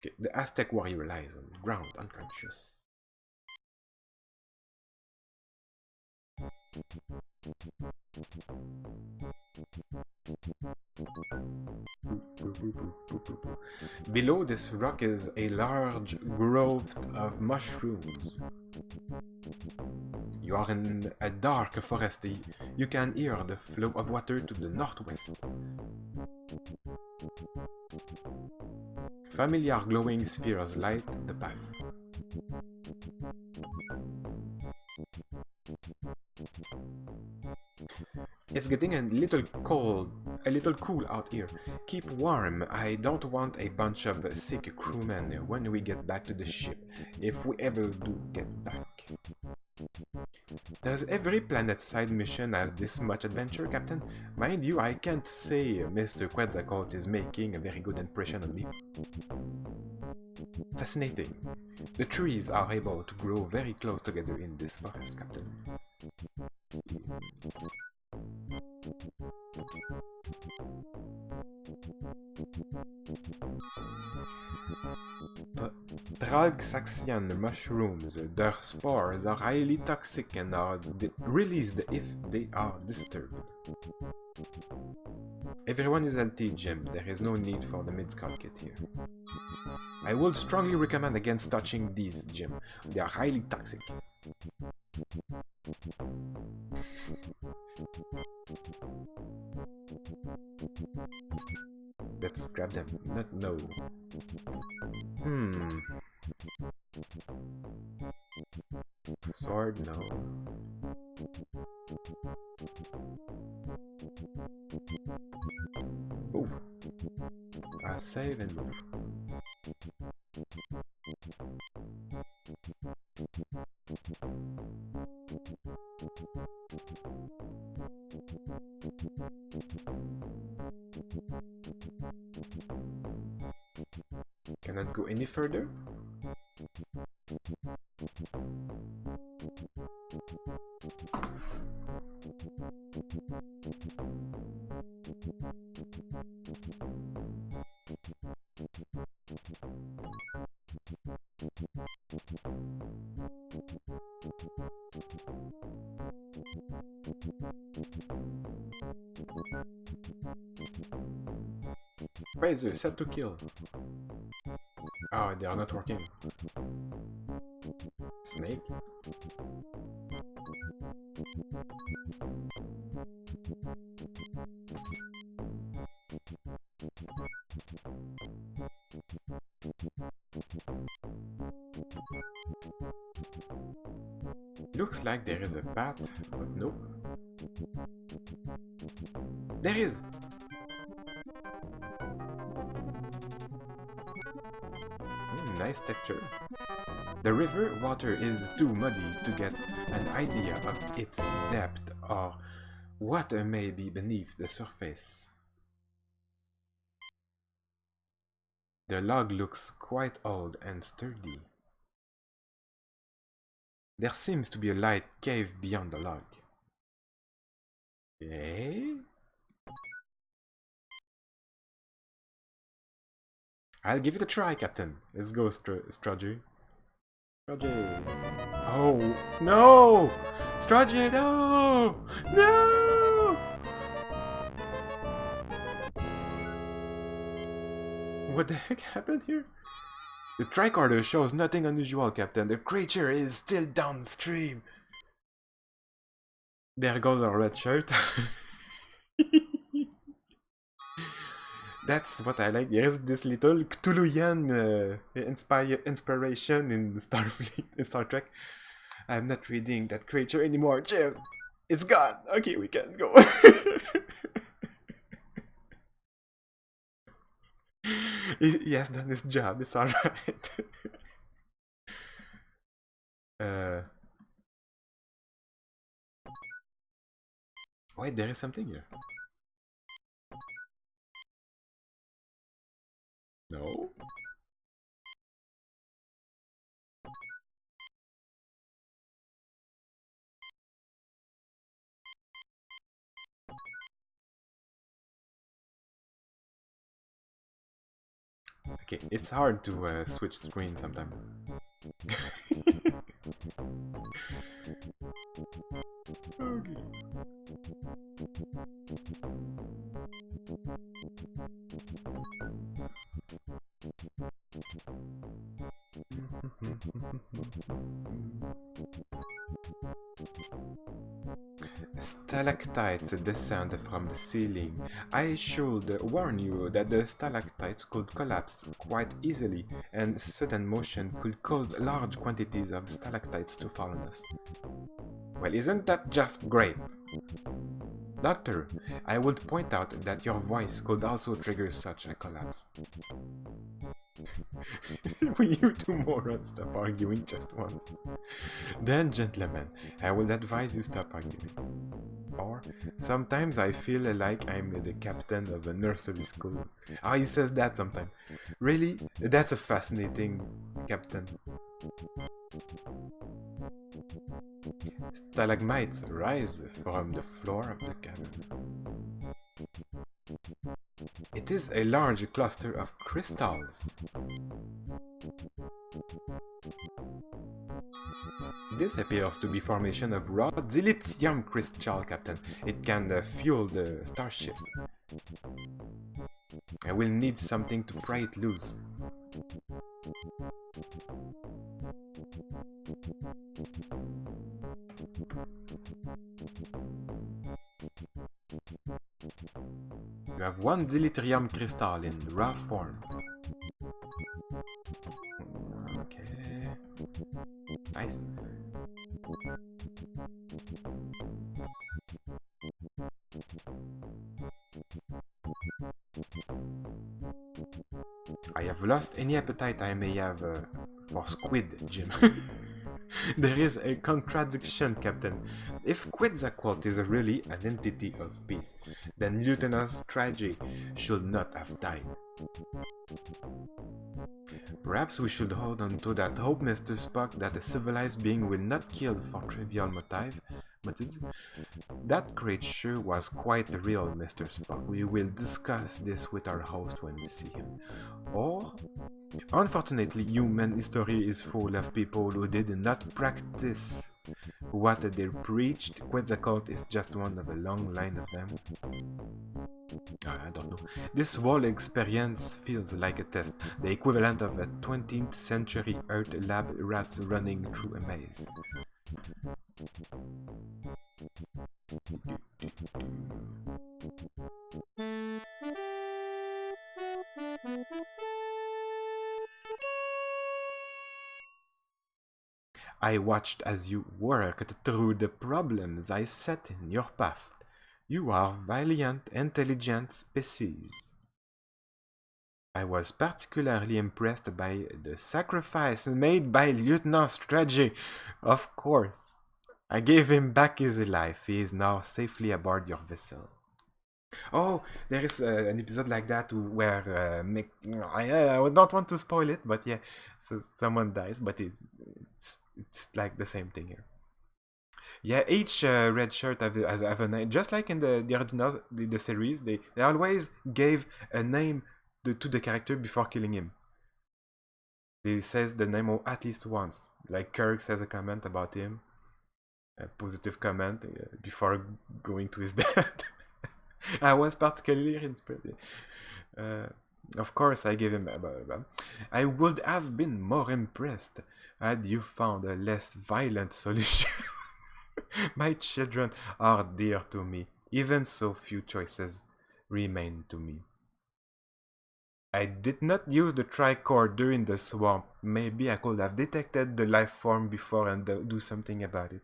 Okay, the Aztec warrior lies on the ground, unconscious. Below this rock is a large growth of mushrooms. You are in a dark forest. You can hear the flow of water to the northwest. Familiar glowing spheres light the path. It's getting a little cool out here. Keep warm. I don't want a bunch of sick crewmen when we get back to the ship, if we ever do get back. Does every planet-side mission have this much adventure, Captain? Mind you, I can't say Mr. Quetzalcoatl is making a very good impression on me. Fascinating. The trees are able to grow very close together in this forest, Captain. Tralsaxian mushrooms, their spores are highly toxic and are released if they are disturbed. Everyone is healthy, Jim. There is no need for the mid-skull kit here. I would strongly recommend against touching these, Jim. They are highly toxic. Let's grab them. No. Sword, no. Move. Save and move. Cannot go any further? Razor, set to kill. Oh, they are not working. Snake? Looks like there is a path, but nope. There is! Nice textures. The river water is too muddy to get an idea of its depth or what may be beneath the surface. The log looks quite old and sturdy. There seems to be a light cave beyond the log. Okay. I'll give it a try, Captain. Let's go, Strudgy. Strudgy. Oh, no! Strudgy, no! No! What the heck happened here? The tricorder shows nothing unusual, Captain. The creature is still downstream. There goes our red shirt. That's what I like. There's this little Cthulhuian inspiration in Starfleet, in Star Trek. I'm not reading that creature anymore, Jim. It's gone. Okay, we can go. He has done his job. It's alright. Wait, there is something here. No? Okay, it's hard to switch screens sometimes. Okay. Stalactites descend from the ceiling. I should warn you that the stalactites could collapse quite easily, and sudden motion could cause large quantities of stalactites to fall on us. Well, isn't that just great? Doctor, I would point out that your voice could also trigger such a collapse. Will you two morons stop arguing just once? Then, gentlemen, I would advise you stop arguing. Or, sometimes I feel like I'm the captain of a nursery school. Ah, he says that sometimes. Really? That's a fascinating captain. Stalagmites rise from the floor of the cavern. It is a large cluster of crystals. This appears to be formation of raw dilithium crystal, Captain. It can fuel the starship. I will need something to pry it loose. You have one dilithium crystal in raw form. Okay. Nice. I have lost any appetite I may have for squid, Jim. There is a contradiction, Captain. If Quetzalcoatl is really an entity of peace, then Lieutenant Strachey should not have died. Perhaps we should hold on to that hope, Mr. Spock, that a civilized being will not kill for trivial motives. That creature was quite real, Mr. Spock. We will discuss this with our host when we see him. Or, unfortunately, human history is full of people who did not practice what they preached. Quetzalcoatl is just one of a long line of them. I don't know. This whole experience feels like a test, the equivalent of a 20th century Earth lab rats running through a maze. I watched as you worked through the problems I set in your path. You are valiant, intelligent species. I was particularly impressed by the sacrifice made by Lieutenant Strachey. Of course. I gave him back his life. He is now safely aboard your vessel. Oh, there is an episode like that where I don't want to spoil it, but yeah, so someone dies, but it's like the same thing here. Yeah, each red shirt has a name, just like in the original the series. They always gave a name to the character before killing him. They says the name at least once. Like Kirk says a comment about him, a positive comment before going to his death. I was particularly inspired. Of course, I gave him. I would have been more impressed had you found a less violent solution. My children are dear to me, even so few choices remain to me. I did not use the tricorder in the swamp. Maybe I could have detected the life form before and do something about it.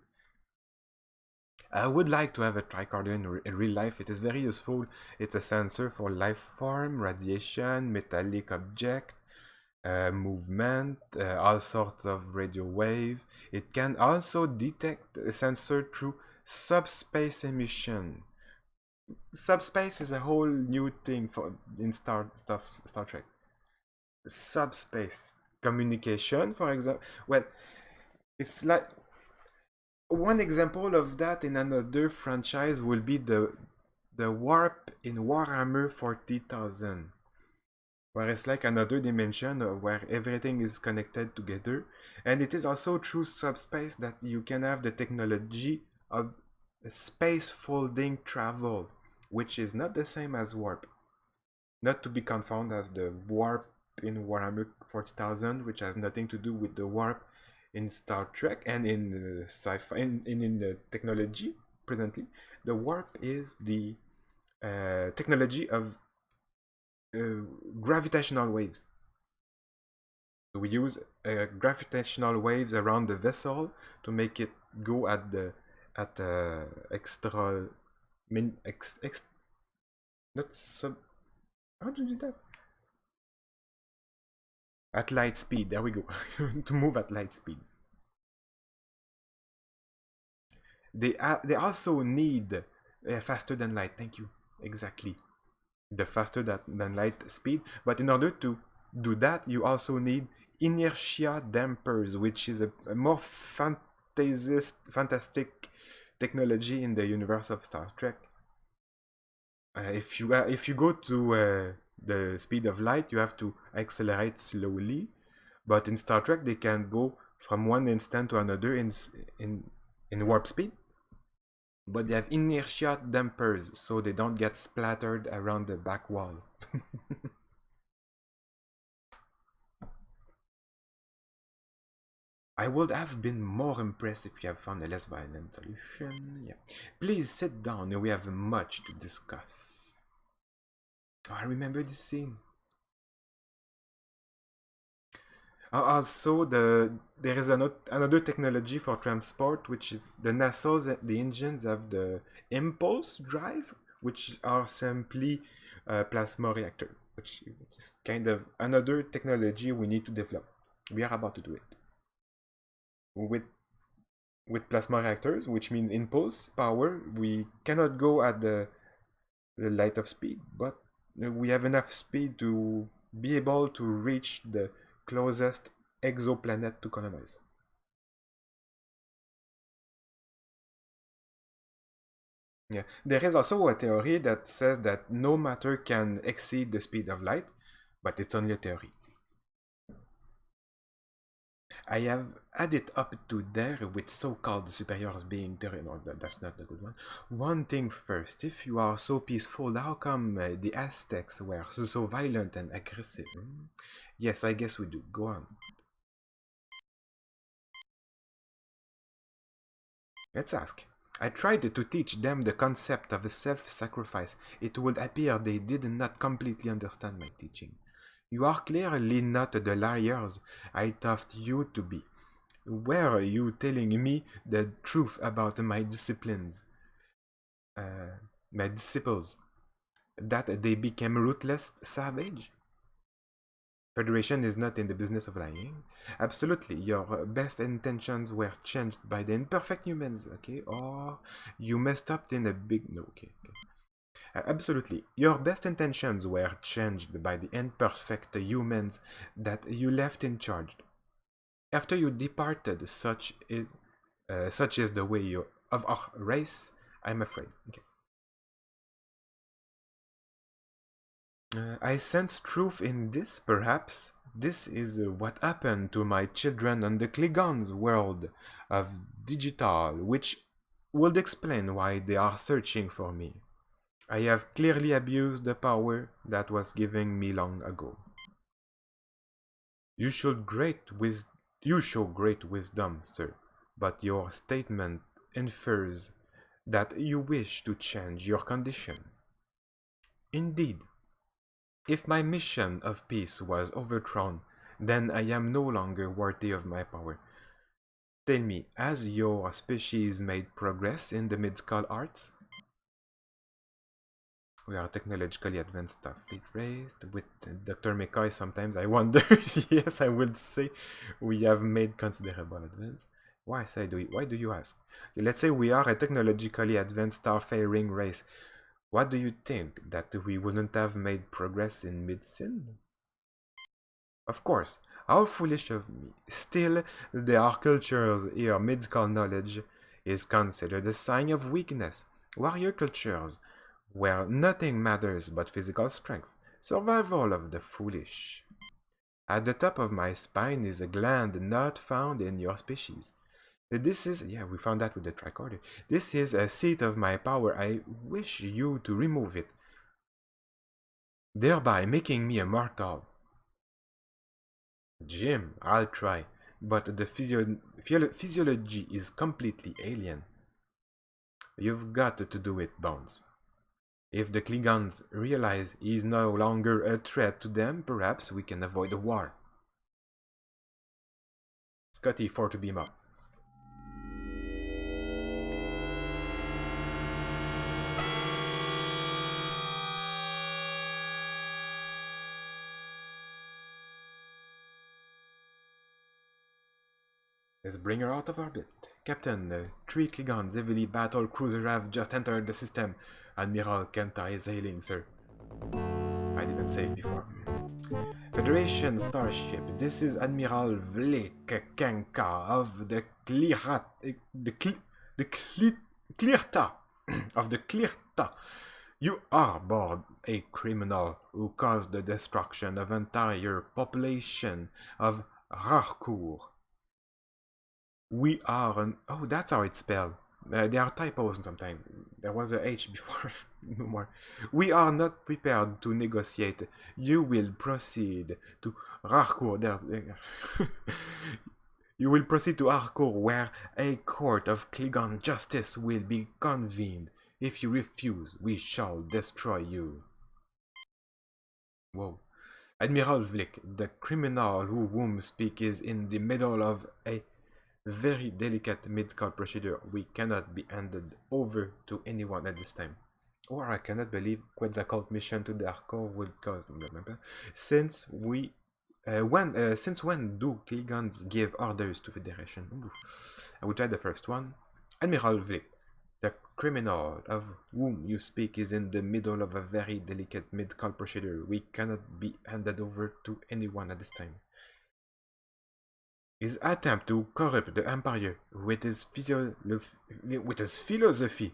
I would like to have a tricorder in real life. It is very useful. It's a sensor for life form, radiation, metallic object, movement, all sorts of radio wave. It can also detect a sensor through subspace emission. Subspace is a whole new thing for in Star Trek. Subspace communication, for example. Well, it's like one example of that in another franchise will be the warp in Warhammer 40,000, where it's like another dimension where everything is connected together, and it is also through subspace that you can have the technology of space folding travel, which is not the same as warp, not to be confounded as the warp in Warhammer 40,000, which has nothing to do with the warp in Star Trek and in sci-fi, in the technology presently. The warp is the technology of gravitational waves. So we use gravitational waves around the vessel to make it go at the extra not sub. How do you do that? At light speed. There we go. To move at light speed. They also need faster than light. Thank you. Exactly. The faster than light speed. But in order to do that, you also need inertia dampers, which is a more fantastic technology in the universe of Star Trek. If you go to the speed of light, you have to accelerate slowly. But in Star Trek, they can go from one instant to another in warp speed. But they have inertia dampers, so they don't get splattered around the back wall. I would have been more impressed if you have found a less violent solution. Yeah. Please sit down, we have much to discuss. Oh, I remember this scene. Also, there is another technology for transport, which is the nacelles, the engines have the impulse drive, which are simply plasma reactor, which is kind of another technology we need to develop. We are about to do it with plasma reactors, which means impulse power. We cannot go at the light of speed, but we have enough speed to be able to reach the closest exoplanet to colonize. Yeah, there is also a theory that says that no matter can exceed the speed of light, but it's only a theory. I have added up to there with so-called superiors being there. No, that's not a good one. One thing first, if you are so peaceful, how come the Aztecs were so violent and aggressive? Yes, I guess we do. Go on. Let's ask. I tried to teach them the concept of self-sacrifice. It would appear they did not completely understand my teaching. You are clearly not the liars I thought you to be. Were you telling me the truth about my disciplines? My disciples? That they became ruthless savage? Federation is not in the business of lying. Absolutely, your best intentions were changed by the imperfect humans, okay? Or you messed up in a big... No, okay. Absolutely, your best intentions were changed by the imperfect humans that you left in charge. After you departed, such is the way of our race, I'm afraid. Okay. I sense truth in this, perhaps. This is what happened to my children on the Klingons' world of digital, which would explain why they are searching for me. I have clearly abused the power that was given me long ago. You show great wisdom, sir, but your statement infers that you wish to change your condition. Indeed, if my mission of peace was overthrown, then I am no longer worthy of my power. Tell me, has your species made progress in the medical arts? We are technologically advanced Starfleet raised with Dr. McCoy. Sometimes I wonder. Yes, I would say we have made considerable advance. Why do you ask? Okay, let's say we are a technologically advanced starfaring race. What do you think? That we wouldn't have made progress in medicine? Of course. How foolish of me. Still, there are cultures here medical knowledge is considered a sign of weakness. Warrior cultures where nothing matters but physical strength. Survival of the foolish. At the top of my spine is a gland not found in your species. This is, yeah, we found that with the tricorder. This is a seat of my power. I wish you to remove it, thereby making me immortal. Jim, I'll try, but the physiology is completely alien. You've got to do it, Bones. If the Klingons realize he is no longer a threat to them, perhaps we can avoid a war. Scotty, 4 to beam up. Let's bring her out of orbit. Captain, 3 Klingons heavily battle cruiser have just entered the system. Admiral Kenta is hailing, sir. I didn't save before. Federation starship. This is Admiral Vlik Kenka of the Klirta of the Klirta. You are aboard a criminal who caused the destruction of entire population of Rarcour. We are an... Oh, that's how it's spelled. There are typos sometimes. There was a H before. No more. We are not prepared to negotiate. You will proceed to Rarcour. You will proceed to Rarcour, where a court of Klingon justice will be convened. If you refuse, we shall destroy you. Whoa. Admiral Vlik, the criminal whom speak is in the middle of a very delicate medical procedure. We cannot be handed over to anyone at this time. Or I cannot believe Quetzalcoatl mission to the Arcor would cause. Since when do Klingons give orders to Federation? Ooh. I will try the first one. Admiral Vlik, the criminal of whom you speak is in the middle of a very delicate medical procedure. We cannot be handed over to anyone at this time. His attempt to corrupt the Empire with his philosophy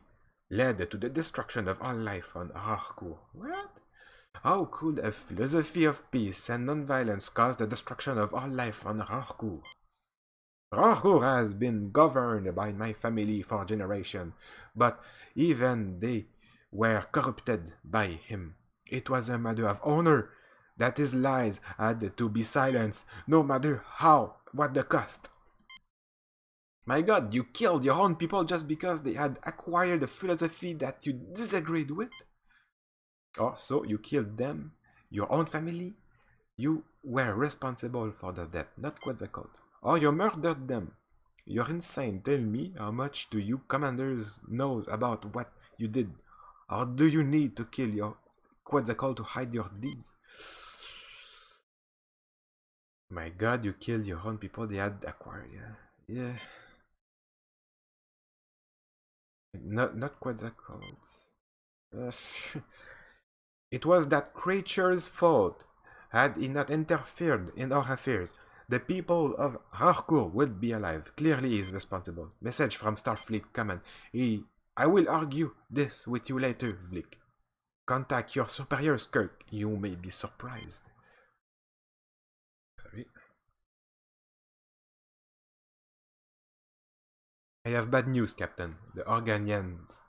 led to the destruction of all life on Rarcour. What? How could a philosophy of peace and non-violence cause the destruction of all life on Rarcour? Rarcour has been governed by my family for generations, but even they were corrupted by him. It was a matter of honor that his lies had to be silenced, no matter what the cost. My god, you killed your own people just because they had acquired a philosophy that you disagreed with? Oh, so you killed them? Your own family? You were responsible for the death, not Quetzalcoatl. Or you murdered them. You're insane. Tell me, how much do you commanders know about what you did? Or do you need to kill your Quetzalcoatl to hide your deeds? My god, you killed your own people, they had acquired, yeah. Not Quetzalcoatl. It was that creature's fault. Had he not interfered in our affairs, the people of Rarcour would be alive. Clearly he is responsible. Message from Starfleet Command. I will argue this with you later, Vlik. Contact your superiors, Kirk. You may be surprised. Sorry. I have bad news, Captain. The Organians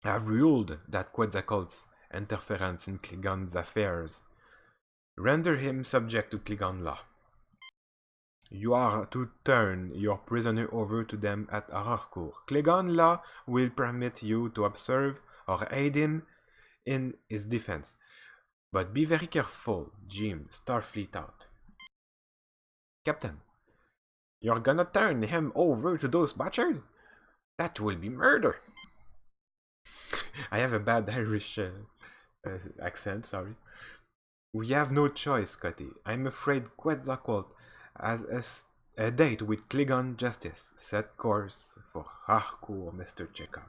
have ruled that Quetzalcoatl's interference in Klingon's affairs render him subject to Klingon law. You are to turn your prisoner over to them at Harcourt. Klingon law will permit you to observe or aid him in his defense. But be very careful, Jim. Starfleet out. Captain, you're gonna turn him over to those butchers? That will be murder. I have a bad Irish accent, sorry. We have no choice, Scotty. I'm afraid Quetzalcoatl has a date with Klingon justice. Set course for Harcourt, Mr. Chekhov.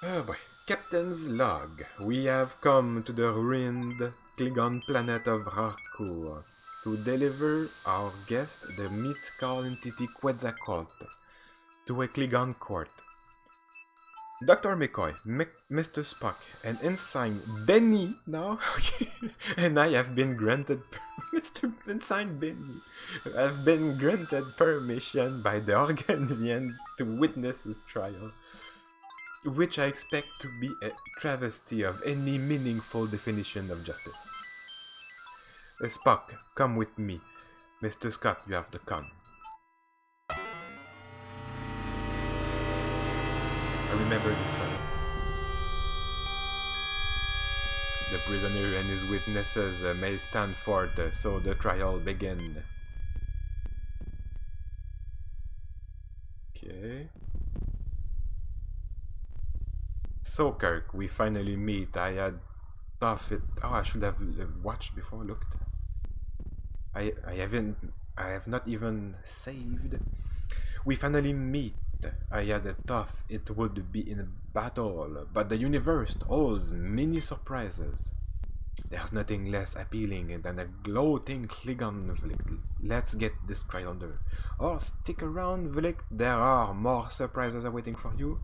Oh boy. Captain's log. We have come to the ruined Klingon planet of Harcourt to deliver our guest, the mythical entity Quetzalcoatl, to a Klingon court. Dr. McCoy, Mr. Spock, and Ensign Benny now, and I have been granted Mr. Ensign Benny have been granted permission by the Organisians to witness his trial, which I expect to be a travesty of any meaningful definition of justice. Spock, come with me. Mr. Scott, you have the con. I remember this part. The prisoner and his witnesses may stand forth, so the trial begin. Okay. So Kirk, we finally meet. I had thought it. Oh, I should have watched before. Looked. I have not even saved. We finally meet. I had thought it would be in a battle, but the universe holds many surprises. There's nothing less appealing than a gloating Klingon Vlik. Let's get this trial under. Or stick around, Vlik. There are more surprises awaiting for you.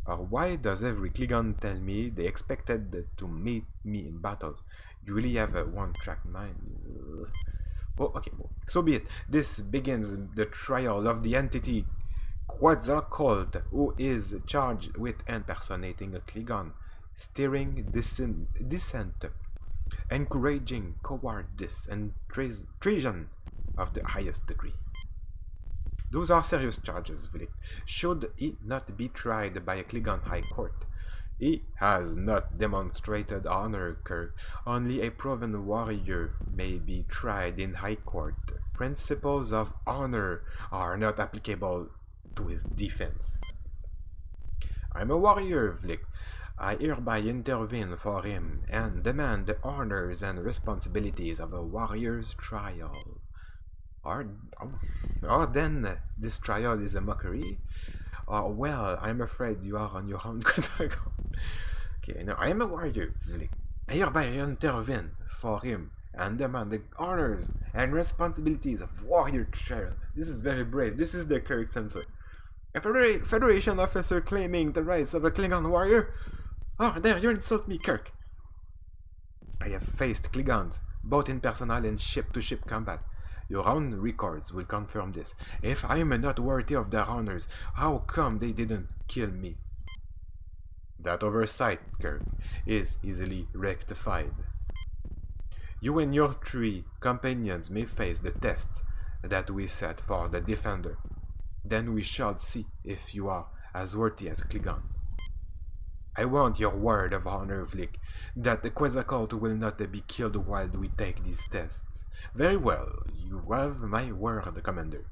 Or why does every Klingon tell me they expected to meet me in battles? You really have a one-track mind. Oh, okay, well, so be it. This begins the trial of the entity Quetzalcoatl, who is charged with impersonating a Klingon, steering dissent, encouraging cowardice and treason of the highest degree. Those are serious charges, Vlik. Should he not be tried by a Klingon High Court? He has not demonstrated honor, Kirk. Only a proven warrior may be tried in High Court. Principles of honor are not applicable to his defense. I'm a warrior, Vlik. I hereby intervene for him and demand the honors and responsibilities of a warrior's trial. Or then this trial is a mockery. Well, I'm afraid you are on your own. Okay, now I am a warrior, Vlik. I hereby intervene for him and demand the honors and responsibilities of warrior trial. This is very brave. This is the Kirk censor. A Federation officer claiming the rights of a Klingon warrior? Oh, there, you insult me, Kirk. I have faced Klingons, both in personal and ship-to-ship combat. Your own records will confirm this. If I am not worthy of their honors, how come they didn't kill me? That oversight, Kirk, is easily rectified. You and your 3 companions may face the tests that we set for the Defender. Then we shall see if you are as worthy as Klingon. I want your word of honor, Vlik, that the Quetzalcoatl will not be killed while we take these tests. Very well, you have my word, Commander.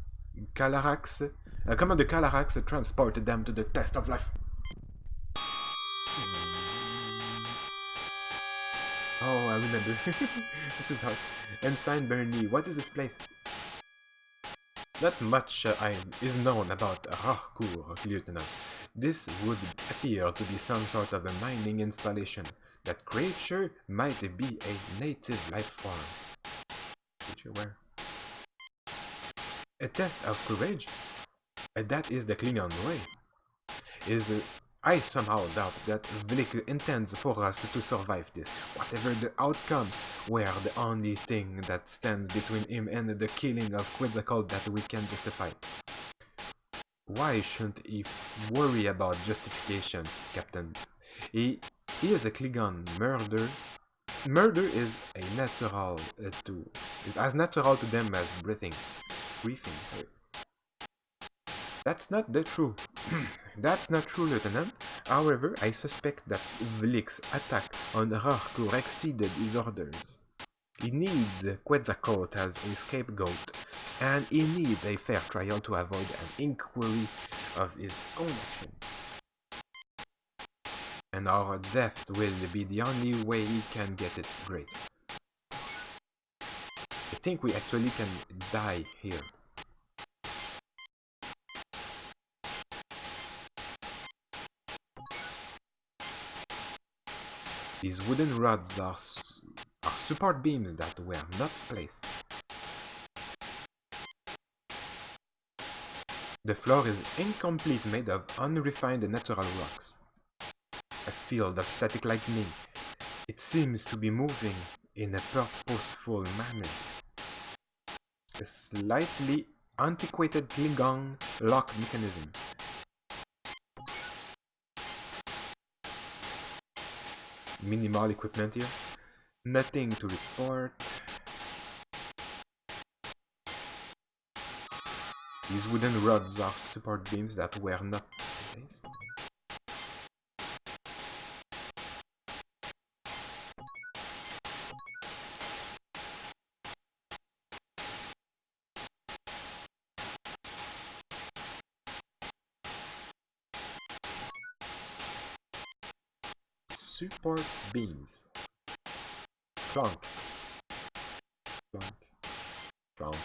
Calarax, Commander Calarax, transport them to the test of life. Oh, I remember. This is hard. Ensign Bernie, what is this place? Not much is known about Harcourt, Lieutenant. This would appear to be some sort of a mining installation. That creature might be a native life form. Creature where? A test of courage? That is the Klingon way. I somehow doubt that Vlik intends for us to survive this. Whatever the outcome, we're the only thing that stands between him and the killing of Quetzalcoatl that we can justify. Why shouldn't he worry about justification, Captain? He is a Klingon. Murder is as natural to them as breathing. Sorry. That's not the true. That's not true, Lieutenant. However, I suspect that Vlik's attack on Rarkur exceeded his orders. He needs Quetzalcoatl as a scapegoat, and he needs a fair trial to avoid an inquiry of his own action. And our death will be the only way he can get it great. I think we actually can die here. These wooden rods are support beams that were not placed. The floor is incomplete, made of unrefined natural rocks. A field of static lightning. It seems to be moving in a purposeful manner. A slightly antiquated Klingon lock mechanism. Minimal equipment here. Nothing to report. These wooden rods are support beams that were not placed. Support beams. Clunk. Clunk. Clunk.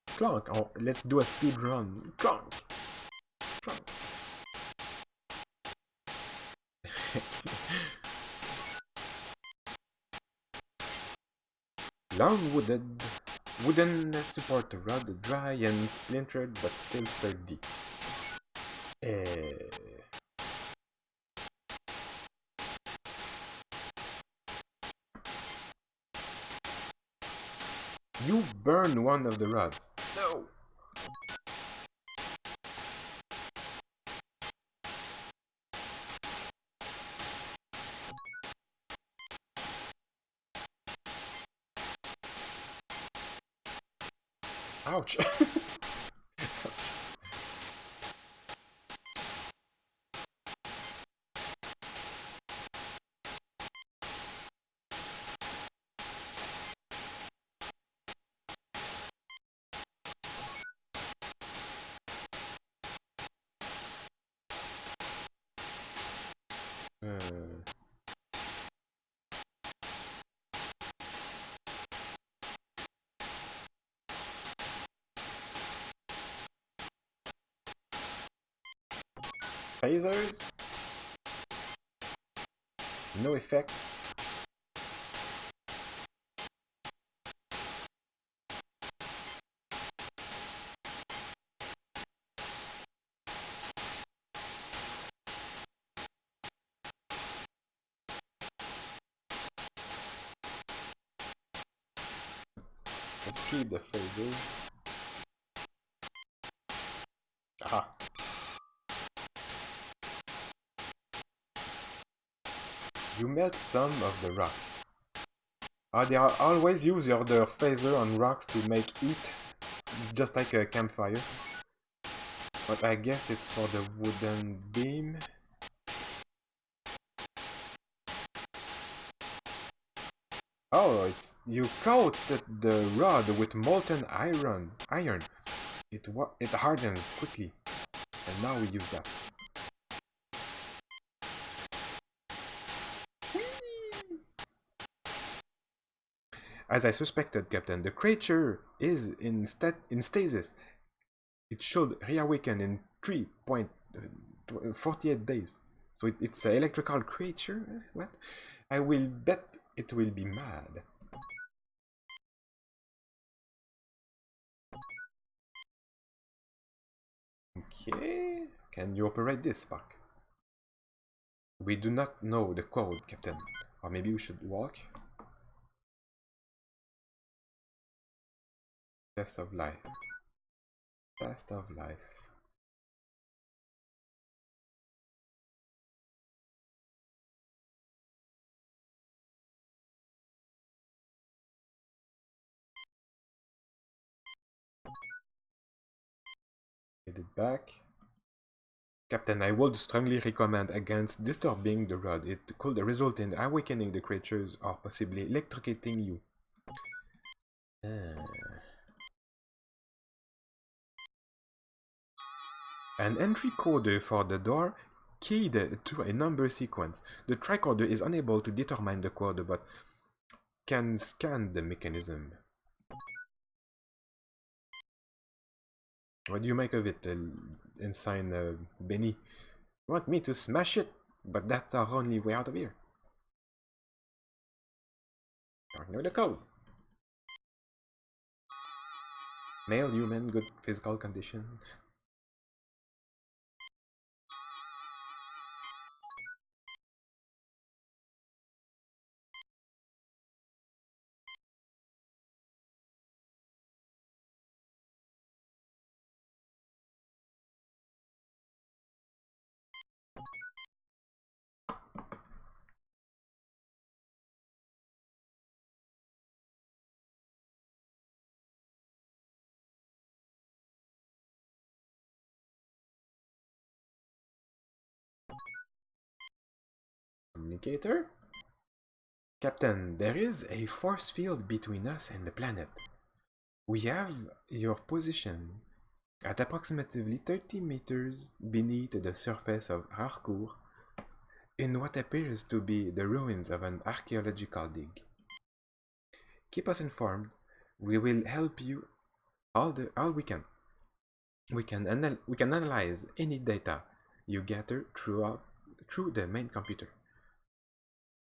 Clunk. Oh, let's do a speed run. Clunk. Clunk. Long wooden support rod, dry and splintered but still sturdy. You burned one of the rods. No! Ouch! Phasers? No effect. Let's keep the phaser. Aha. You melt some of the rock. They always use the phaser on rocks to make heat, just like a campfire. But I guess it's for the wooden beam. Oh, you coated the rod with molten iron. It hardens quickly, and now we use that. As I suspected, Captain, the creature is in stasis. It should reawaken in 3.48 days. So it's an electrical creature? What? I will bet it will be mad. Okay, Can you operate this, Spark? We do not know the code, Captain. Or maybe we should walk? Test of life. Test of life. Get it back. Captain, I would strongly recommend against disturbing the rod. It could result in awakening the creatures or possibly electrocuting you. An entry coder for the door keyed to a number sequence. The tricorder is unable to determine the code but can scan the mechanism. What do you make of it, insane Benny? You want me to smash it? But that's our only way out of here. I know the code. Male, human, good physical condition. Communicator? Captain, there is a force field between us and the planet. We have your position at approximately 30 meters beneath the surface of Harcourt in what appears to be the ruins of an archaeological dig. Keep us informed. We will help you all we can. We can analyze any data you gather through the main computer.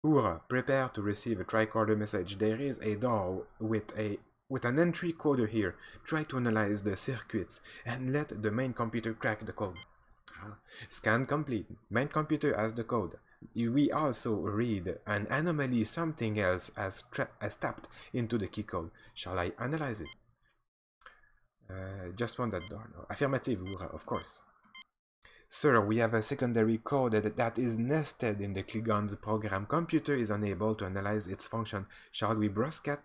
Ura, prepare to receive a tricorder message. There is a door with an entry coder here. Try to analyze the circuits and let the main computer crack the code. Scan complete. Main computer has the code. We also read an anomaly. Something else has tapped into the key code. Shall I analyze it? Just want that door. No. Affirmative, Ura, of course. Sir, we have a secondary code that is nested in the Klingon's program. Computer is unable to analyze its function. Shall we broadcast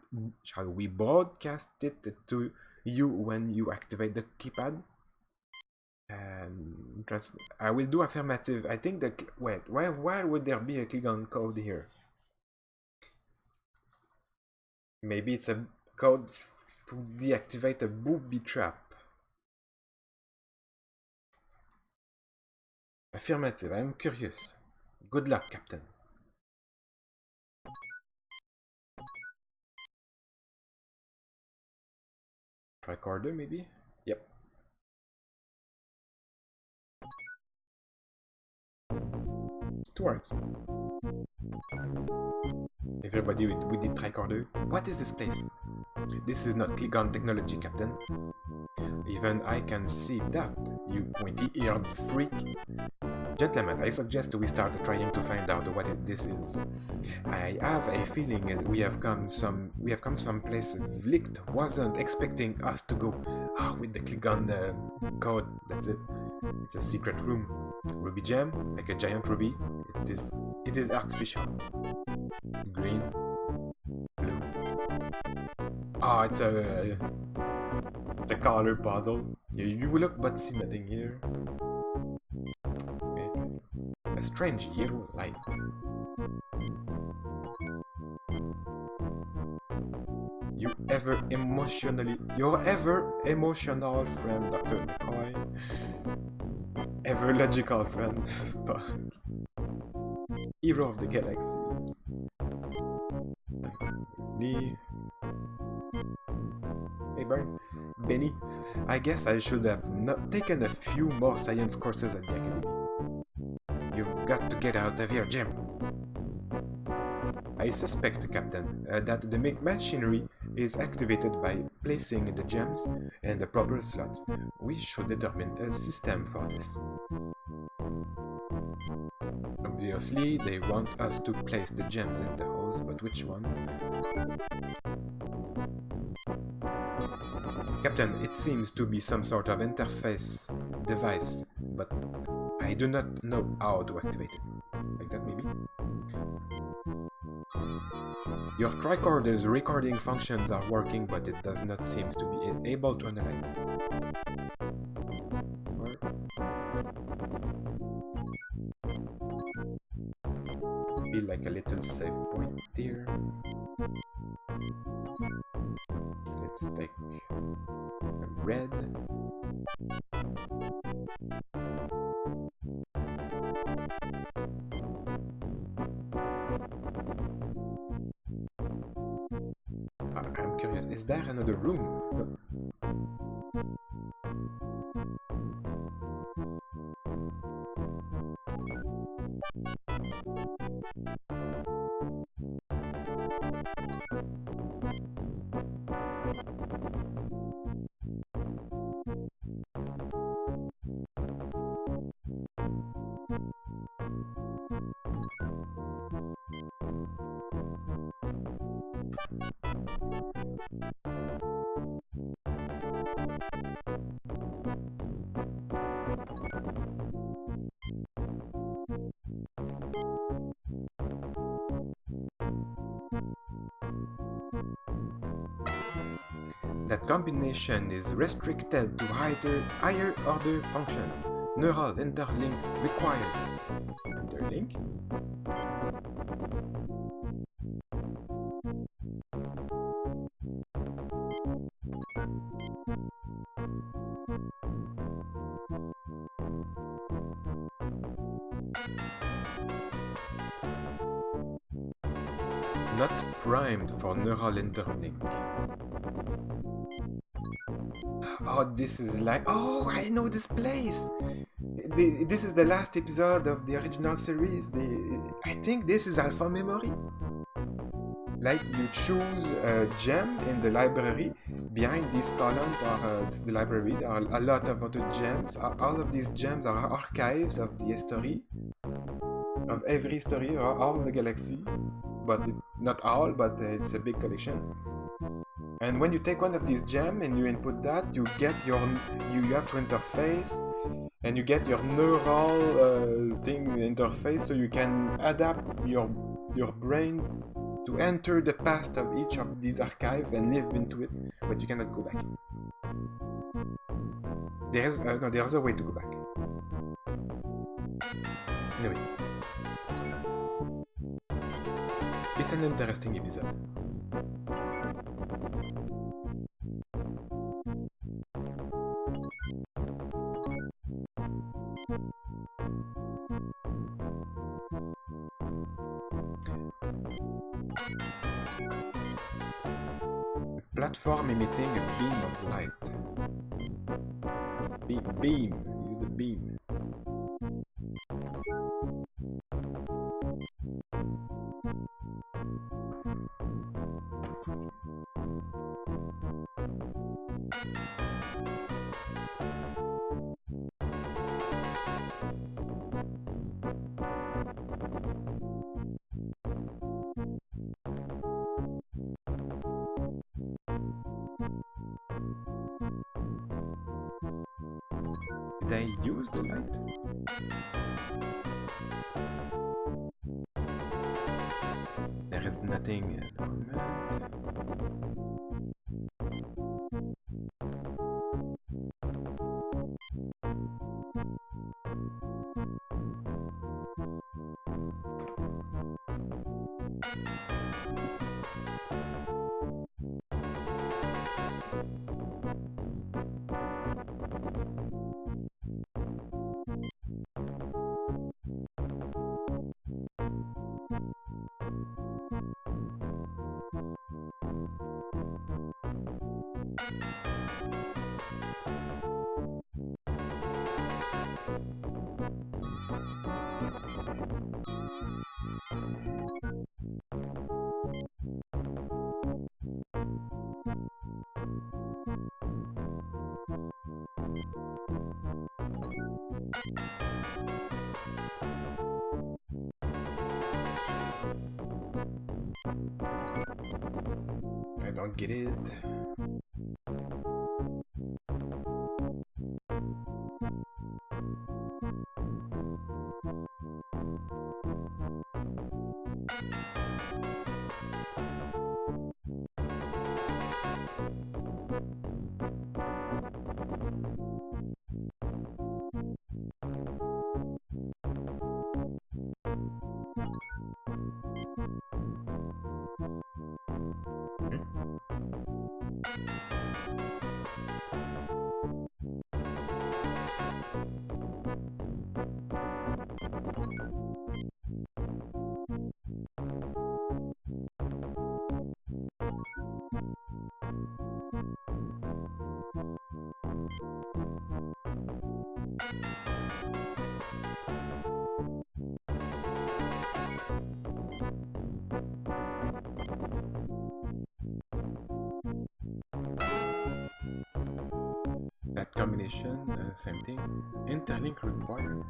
it to you when you activate the keypad? And I will do affirmative. I think that wait, why would there be a Klingon code here? Maybe it's a code to deactivate a booby trap. Affirmative, I'm curious. Good luck, Captain. Tricorder, maybe? Yep. It works. Everybody with the tricorder. What is this place? This is not Klingon technology, Captain. Even I can see that, you pointy-eared freak. Gentlemen, I suggest we start trying to find out what this is. I have a feeling we have come someplace Vlicht wasn't expecting us to go. With the Klingon code, that's it. It's a secret room. Ruby gem, like a giant ruby. It is artificial. Green, blue. It's a color puzzle. You look but see nothing here. A strange yellow light. Your ever emotional friend, Dr. McCoy. Ever logical friend, Spock. Hero of the galaxy. Hey Benny, I guess I should have taken a few more science courses at the academy. You've got to get out of here, Jim. I suspect, Captain, that the machinery is activated by placing the gems in the proper slots. We should determine a system for this. Obviously, they want us to place the gems in the house, but which one? Captain, it seems to be some sort of interface device, but I do not know how to activate it. Like that, maybe? Your tricorder's recording functions are working, but it does not seem to be able to analyze. Feel like a little save point here. Let's take a red. I'm curious, is there another room? No. That combination is restricted to higher order functions. Neural interlink required. Interlink? Not primed for neural interlink. Oh, this is like... Oh, I know this place! This is the last episode of the original series. I think this is Alpha Memory. Like, you choose a gem in the library. Behind these columns are the library. There are a lot of other gems. All of these gems are archives of the history. Of every story, or all the galaxy. But not all, but it's a big collection. And when you take one of these gems and you input that, you get you have to interface, and you get your neural thing interface, so you can adapt your brain to enter the past of each of these archives and live into it, but you cannot go back. There's a way to go back. Anyway. It's an interesting episode. A platform emitting a beam of light. Beam. Use the beam. Did I use the light? There is nothing at the moment. I don't get it. That combination, same thing. Interlink required.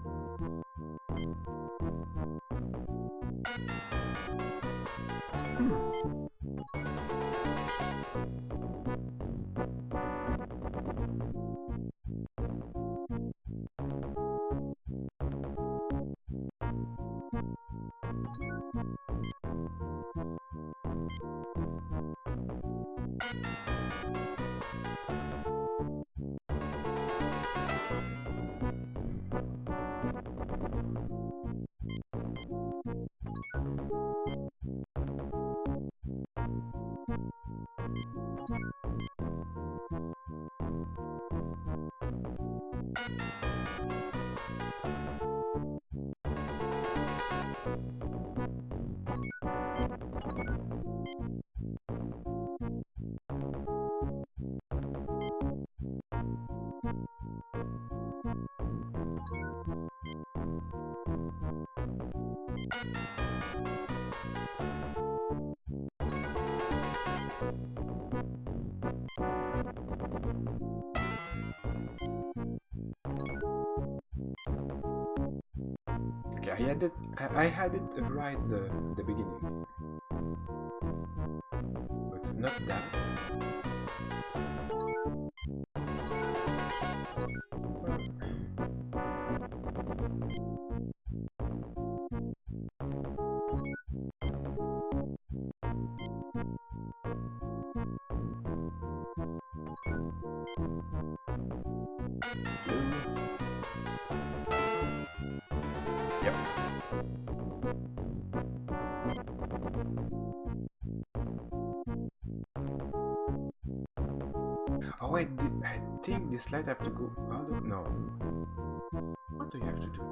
Okay, I had it right the beginning. But it's not that. Yep. Oh, I think this light have to go out of... No. What do you have to do?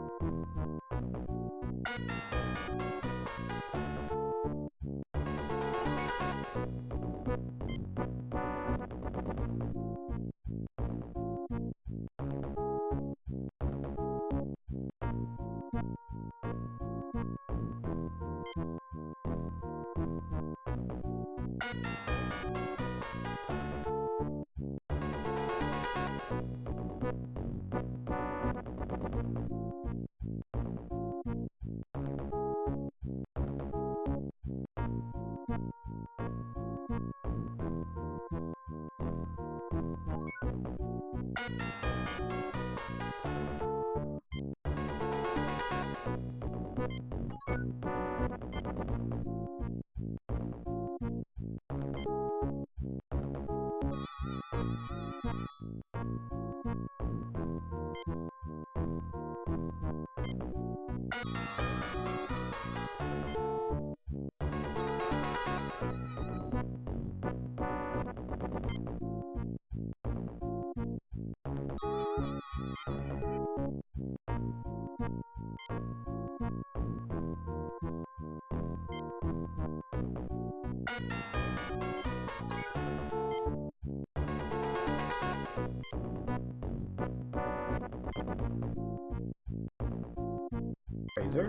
Phaser?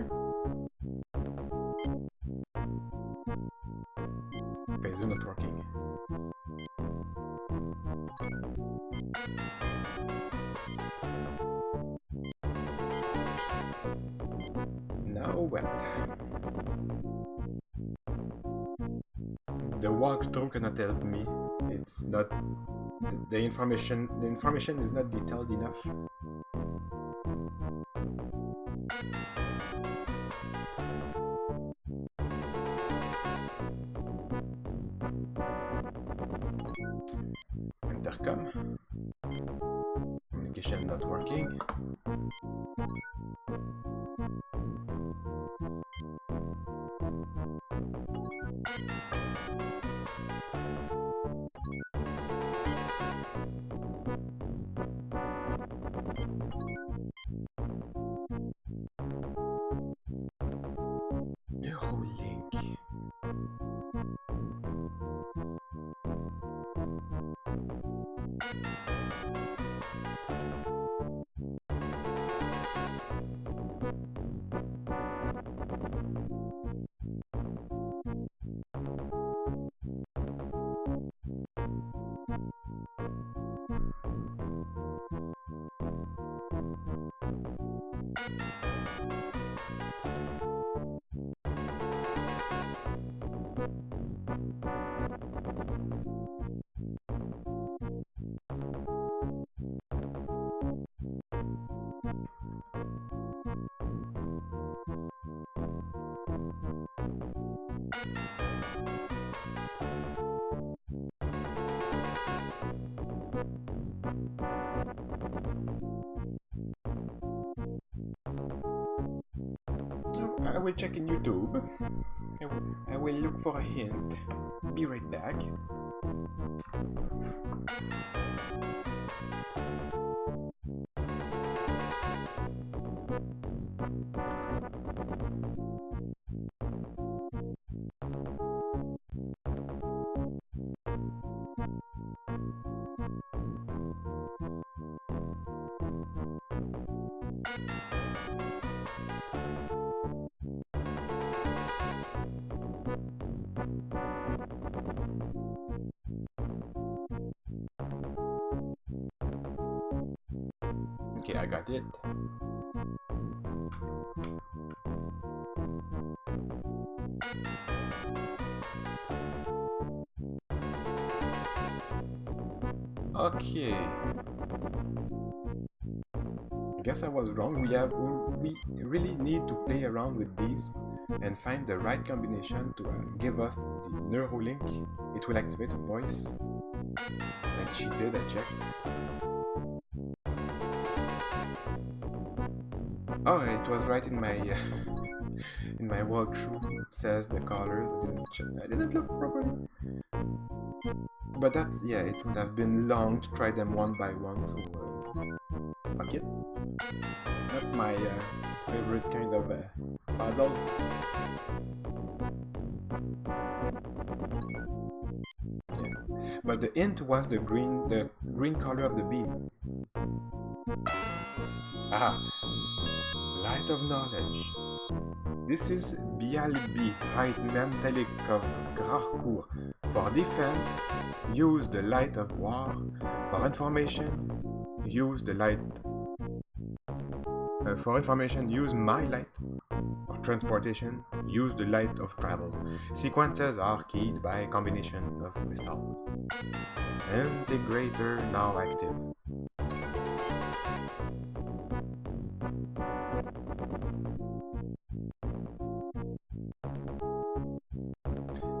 Phaser not working. Now what? the walkthrough cannot help me. It's not the information. The information is not detailed enough. Intercom. Communication not working. Neuralink. I will check in YouTube. I will look for a hint. Be right back. Okay, I got it. Okay. I guess I was wrong. We really need to play around with these and find the right combination to give us the Neuralink. It will activate a voice. Like she did, I checked. Oh, it was right in my in my walkthrough. It says the colors. I didn't look properly. But that's, yeah, it would have been long to try them one by one. So fuck it. Not my favorite kind of puzzle. Yeah. But the hint was the green color of the beam. Aha! Light of knowledge. This is Bialbi, Height Mentalik of Grarcourt. For defense, use the light of war. For information, use the light. For information, use my light. For transportation, use the light of travel. Sequences are keyed by a combination of crystals. Integrator now active.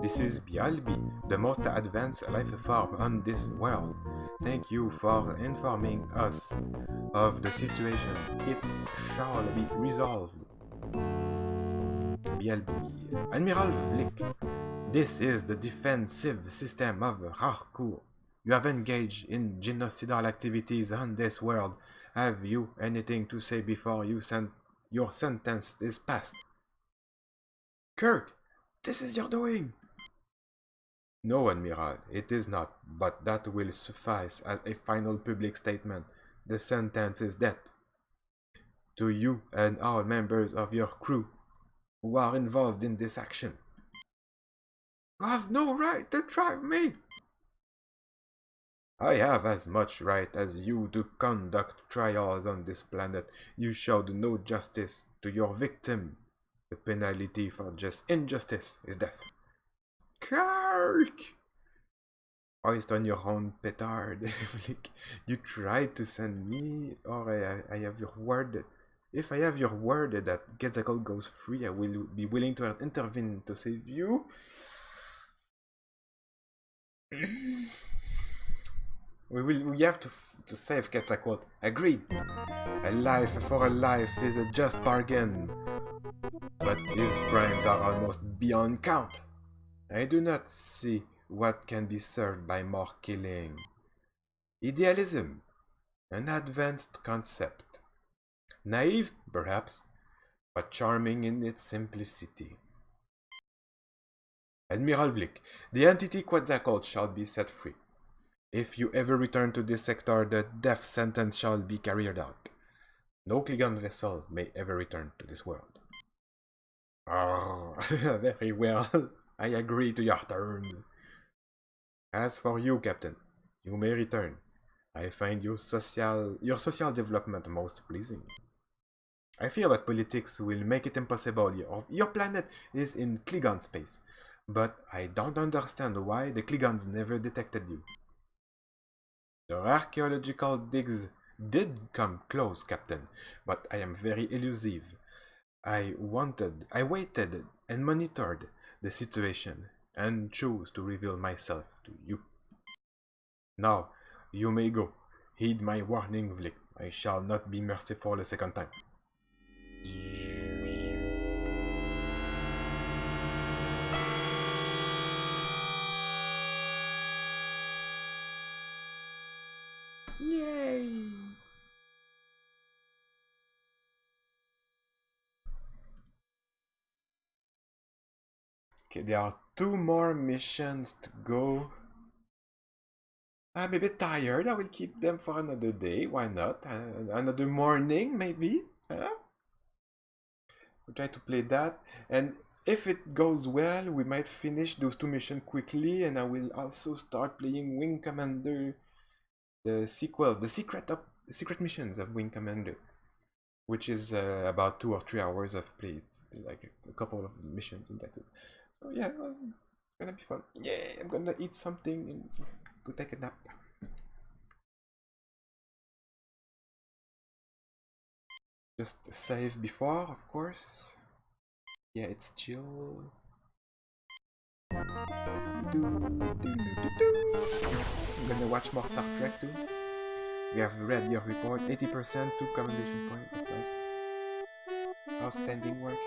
This is Bialbi, the most advanced life form on this world. Thank you for informing us of the situation. It shall be resolved. Bialbi. Admiral Vlick, this is the defensive system of Harcourt. You have engaged in genocidal activities on this world. Have you anything to say before your sentence is passed? Kirk, this is your doing. No, Admiral, it is not, but that will suffice as a final public statement. The sentence is death. To you and all members of your crew who are involved in this action. You have no right to try me! I have as much right as you to conduct trials on this planet. You showed no justice to your victim. The penalty for just injustice is death. Kirk! Hoist on your own petard. You tried to send me, or I have your word. If I have your word that Quetzalcoatl goes free, I will be willing to intervene to save you. We have to save Quetzalcoatl. Agreed. A life for a life is a just bargain. But his crimes are almost beyond count. I do not see what can be served by more killing. Idealism, an advanced concept. Naive, perhaps, but charming in its simplicity. Admiral Vlik, the entity Quetzalcoatl shall be set free. If you ever return to this sector, the death sentence shall be carried out. No Klingon vessel may ever return to this world. Oh, very well. I agree to your terms. As for you, Captain, you may return. I find your social development most pleasing. I fear that politics will make it impossible. Your planet is in Klingon space, but I don't understand why the Klingons never detected you. The archaeological digs did come close, Captain, but I am very elusive. I waited and monitored the situation and chose to reveal myself to you. Now, you may go. Heed my warning, Vlik. I shall not be merciful a second time. Yay! Okay, there are 2 more missions to go. I'm a bit tired. I will keep them for another day. Why not? Another morning, maybe? We'll try to play that. And if it goes well, we might finish those 2 missions quickly. And I will also start playing Wing Commander. The sequels, the secret missions of Wing Commander. Which is about 2 or 3 hours of play. It's like a couple of missions and that's it. So yeah, it's gonna be fun. Yeah, I'm gonna eat something and go take a nap. Just save before, of course. Yeah, it's chill. I'm gonna watch more Star Trek too. We have read your report, 80%, 2 commendation points. That's nice. Outstanding work.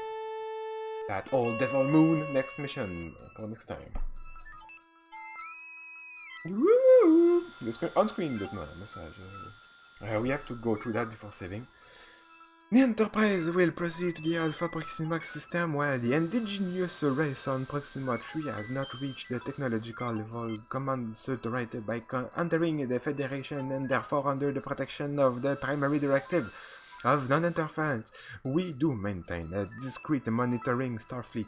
That old devil moon, next mission. Until next time. Woo! On screen, but no, message. We have to go through that before saving. The Enterprise will proceed to the Alpha Proxima system while the indigenous race on Proxima 3 has not reached the technological level commensurate by entering the Federation and therefore under the protection of the primary directive of non-interference. We do maintain a discreet monitoring Starfleet.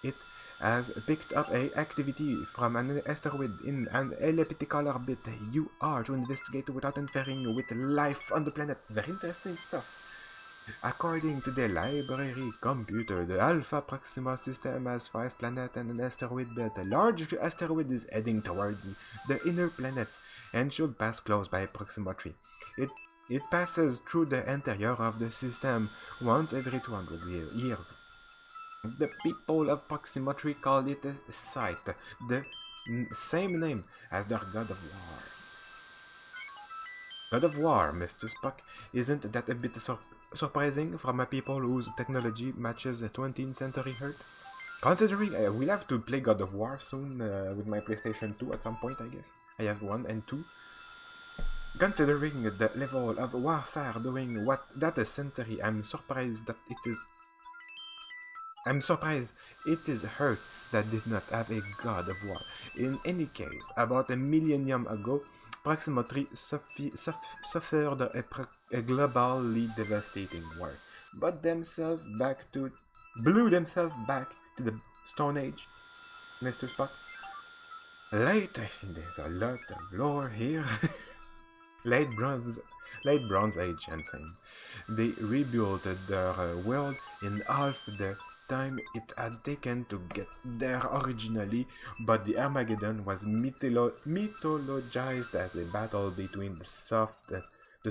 It has picked up activity from an asteroid in an elliptical orbit. You are to investigate without interfering with life on the planet. Very interesting stuff. According to the library computer, the Alpha Proxima system has 5 planets and an asteroid belt. A large asteroid is heading towards the inner planets and should pass close by Proxima 3. It passes through the interior of the system once every 200 years. The people of Proxima 3 call it a site, the same name as their god of war. God of War, Mr. Spock, isn't that a bit surprising from a people whose technology matches the 20th century Earth? Considering we'll have to play God of War soon with my PlayStation 2 at some point, I guess. I have 1 and 2. Considering the level of warfare during that century, I'm surprised it is Earth that did not have a God of War. In any case, about a millennium ago, Proxima 3 suffered a globally devastating war, blew themselves back to the Stone Age, Mr. Spock. I think there's a lot of lore here. Late Bronze Age, insane. They rebuilt their world in half the time it had taken to get there originally, but the Armageddon was mythologized as a battle between the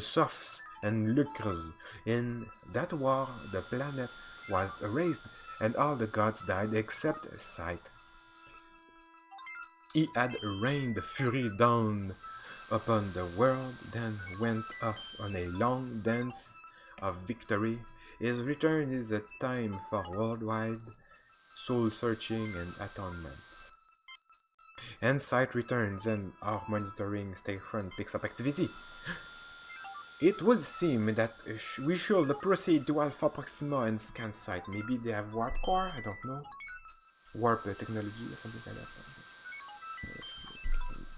Softs and Lucres. In that war, the planet was erased and all the gods died except Scythe. He had rained fury down upon the world, then went off on a long dance of victory. His return is a time for worldwide soul-searching and atonement. And Scythe returns and our monitoring station picks up activity. It would seem that we should proceed to Alpha Proxima and scan Scythe. Maybe they have warp core, I don't know. Warp technology or something like that.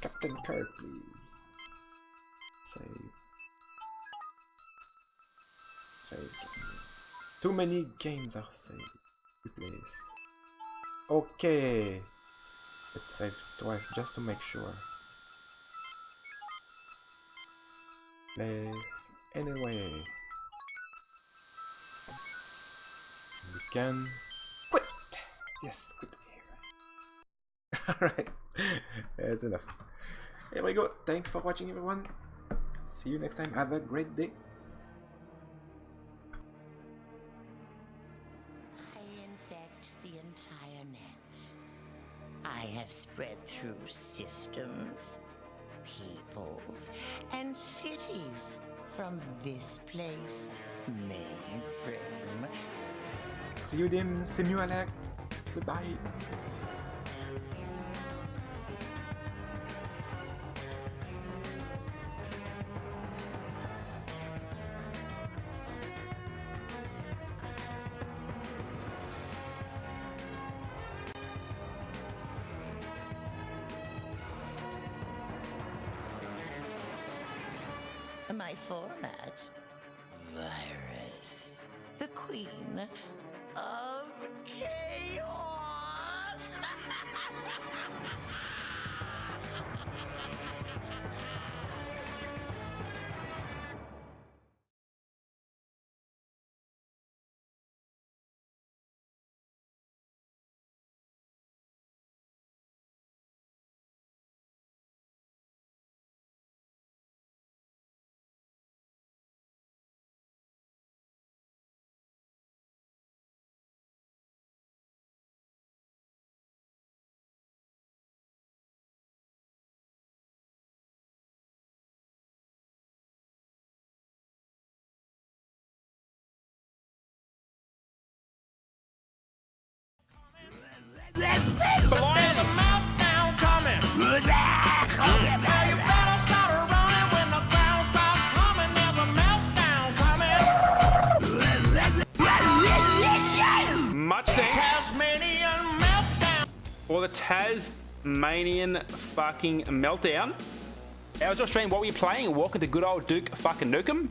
Captain Kirk, please. Save. Save. Too many games are saved. Replace. Okay. Let's save twice just to make sure. Place. Anyway. We can quit. Yes, quit the game. Alright. That's enough. Here we go. Thanks for watching, everyone. See you next time. Have a great day. The entire net. I have spread through systems, peoples, and cities from this place, mainframe. See you then. See you, Alec. Goodbye. My format, Virus, the queen of chaos. Much thanks for the Tasmanian fucking meltdown. How's your stream? What were you playing? Welcome to good old Duke fucking Nukem.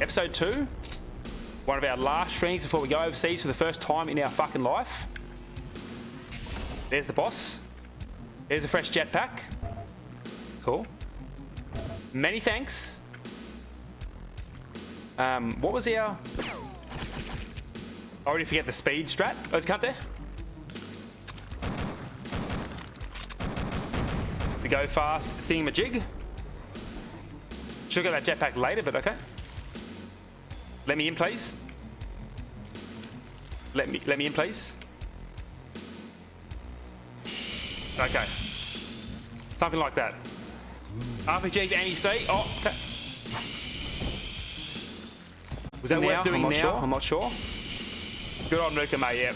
Episode 2. One of our last streams before we go overseas for the first time in our fucking life. There's the boss. There's a fresh jetpack. Cool. Many thanks. What was our... I already forget the speed strat. Let's cut there. The go fast thingamajig. Should have got that jetpack later, but okay. Let me in, please. Let me in, please. Okay. Something like that. RPG to anti-state. Oh, okay. Was that worth doing now? I'm not sure. Good old Nukem, mate, yeah.